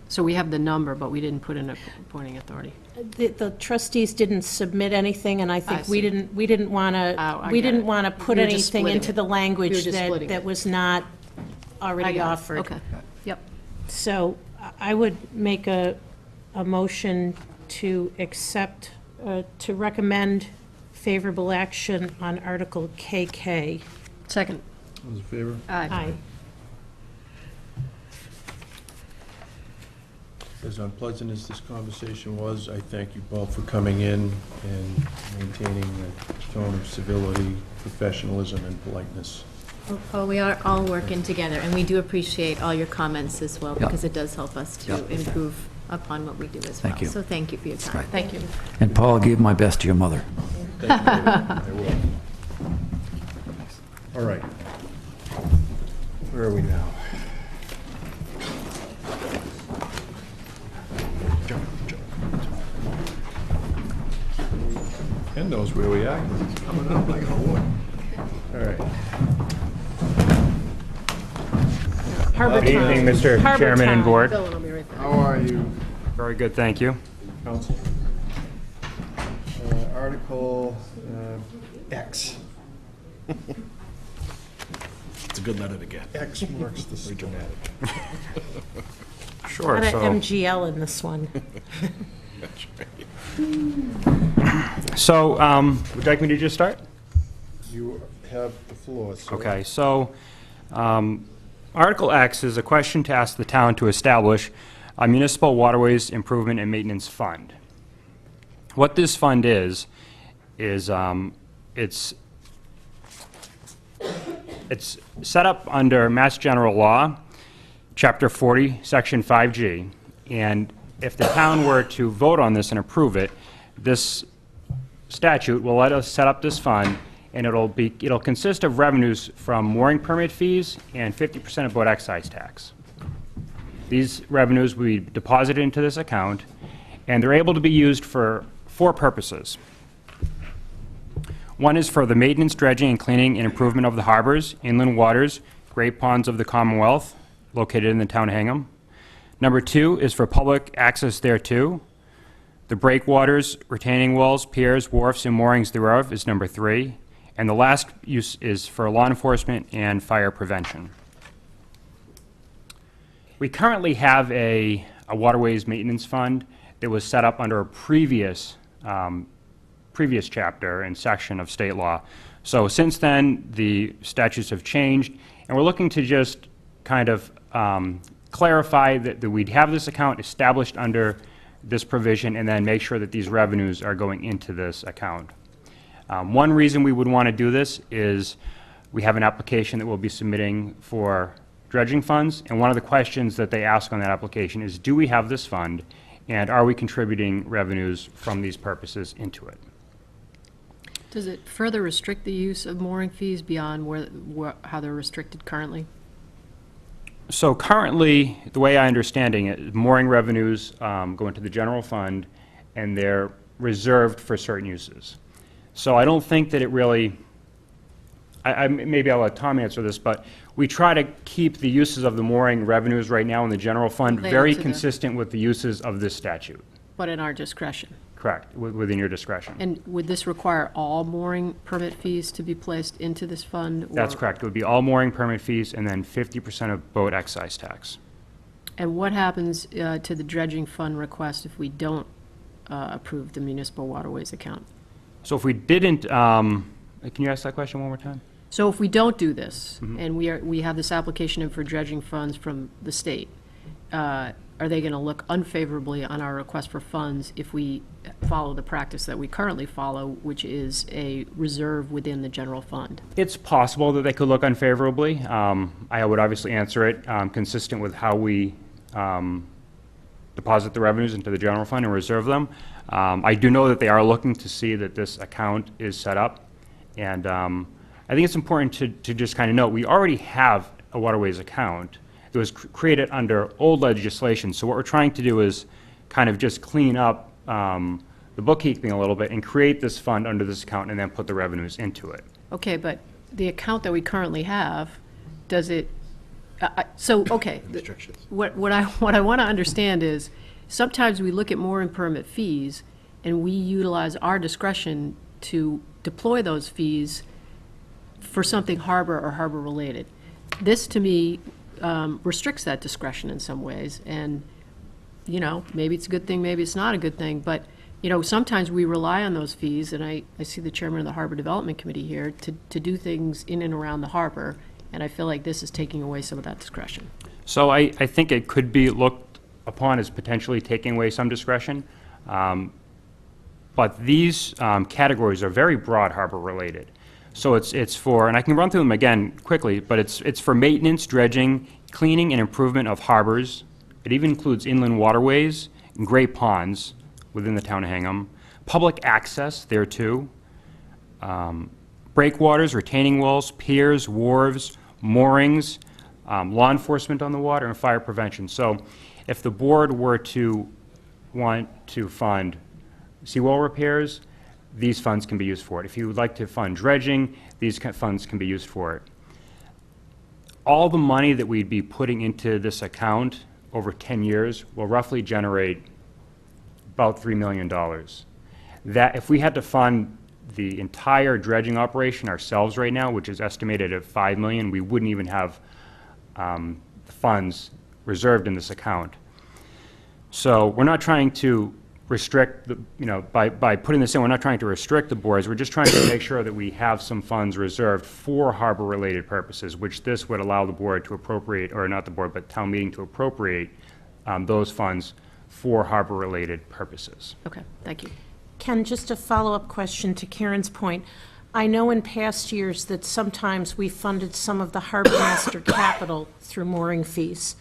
So we have the number, but we didn't put in an appointing authority.
The trustees didn't submit anything, and I think
I
we
see.
didn't want
Oh,
to,
I
we
get
didn't
it.
want to put
We were just
anything
splitting
into
it.
the
We were
language
just splitting
that
it.
was not
I
already
got it.
offered.
Okay, yep.
So I would make a motion to accept, to recommend favorable action on Article KK.
Second.
Those in favor?
Aye.
As unpleasant as this conversation was, I thank you both for coming in and maintaining the tone of civility, professionalism, and politeness.
Well, we are all working together, and we do appreciate all your comments as well,
Yeah.
because it does help us to
Yeah.
improve
upon what we do as well.
Thank you.
So thank you for your time.
Thank you.
And Paul, give my best to your mother.
I will. All right. Where are we now? Ken knows where we are. Coming up like a horn. All right.
Harbor
Good evening,
Time.
Mr.
Harbor
Chairman and
Time.
Board.
Bill, and I'll be right back.
How are you,
Very good, thank you.
council? Article X.
It's a good letter to get.
X marks the spot.
Sure,
A lot of
so,
MGL in this one.
would you like me to just start?
You have the floor, sir.
Okay, so, Article X is a question to ask the town to establish a municipal waterways improvement and maintenance fund. What this fund is it's set up under Mass General Law, Chapter 40, Section 5G, and if the town were to vote on this and approve it, this statute will let us set up this fund, and it'll consist of revenues from mooring permit fees and 50% of boat excise tax. These revenues will be deposited into this account, and they're able to be used for 4 purposes. One is for the maintenance, dredging, and cleaning and improvement of the harbors, inland waters, great ponds of the Commonwealth, located in the town of Hingham. Number 2 is for public access thereto. The breakwaters, retaining walls, piers, wharfs, and moorings thereof is number 3. And the last use is for law enforcement and fire prevention. We currently have a waterways maintenance fund that was set up under a previous chapter and section of state law. So since then, the statutes have changed, and we're looking to just kind of clarify that we'd have this account established under this provision and then make sure that these revenues are going into this account. One reason we would want to do this is we have an application that we'll be submitting for dredging funds, and one of the questions that they ask on that application is, do we have this fund, and are we contributing revenues from these purposes into it?
Does it further restrict the use of mooring fees beyond how they're restricted currently?
So currently, the way I understanding it, mooring revenues go into the general fund, and they're reserved for certain uses. So I don't think that it really, maybe I'll let Tom answer this, but we try to keep the uses of the mooring revenues right now in the general fund
Related
very
to the-
consistent with the uses of this statute.
But in our discretion.
Correct, within your discretion.
And would this require all mooring permit fees to be placed into this fund?
That's
or-
correct. It would be all mooring permit fees and then 50% of boat excise tax.
And what happens to the dredging fund request if we don't approve the municipal waterways account?
So if we didn't, can you ask that question one more time?
So if we don't do this, and we have this application in for dredging funds from the state, are they going to look unfavorably on our request for funds if we follow the practice that we currently follow, which is a reserve within the general fund?
It's possible that they could look unfavorably. I would obviously answer it consistent with how we deposit the revenues into the general fund and reserve them. I do know that they are looking to see that this account is set up, and I think it's important to just kind of note, we already have a waterways account that was created under old legislation. So what we're trying to do is kind of just clean up the bookkeeping a little bit and create this fund under this account and then put the revenues into it.
Okay, but the account that we currently have, does it, okay.
Restrictions.
What I want to understand is, sometimes we look at mooring permit fees, and we utilize our discretion to deploy those fees for something harbor or harbor-related. This, to me, restricts that discretion in some ways, and, you know, maybe it's a good thing, maybe it's not a good thing, but, you know, sometimes we rely on those fees, and I see the chairman of the Harbor Development Committee here, to do things in and around the harbor, and I feel like this is taking away some of that discretion.
So I think it could be looked upon as potentially taking away some discretion. But these categories are very broad harbor-related. So it's for, and I can run through them again quickly, but it's for maintenance, dredging, cleaning, and improvement of harbors. It even includes inland waterways, and great ponds within the town of Hingham, public access there too, breakwaters, retaining walls, piers, wharves, moorings, law enforcement on the water, and fire prevention. So if the board were to want to fund seawall repairs, these funds can be used for it. If you would like to fund dredging, these funds can be used for it. All the money that we'd be putting into this account over 10 years will roughly generate about $3 million. That, if we had to fund the entire dredging operation ourselves right now, which is estimated at $5 million, we wouldn't even have funds reserved in this account. So we're not trying to restrict, by putting this in, we're not trying to restrict the boards. We're just trying to make sure that we have some funds reserved for harbor-related purposes, which this would allow the board to appropriate, or not the board, but town meeting to appropriate those funds for harbor-related purposes.
Okay, thank you.
Ken, just a follow-up question to Karen's point. I know in past years that sometimes we funded some of the harbor master capital through mooring fees.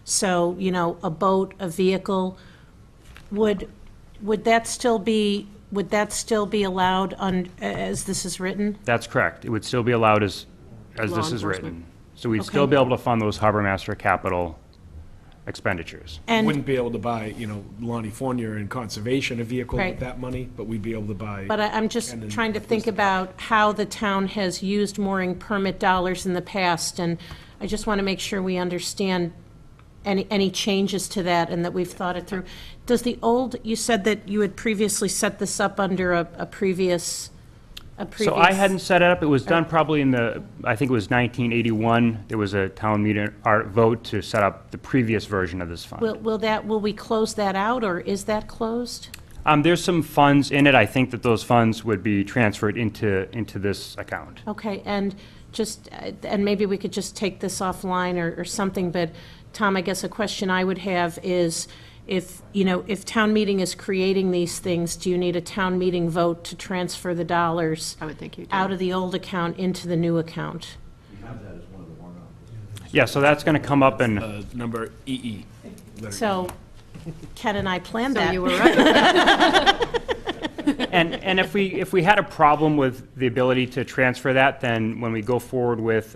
So, a boat, a vehicle, would that still be allowed as this is written?
That's correct. It would still be allowed as
Law
this is
enforcement.
written. So we'd still be able to fund those harbor master capital expenditures.
We
And
wouldn't be able to buy, Lonnie Fournier and Conservation a vehicle
Right.
with that money, but we'd be able to buy.
But I'm just
And then
trying to
the
think
police
about how the town has used mooring permit dollars in the past, and I just want to make sure we understand any changes to that and that we've thought it through. Does you said that you had previously set this up under a previous.
So I hadn't set it up. It was done probably I think it was 1981. There was a town meeting vote to set up the previous version of this fund.
Will we close that out, or is that closed?
There's some funds in it. I think that those funds would be transferred into this account.
Okay, and maybe we could just take this offline or something, but Tom, I guess a question I would have is, if town meeting is creating these things, do you need a town meeting vote to transfer the dollars
I would think you do.
out of the old account into the new account?
Yeah, so that's going to come up in,
Number EE.
So Ken and I planned
So
that.
you were right.
and if we had a problem with the ability to transfer that, then when we go forward with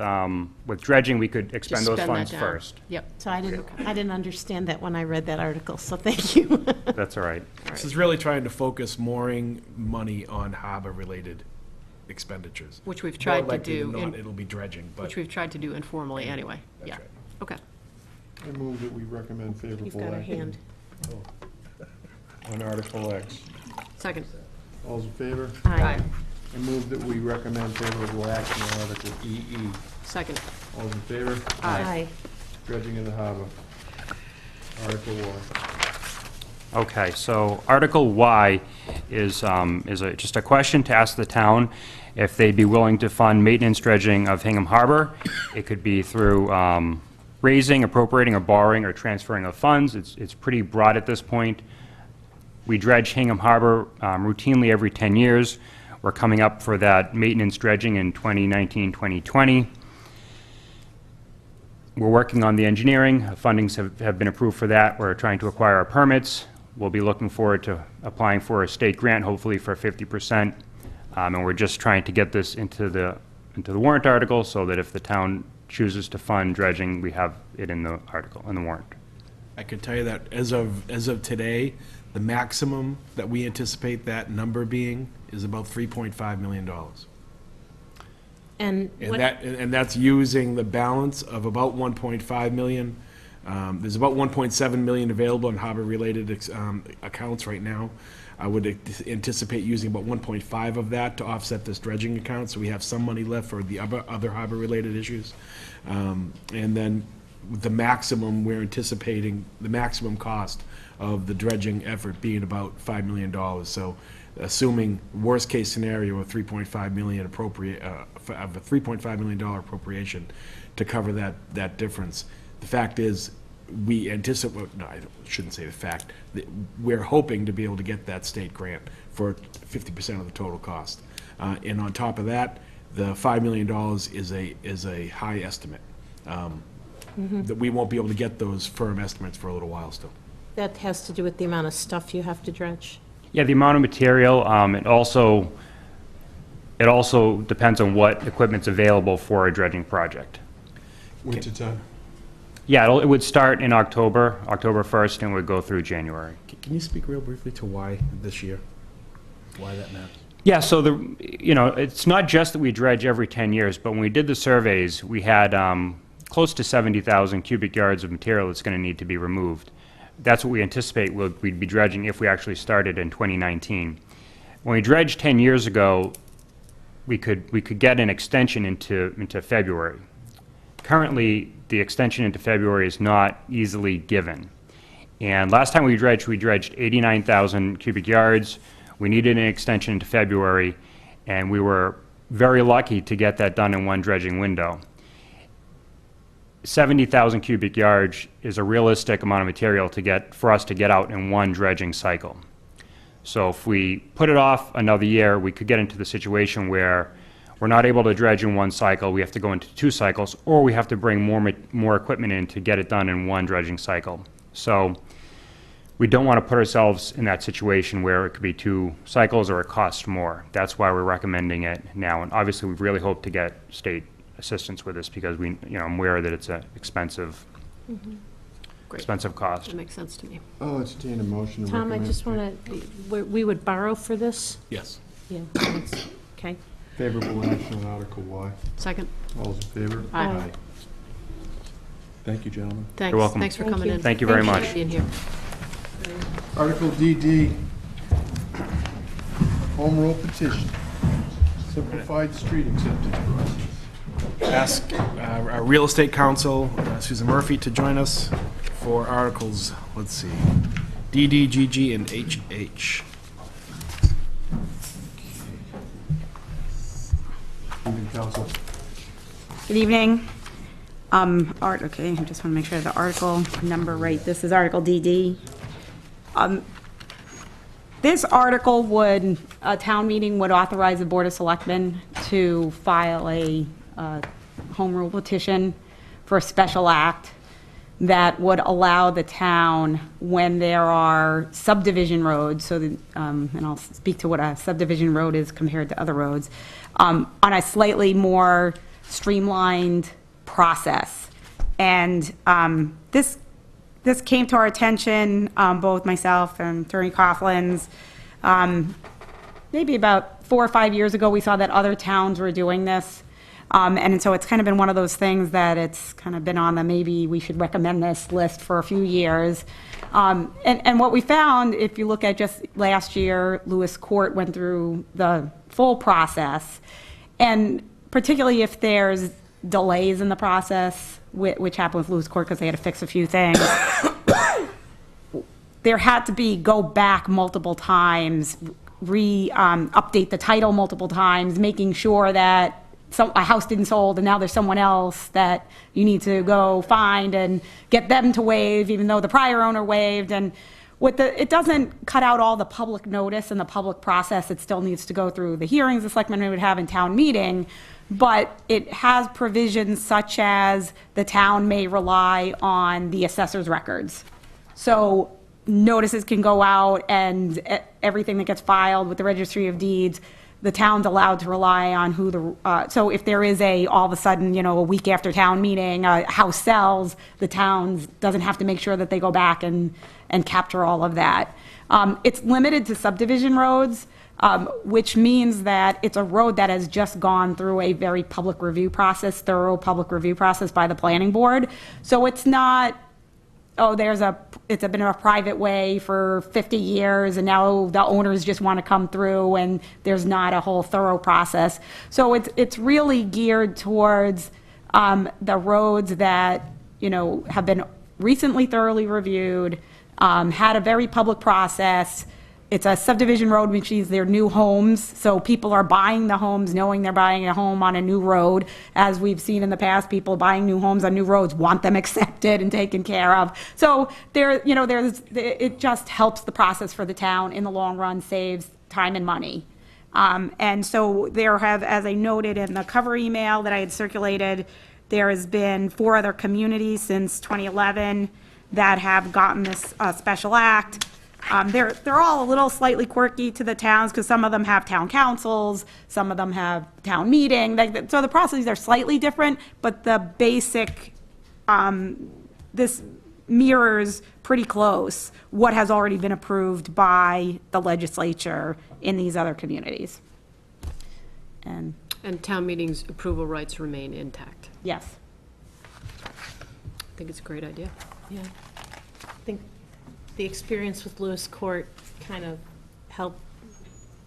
dredging, we could expend
Just
those
spend that
funds
down.
first.
Yep.
So I didn't understand that when I read that article, so thank you.
That's all right.
This is really trying to focus mooring money on harbor-related expenditures.
Which we've tried
More
to
likely
do,
than not, it'll be dredging, but.
which we've tried to do informally anyway.
That's
Yeah.
right.
Okay.
I move that we recommend
You've
favorable
got a
action
hand.
on Article X.
Second.
All's in favor?
Aye.
I move that we recommend favorable action on Article EE.
Second.
All's in favor?
Aye.
Dredging in the harbor. Article Y.
Okay, so Article Y is just a question to ask the town if they'd be willing to fund maintenance dredging of Hingham Harbor. It could be through raising, appropriating, or borrowing, or transferring of funds. It's pretty broad at this point. We dredge Hingham Harbor routinely every 10 years. We're coming up for that maintenance dredging in 2019, 2020. We're working on the engineering. Fundings have been approved for that. We're trying to acquire our permits. We'll be looking forward to applying for a state grant, hopefully for 50%. And we're just trying to get this into the warrant article so that if the town chooses to fund dredging, we have it in the article, in the warrant.
I can tell you that as of today, the maximum that we anticipate that number being is about $3.5 million.
And what,
And that's using the balance of about 1.5 million. There's about 1.7 million available in harbor-related accounts right now. I would anticipate using about 1.5 of that to offset this dredging account, so we have some money left for the other harbor-related issues. And then the maximum, we're anticipating the maximum cost of the dredging effort being about $5 million. So assuming worst-case scenario of 3.5 million appropriate, of a $3.5 million appropriation to cover that difference. The fact is, we anticipate, no, I shouldn't say the fact, we're hoping to be able to get that state grant for 50% of the total cost. And on top of that, the $5 million is a high estimate. That we won't be able to get those firm estimates for a little while still.
that has to do with the amount of stuff you have to dredge?
Yeah, the amount of material, it also depends on what equipment's available for a dredging project.
Wintertime.
Yeah, it would start in October 1st, and would go through January.
Can you speak real briefly to why this year? Why that matters?
Yeah, so it's not just that we dredge every 10 years, but when we did the surveys, we had close to 70,000 cubic yards of material that's going to need to be removed. That's what we anticipate we'd be dredging if we actually started in 2019. When we dredged 10 years ago, we could get an extension into February. Currently, the extension into February is not easily given. And last time we dredged 89,000 cubic yards. We needed an extension into February, and we were very lucky to get that done in one dredging window. 70,000 cubic yards is a realistic amount of material for us to get out in one dredging cycle. So if we put it off another year, we could get into the situation where we're not able to dredge in one cycle, we have to go into 2 cycles, or we have to bring more equipment in to get it done in one dredging cycle. So we don't want to put ourselves in that situation where it could be 2 cycles or it costs more. That's why we're recommending it now. And obviously, we really hope to get state assistance with this because I'm aware that it's an expensive cost.
That makes sense to me.
I'll entertain a motion to
Tom, I
recommend
just want to, we would borrow for this?
Yes.
Yeah, okay.
favorable action on Article Y.
Second.
All those in favor?
Aye.
Thank you, gentlemen.
Thanks.
You're welcome.
Thanks for
Thank
coming
you.
in.
Thank you very
Thanks
much.
for being here.
Article DD, home rule petition, simplified street acceptance process.
Ask our real estate counsel, Susan Murphy, to join us for articles, let's see, DD, GG, and HH.
Evening, council.
Good evening. Okay, I just want to make sure the article number right. This is Article DD. This article would, a town meeting would authorize the Board of Selectmen to file a home rule petition for a special act that would allow the town, when there are subdivision roads, so that, and I'll speak to what a subdivision road is compared to other roads, on a slightly more streamlined process. And this came to our attention, both myself and Attorney Coughlin's, maybe about 4 or 5 years ago. We saw that other towns were doing this. And so it's kind of been one of those things that it's kind of been on the maybe we should recommend this list for a few years. And what we found, if you look at just last year, Lewis Court went through the full process. And particularly if there's delays in the process, which happened with Lewis Court because they had to fix a few things, there had to be go back multiple times, update the title multiple times, making sure that a house didn't sold and now there's someone else that you need to go find and get them to waive, even though the prior owner waived. And it doesn't cut out all the public notice and the public process. It still needs to go through the hearings the selectmen would have in town meeting, but it has provisions such as the town may rely on the assessor's records. So notices can go out and everything that gets filed with the Registry of Deeds, the town's allowed to rely on who so if there is all of a sudden, a week after town meeting, a house sells, the town doesn't have to make sure that they go back and capture all of that. It's limited to subdivision roads, which means that it's a road that has just gone through a very thorough public review process by the planning board. So it's not, it's been a private way for 50 years and now the owners just want to come through and there's not a whole thorough process. So it's really geared towards the roads that, have been recently thoroughly reviewed, had a very public process. It's a subdivision road, which means they're new homes, so people are buying the homes knowing they're buying a home on a new road. As we've seen in the past, people buying new homes on new roads want them accepted and taken care of. So it just helps the process for the town in the long run, saves time and money. And so as I noted in the cover email that I had circulated, there has been 4 other communities since 2011 that have gotten this special act. They're all a little slightly quirky to the towns because some of them have town councils, some of them have town meeting. So the processes are slightly different, but the basic, this mirrors pretty close what has already been approved by the legislature in these other communities. And
town meeting's approval rights remain intact.
yes.
I think it's a great idea.
Yeah. I think the experience with Lewis Court kind of helped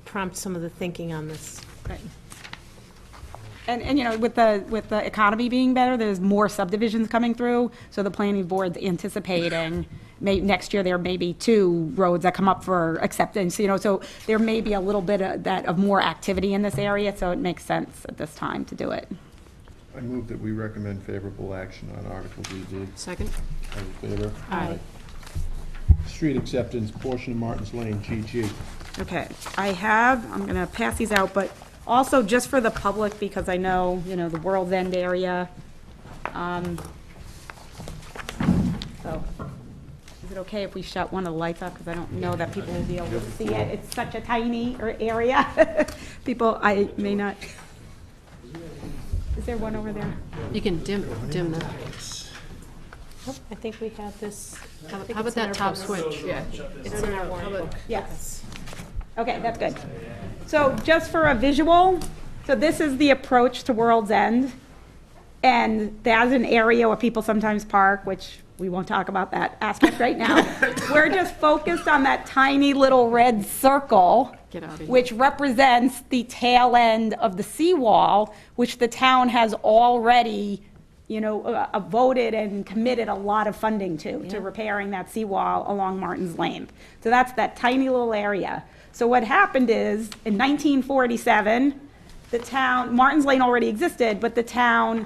prompt some of the thinking on this.
Right. And you know, with the economy being better, there's more subdivisions coming through, so the planning board's anticipating next year there may be 2 roads that come up for acceptance, you know, so there may be a little bit of more activity in this area, so it makes sense at this time to do it.
I move that we recommend favorable action on Article DD.
Second?
All in favor?
Aye.
Street acceptance, portion of Martins Lane, GG.
Okay, I'm gonna pass these out, but also just for the public, because I know, you know, the World's End area. So, is it okay if we shut one of the lights off, because I don't know that people will be able to see it, it's such a tiny area. People, I may not. Is there one over there?
You can dim that.
Oh, I think we have this.
How about that top switch? Yeah.
It's in our warrant book.
Yes. Okay, that's good. So just for a visual, so this is the approach to World's End. And that's an area where people sometimes park, which we won't talk about that aspect right now. We're just focused on that tiny little red circle,
Get out of here.
which represents the tail end of the seawall, which the town has already, you know, voted and committed a lot of funding to repairing that seawall along Martin's Lane. So that's that tiny little area. So what happened is, in 1947, the town, Martin's Lane already existed, but the town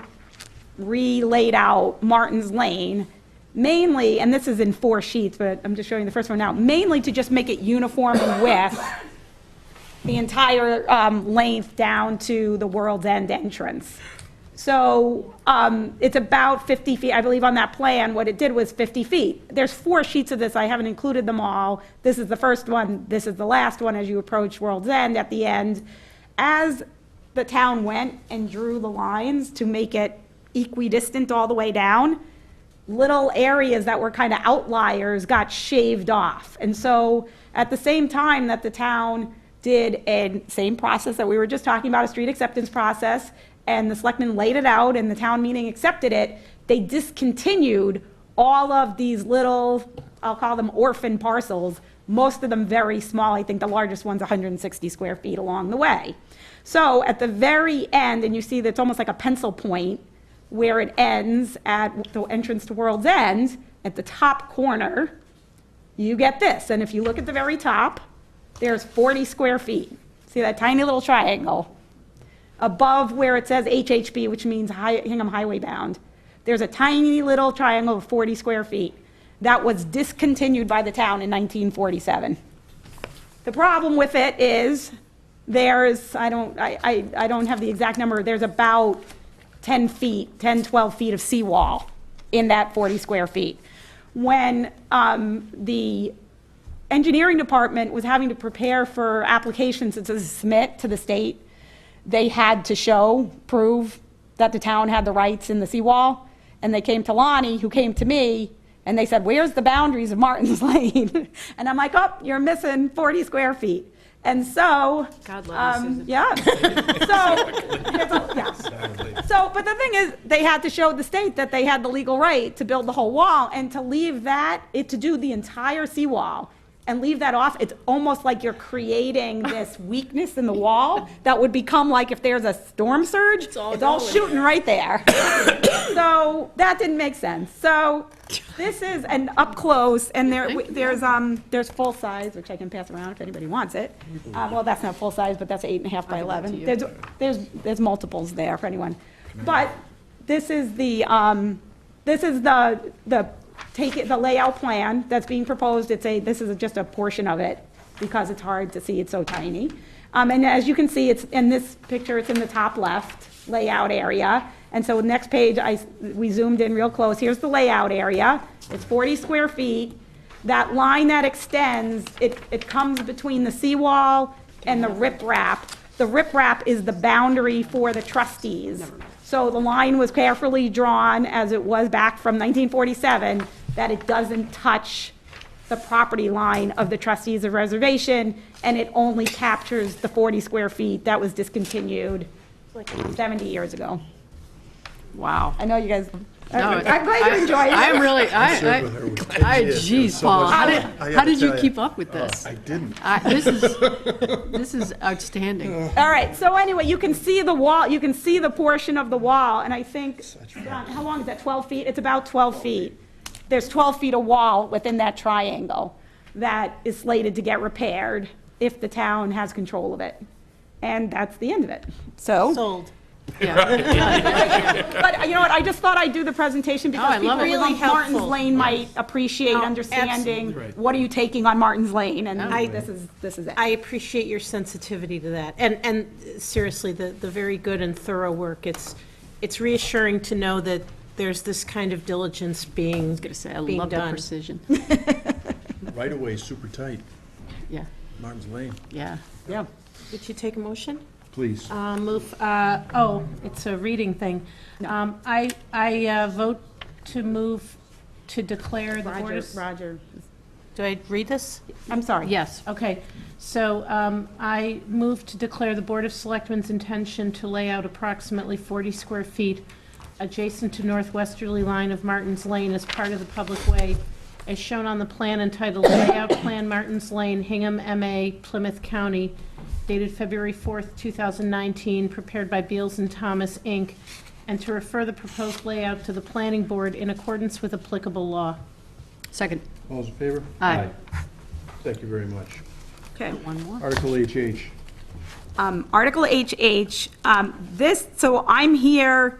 re-laid out Martin's Lane, mainly, and this is in 4 sheets, but I'm just showing the first one now, mainly to just make it uniform in width, the entire length down to the World's End entrance. So it's about 50 feet, I believe on that plan, what it did was 50 feet. There's 4 sheets of this, I haven't included them all. This is the first one, this is the last one as you approach World's End at the end. As the town went and drew the lines to make it equidistant all the way down, little areas that were kind of outliers got shaved off. And so at the same time that the town did a same process that we were just talking about, a street acceptance process, and the selectmen laid it out and the town meeting accepted it, they discontinued all of these little, I'll call them orphan parcels, most of them very small. I think the largest one's 160 square feet along the way. So at the very end, and you see that it's almost like a pencil point where it ends at the entrance to World's End, at the top corner, you get this. And if you look at the very top, there's 40 square feet. See that tiny little triangle? Above where it says HHB, which means Hingham Highway Bound, there's a tiny little triangle of 40 square feet that was discontinued by the town in 1947. The problem with it is there's, I don't have the exact number, there's about 10 feet, 10, 12 feet of seawall in that 40 square feet. When the engineering department was having to prepare for applications to submit to the state, they had to prove that the town had the rights in the seawall. And they came to Lonnie, who came to me, and they said, where's the boundaries of Martin's Lane? And I'm like, oh, you're missing 40 square feet. And so,
God love you, Susan.
yeah. So, but the thing is, they had to show the state that they had the legal right to build the whole wall, and to leave that, to do the entire seawall, and leave that off, it's almost like you're creating this weakness in the wall that would become like if there's a storm surge, it's all shooting right there. So that didn't make sense. So this is an up close, and there's full size, which I can pass around if anybody wants it. Well, that's not full size, but that's 8.5 by 11. There's multiples there for anyone. But this is the the layout plan that's being proposed. This is just a portion of it because it's hard to see, it's so tiny. And as you can see, it's in this picture, it's in the top left layout area. And so next page, we zoomed in real close. Here's the layout area. It's 40 square feet. That line that extends, it comes between the seawall and the riprap. The riprap is the boundary for the trustees. So the line was carefully drawn, as it was back from 1947, that it doesn't touch the property line of the trustees of reservation, and it only captures the 40 square feet that was discontinued like 70 years ago.
Wow.
I know you guys,
No,
I'm glad you enjoy it.
I'm really, geez, Paul, how
I
did you
tell you.
keep up with this?
I didn't.
This is outstanding.
All right, so anyway, you can see the wall, you can see the portion of the wall, and I think, John, how long is that, 12 feet? It's about 12 feet. There's 12 feet of wall within that triangle that is slated to get repaired if the town has control of it. And that's the end of it. So,
Sold.
Yeah.
but you know what, I just thought I'd do the presentation
I
because
love
people
it.
on
Really
Martin's
helpful.
Lane might appreciate
Oh,
understanding
absolutely.
what are you taking on Martin's Lane, and
I-
this is it.
I appreciate your sensitivity to that, and seriously, the very good and thorough work. It's reassuring to know that there's this kind of diligence being
Gonna say, I
being
love the
done.
precision.
Right away, super tight.
Yeah,
Martin's Lane.
yeah.
Yeah.
Would you take a motion?
Please.
It's a reading thing. I vote to move to declare the Board of...
Roger.
Do I read this?
I'm sorry.
Yes.
Okay, so I move to declare the Board of Selectmen's intention to lay out approximately 40 square feet adjacent to northwesterly line of Martin's Lane as part of the public way, as shown on the plan entitled Layout Plan Martin's Lane, Hingham, MA, Plymouth County, dated February 4th, 2019, prepared by Beals and Thomas, Inc., and to refer the proposed layout to the Planning Board in accordance with applicable law.
Second.
All those in favor?
Aye.
Thank you very much.
Okay.
One more.
Article HH.
Article HH, so I'm here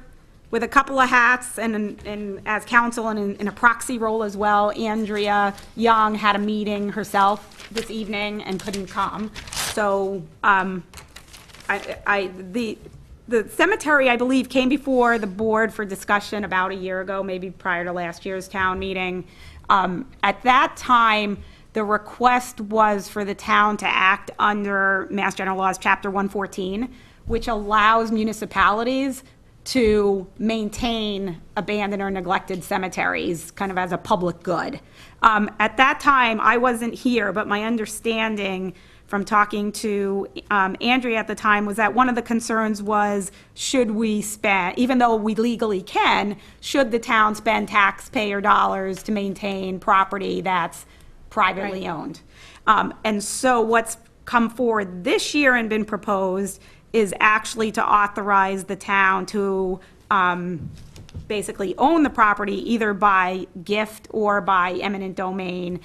with a couple of hats and as counsel and in a proxy role as well. Andrea Young had a meeting herself this evening and couldn't come. So, the cemetery, I believe, came before the board for discussion about a year ago, maybe prior to last year's town meeting. At that time, the request was for the town to act under Mass General Laws, Chapter 114, which allows municipalities to maintain abandoned or neglected cemeteries, kind of as a public good. At that time, I wasn't here, but my understanding from talking to Andrea at the time was that one of the concerns was, should we spend, even though we legally can, should the town spend taxpayer dollars to maintain property that's privately owned? And so what's come forward this year and been proposed is actually to authorize the town to basically own the property either by gift or by eminent domain.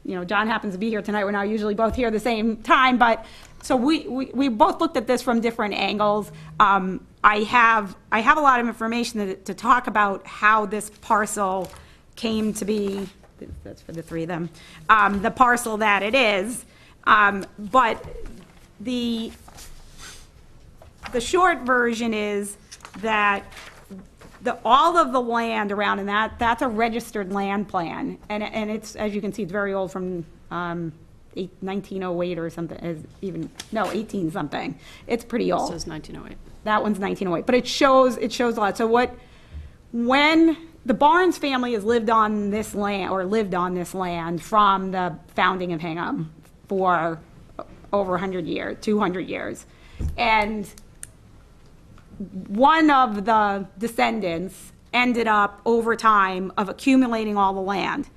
You know, John happens to be here tonight. We're not usually both here at the same time, but so we both looked at this from different angles. I have a lot of information to talk about how this parcel came to be. That's for the three of them. The parcel that it is, but the short version is that all of the land around, and that's a registered land plan, and it's, as you can see, it's very old, from 1908 or something, 18 something. It's pretty
It
old.
says 1908.
That one's 1908, but it shows a lot. So when the Barnes family has lived on this land from the founding of Hingham for over 100 years, 200 years, and one of the descendants ended up, over time, of accumulating all the land.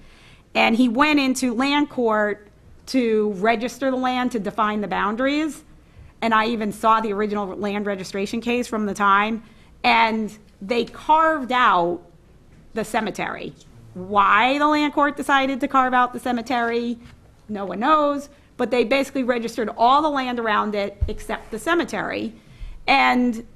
And he went into land court to register the land, to define the boundaries. And I even saw the original land registration case from the time. And they carved out the cemetery. Why the land court decided to carve out the cemetery, no one knows. But they basically registered all the land around it except the cemetery. And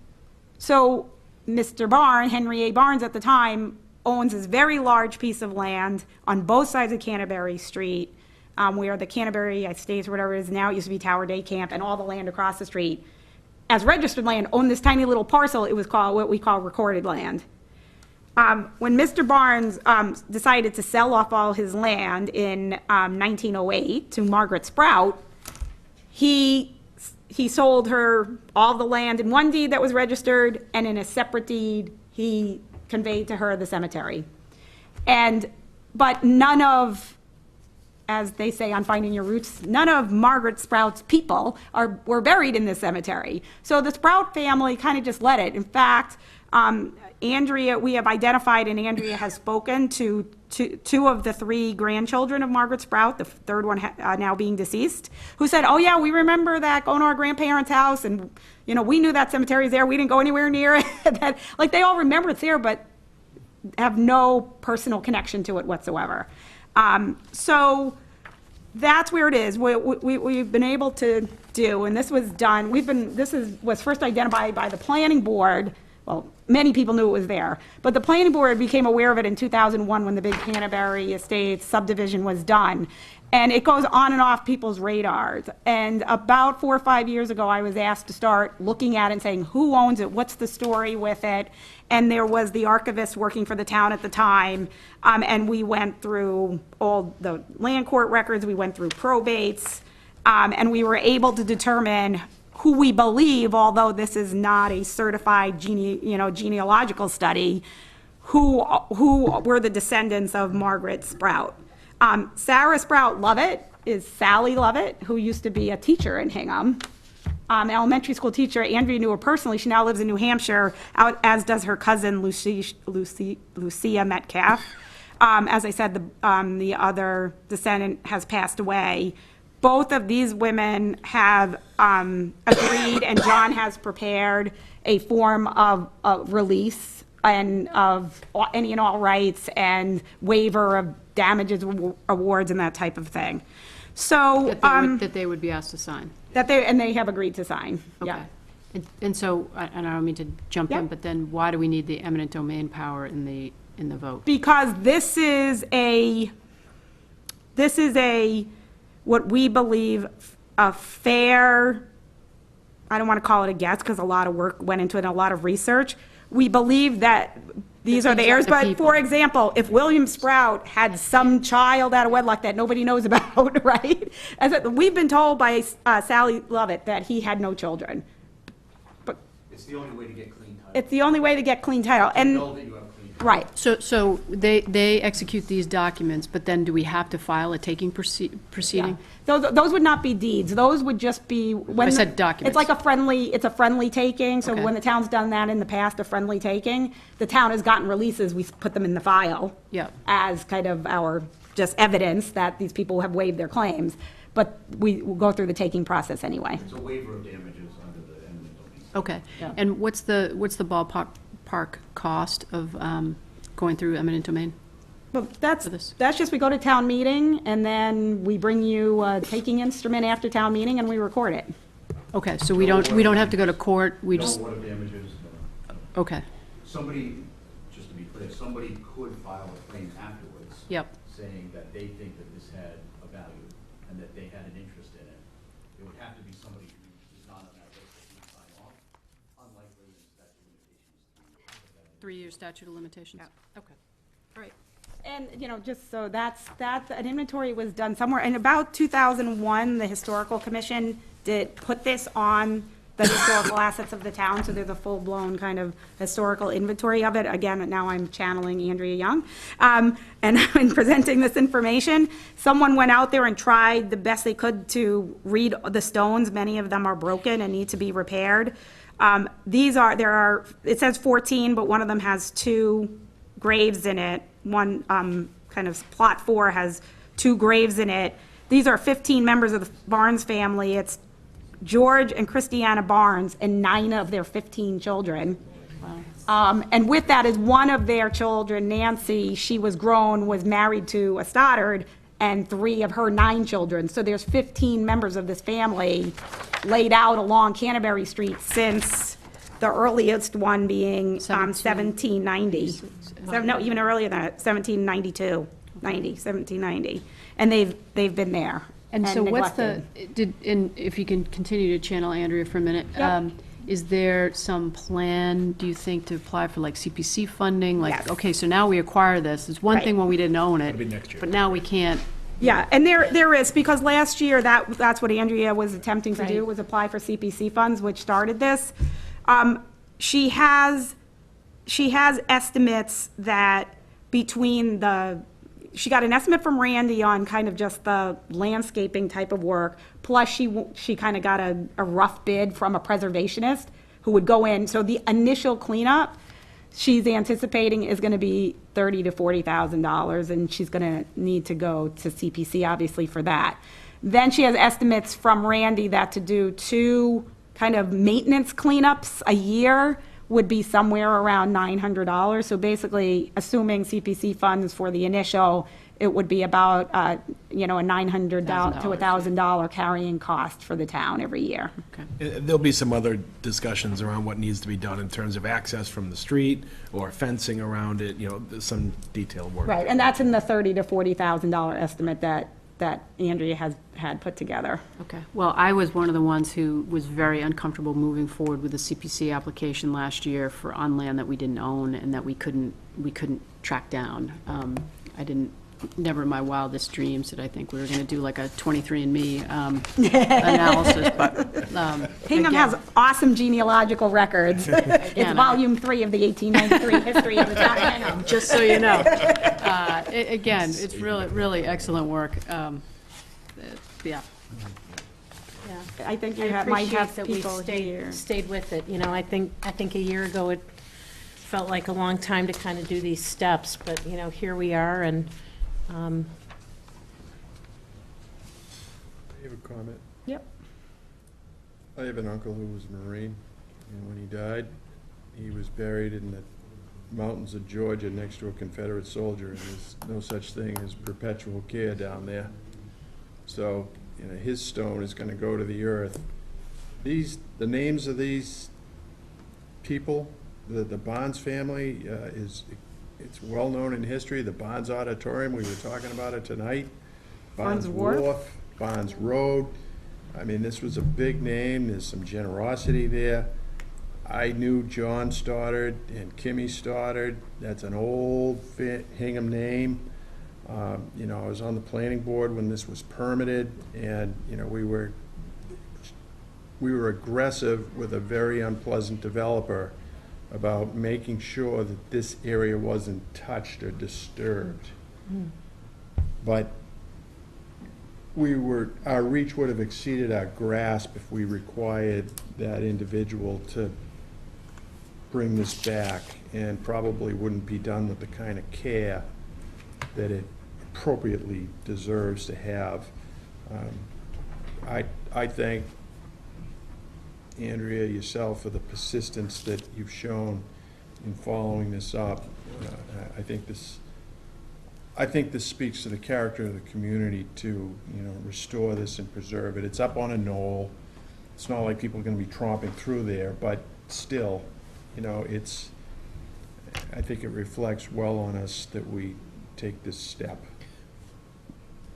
so Mr. Barnes, Henry A. Barnes at the time, owns this very large piece of land on both sides of Canterbury Street, where the Canterbury Estates or whatever it is now, it used to be Tower Day Camp, and all the land across the street, as registered land, owned this tiny little parcel. It was called what we call recorded land. when Mr. Barnes decided to sell off all his land in 1908 to Margaret Sprout, he sold her all the land in one deed that was registered, and in a separate deed, he conveyed to her the cemetery. But none of, as they say on Finding Your Roots, none of Margaret Sprout's people were buried in this cemetery. So the Sprout family kind of just let it. In fact, Andrea, we have identified, and Andrea has spoken to two of the three grandchildren of Margaret Sprout, the third one now being deceased, who said, oh yeah, we remember that, going to our grandparents' house, and we knew that cemetery's there, we didn't go anywhere near it. Like, they all remember it's there, but have no personal connection to it whatsoever. So that's where it is. We've been able to do, and this was done, was first identified by the planning board. Well, many people knew it was there, but the planning board became aware of it in 2001 when the big Canterbury Estates subdivision was done. And it goes on and off people's radars. And about 4 or 5 years ago, I was asked to start looking at it and saying, who owns it? What's the story with it? And there was the archivist working for the town at the time. And we went through all the land court records. We went through probates. And we were able to determine who we believe, although this is not a certified genealogical study, who were the descendants of Margaret Sprout. Sarah Sprout Lovett is Sally Lovett, who used to be a teacher in Hingham, an elementary school teacher. Andrea knew her personally. She now lives in New Hampshire, as does her cousin Lucia Metcalf. As I said, the other descendant has passed away. Both of these women have agreed, and John has prepared a form of release and of any and all rights and waiver of damages awards and that type of thing. So
That they would be asked to sign.
And they have agreed to sign.
Okay.
Yeah.
And so, and I don't mean to jump
Yeah.
in, but then why do we need the eminent domain power in the vote?
Because this is what we believe a fair, I don't want to call it a guess because a lot of work went into it and a lot of research. We believe that these are the heirs, but for example, if William Sprout had some child out of wedlock that nobody knows about, right? We've been told by Sally Lovett that he had no children. But
it's the only way to get clean title.
It's the only way to get clean title. And
know that you have clean title.
right.
So they execute these documents, but then do we have to file a taking proceeding?
Yeah. Those would not be deeds. Those would just be when
I said documents.
It's like it's a friendly taking. So
Okay.
when the town's done that in the past, a friendly taking, the town has gotten releases. We put them in the file.
Yeah.
As kind of our just evidence that these people have waived their claims. But we will go through the taking process anyway.
It's a waiver of damages under the eminent domain.
Okay.
Yeah.
And what's the ballpark cost of going through eminent domain?
Well,
For this.
that's just, we go to town meeting, and then we bring you a taking instrument after town meeting, and we record it.
Okay, so we don't have to go to court, we
No
just,
award of damages.
okay,
Somebody, just to be clear, somebody could file a claim afterwards.
Yep.
Saying that they think that this had a value and that they had an interest in it. It would have to be somebody who is not on that list that would sign off, unlikely in statute of limitations.
3-year statute of limitations?
Yeah.
Okay, all right.
And, just so that an inventory was done somewhere, in about 2001, the Historical Commission did put this on the historical assets of the town, so there's a full-blown kind of historical inventory of it. Again, now I'm channeling Andrea Young, and in presenting this information, someone went out there and tried the best they could to read the stones. Many of them are broken and need to be repaired. It says 14, but one of them has 2 graves in it. One kind of plot 4 has 2 graves in it. These are 15 members of the Barnes family. It's George and Christiana Barnes and 9 of their 15 children. Wow. And with that is one of their children, Nancy. She was married to a Stoddard, and 3 of her 9 children. So there's 15 members of this family laid out along Canterbury Street since the earliest one being 1790. No, even earlier than that, 1790. And they've been there.
And so what's
neglected.
and if you can continue to channel Andrea for a minute.
Yep.
Is there some plan, do you think, to apply for like CPC funding? Like,
Yes.
okay, so now we acquire this. It's one
Right.
thing when we didn't own it.
That'll be next year.
But now we can't.
Yeah, and there is, because last year, that's what Andrea was attempting to do,
Right.
was apply for CPC funds, which started this. She has estimates that between she got an estimate from Randy on kind of just the landscaping type of work, plus she kind of got a rough bid from a preservationist who would go in, so the initial cleanup, she's anticipating is going to be $30,000 to $40,000, and she's going to need to go to CPC, obviously, for that. Then she has estimates from Randy that to do 2 kind of maintenance cleanups a year would be somewhere around $900. So basically, assuming CPC funds for the initial, it would be about, a $900 to $1,000 carrying cost for the town every year.
There'll be some other discussions around what needs to be done in terms of access from the street or fencing around it, there's some detailed work.
Right, and that's in the $30,000 to $40,000 estimate that Andrea had put together.
Okay. Well, I was one of the ones who was very uncomfortable moving forward with the CPC application last year on land that we didn't own and that we couldn't track down. Never in my wildest dreams did I think we were going to do like a 23andMe analysis, but.
Hingham has awesome genealogical records. It's volume 3 of the 1893 history of the town of Hingham.
Just so you know. Again, it's really, really excellent work. Yeah.
I think you
I
might
appreciate
have
that we
people here.
stayed with it. I think a year ago it felt like a long time to kind of do these steps, but, here we are, and
I have a comment.
Yep.
I have an uncle who was a Marine, and when he died, he was buried in the mountains of Georgia next to a Confederate soldier, and there's no such thing as perpetual care down there. So, his stone is going to go to the earth. The names of these people, the Bonds family, it's well known in history. The Bonds Auditorium, we were talking about it tonight. Bonds Wharf, Bonds Road. I mean, this was a big name. There's some generosity there. I knew John Stoddard and Kimmy Stoddard. That's an old Hingham name. I was on the planning board when this was permitted, and, we were aggressive with a very unpleasant developer about making sure that this area wasn't touched or disturbed. But our reach would have exceeded our grasp if we required that individual to bring this back, and probably wouldn't be done with the kind of care that it appropriately deserves to have. I thank Andrea, yourself, for the persistence that you've shown in following this up. I think this speaks to the character of the community to, restore this and preserve it. It's up on a knoll. It's not like people are going to be tromping through there, but still, I think it reflects well on us that we take this step.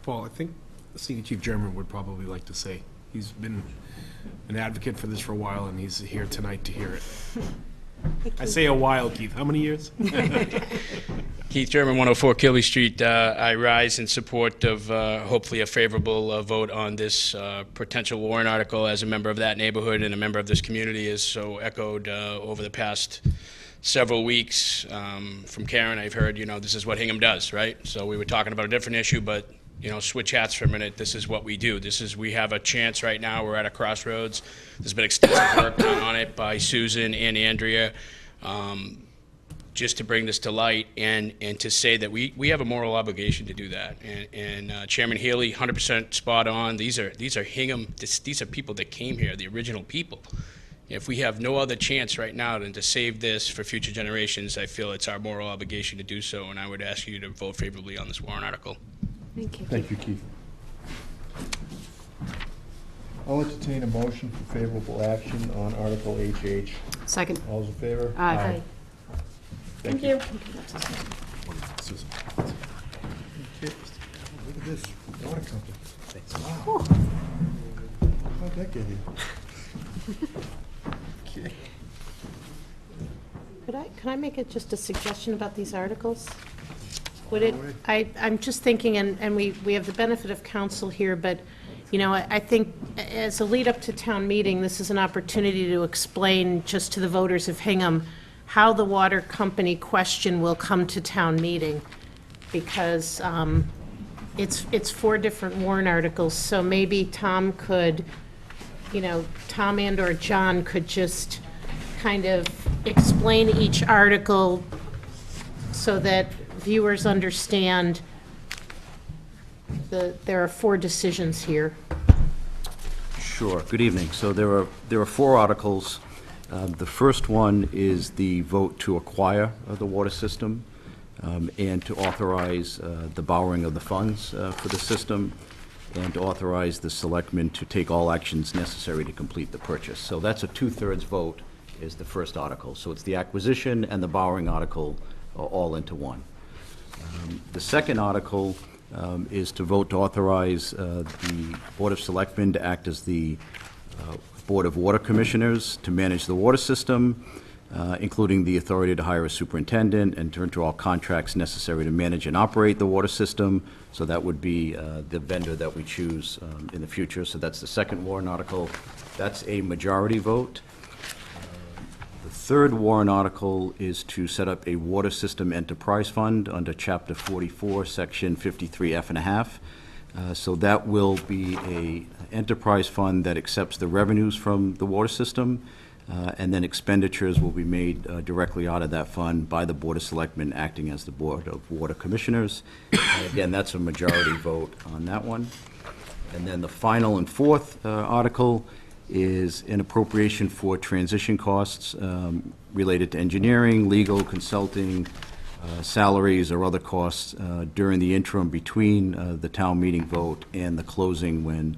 Paul, I think the Senior Chief German would probably like to say, he's been an advocate for this for a while, and he's here tonight to hear it. I say a while, Keith. How many years?
Keith German, 104 Kilby Street. I rise in support of hopefully a favorable vote on this potential warrant article as a member of that neighborhood and a member of this community, as so echoed over the past several weeks. From Karen, I've heard, this is what Hingham does, right? So we were talking about a different issue, but switch hats for a minute. This is what we do. We have a chance right now. We're at a crossroads. There's been extensive work done on it by Susan and Andrea, just to bring this to light and to say that we have a moral obligation to do that. And Chairman Healy, 100% spot on. These are Hingham. These are people that came here, the original people. If we have no other chance right now than to save this for future generations, I feel it's our moral obligation to do so. And I would ask you to vote favorably on this warrant article.
Thank you.
Thank you, Keith. I'll entertain a motion for favorable action on Article HH.
Second.
All's in favor?
Aye.
Thank you. Susan. Look at this, water company. Wow. How'd that get here?
Could I make just a suggestion about these articles? Would it, I'm just thinking, and we have the benefit of counsel here, but, you know, I think as a lead-up to town meeting, this is an opportunity to explain just to the voters of Hingham how the water company question will come to town meeting, because it's 4 different warrant articles, so maybe Tom could, you know, Tom and/or John could just kind of explain each article so that viewers understand there are 4 decisions here.
Sure. Good evening. So there are 4 articles. The first one is the vote to acquire the water system and to authorize the borrowing of the funds for the system, and to authorize the selectmen to take all actions necessary to complete the purchase. So that's a 2/3 vote is the first article. So it's the acquisition and the borrowing article all into one. The second article is to vote to authorize the Board of Selectmen to act as the Board of Water Commissioners to manage the water system, including the authority to hire a superintendent and to enter all contracts necessary to manage and operate the water system. So that would be the vendor that we choose in the future. So that's the second warrant article. That's a majority vote. The third warrant article is to set up a water system enterprise fund under Chapter 44, Section 53F&1/2. So that will be a enterprise fund that accepts the revenues from the water system, and then expenditures will be made directly out of that fund by the Board of Selectmen acting as the Board of Water Commissioners. And again, that's a majority vote on that one. And then the final and fourth article is an appropriation for transition costs related to engineering, legal, consulting, salaries, or other costs during the interim between the town meeting vote and the closing, when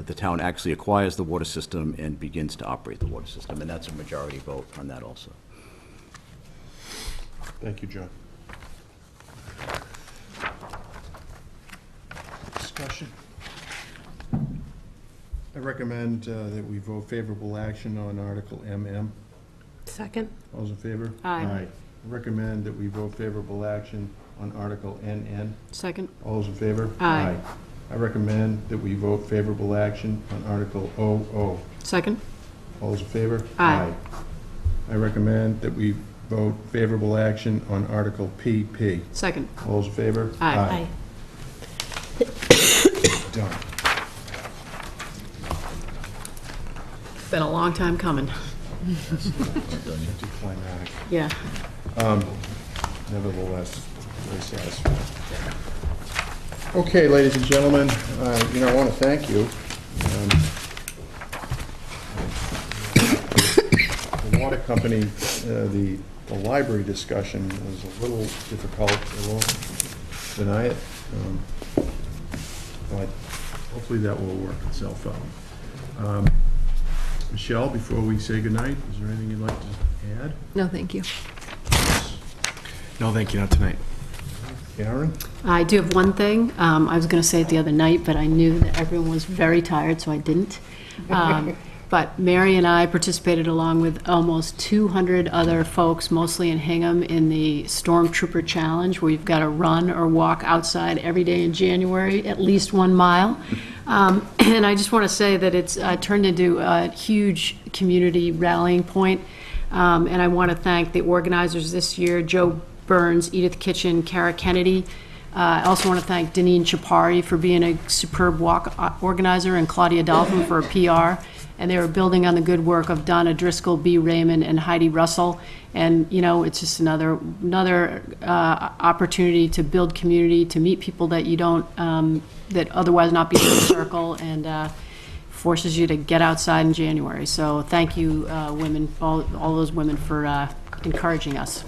the town actually acquires the water system and begins to operate the water system. And that's a majority vote on that also.
Thank you, John. Discussion. I recommend that we vote favorable action on Article MM.
Second?
All those in favor?
Aye.
I recommend that we vote favorable action on Article NN.
Second?
All those in favor?
Aye.
I recommend that we vote favorable action on Article OO.
Second?
All those in favor?
Aye.
I recommend that we vote favorable action on Article PP.
Second?
All those in favor?
Aye.
Done.
Been a long time coming.
Anticlimactic.
Yeah.
Nevertheless, very satisfying. Okay, ladies and gentlemen, I want to thank you. The water company, the library discussion was a little difficult. I won't deny it, but hopefully that will work itself out. Michelle, before we say goodnight, is there anything you'd like to add?
No, thank you.
No, thank you, not tonight.
Karen?
I do have one thing. I was going to say it the other night, but I knew that everyone was very tired, so I didn't. But Mary and I participated along with almost 200 other folks, mostly in Hingham, in the Stormtrooper Challenge, where you've got to run or walk outside every day in January, at least 1 mile. And I just want to say that it's turned into a huge community rallying point. And I want to thank the organizers this year, Joe Burns, Edith Kitchen, Kara Kennedy. I also want to thank Deneen Chapari for being a superb walk organizer, and Claudia Dolphin for PR. And they were building on the good work of Donna Driscoll, B. Raymond, and Heidi Russell. And, you know, it's just another opportunity to build community, to meet people that you don't, that otherwise not be in the circle, and forces you to get outside in January. So thank you, women, all those women, for encouraging us.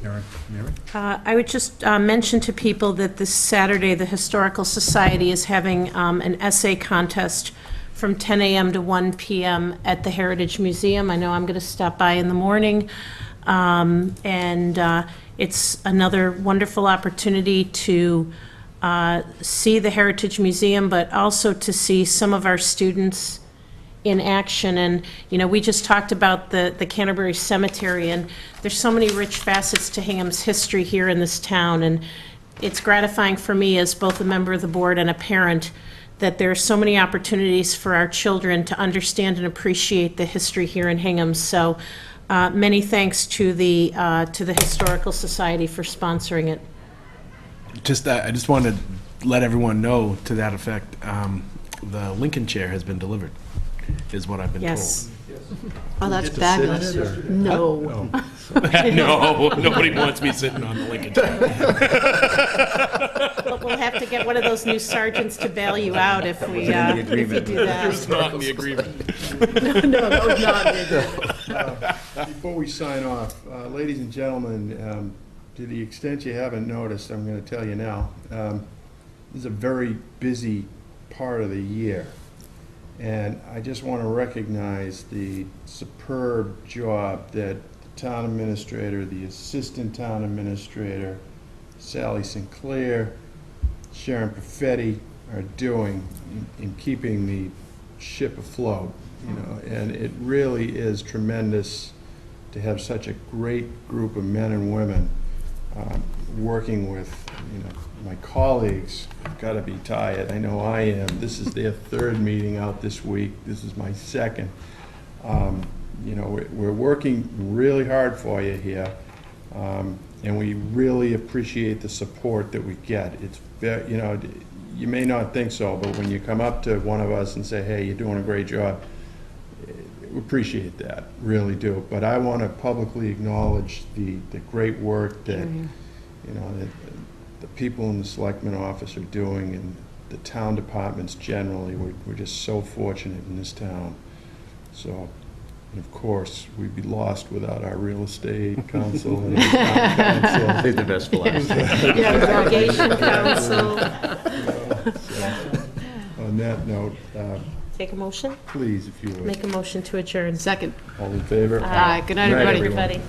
Karen, Mary?
I would just mention to people that this Saturday, the Historical Society is having an essay contest from 10 a.m. to 1 p.m. at the Heritage Museum. I know I'm going to stop by in the morning. And it's another wonderful opportunity to see the Heritage Museum, but also to see some of our students in action. And, you know, we just talked about the Canterbury Cemetery, and there's so many rich facets to Hingham's history here in this town, and it's gratifying for me as both a member of the board and a parent that there are so many opportunities for our children to understand and appreciate the history here in Hingham. So many thanks to the Historical Society for sponsoring it.
I just wanted to let everyone know to that effect, the Lincoln chair has been delivered, is what I've been told.
Yes.
Oh, that's fabulous. No.
No, nobody wants me sitting on the Lincoln chair.
But we'll have to get one of those new sergeants to bail you out if we, if you do that.
It's not in the agreement.
No, that was not in the
Before we sign off, ladies and gentlemen, to the extent you haven't noticed, I'm going to tell you now, this is a very busy part of the year. And I just want to recognize the superb job that the town administrator, the assistant town administrator, Sally Sinclair, Sharon Perfetti are doing in keeping the ship afloat, you know, and it really is tremendous to have such a great group of men and women working with, you know, my colleagues have got to be tired. I know I am. This is their third meeting out this week. This is my second. You know, we're working really hard for you here, and we really appreciate the support that we get. It's very, you know, you may not think so, but when you come up to one of us and say, hey, you're doing a great job, we appreciate that, really do. But I want to publicly acknowledge the great work that, you know, that the people in the Selectmen office are doing, and the town departments generally. We're just so fortunate in this town. So, and of course, we'd be lost without our real estate council and our town council.
Save the best for last.
Yeah, irrigation council.
On that note,
Take a motion?
please, if you would,
Make a motion to adjourn.
Second.
all in favor?
Aye. Good night, everybody.
Everybody.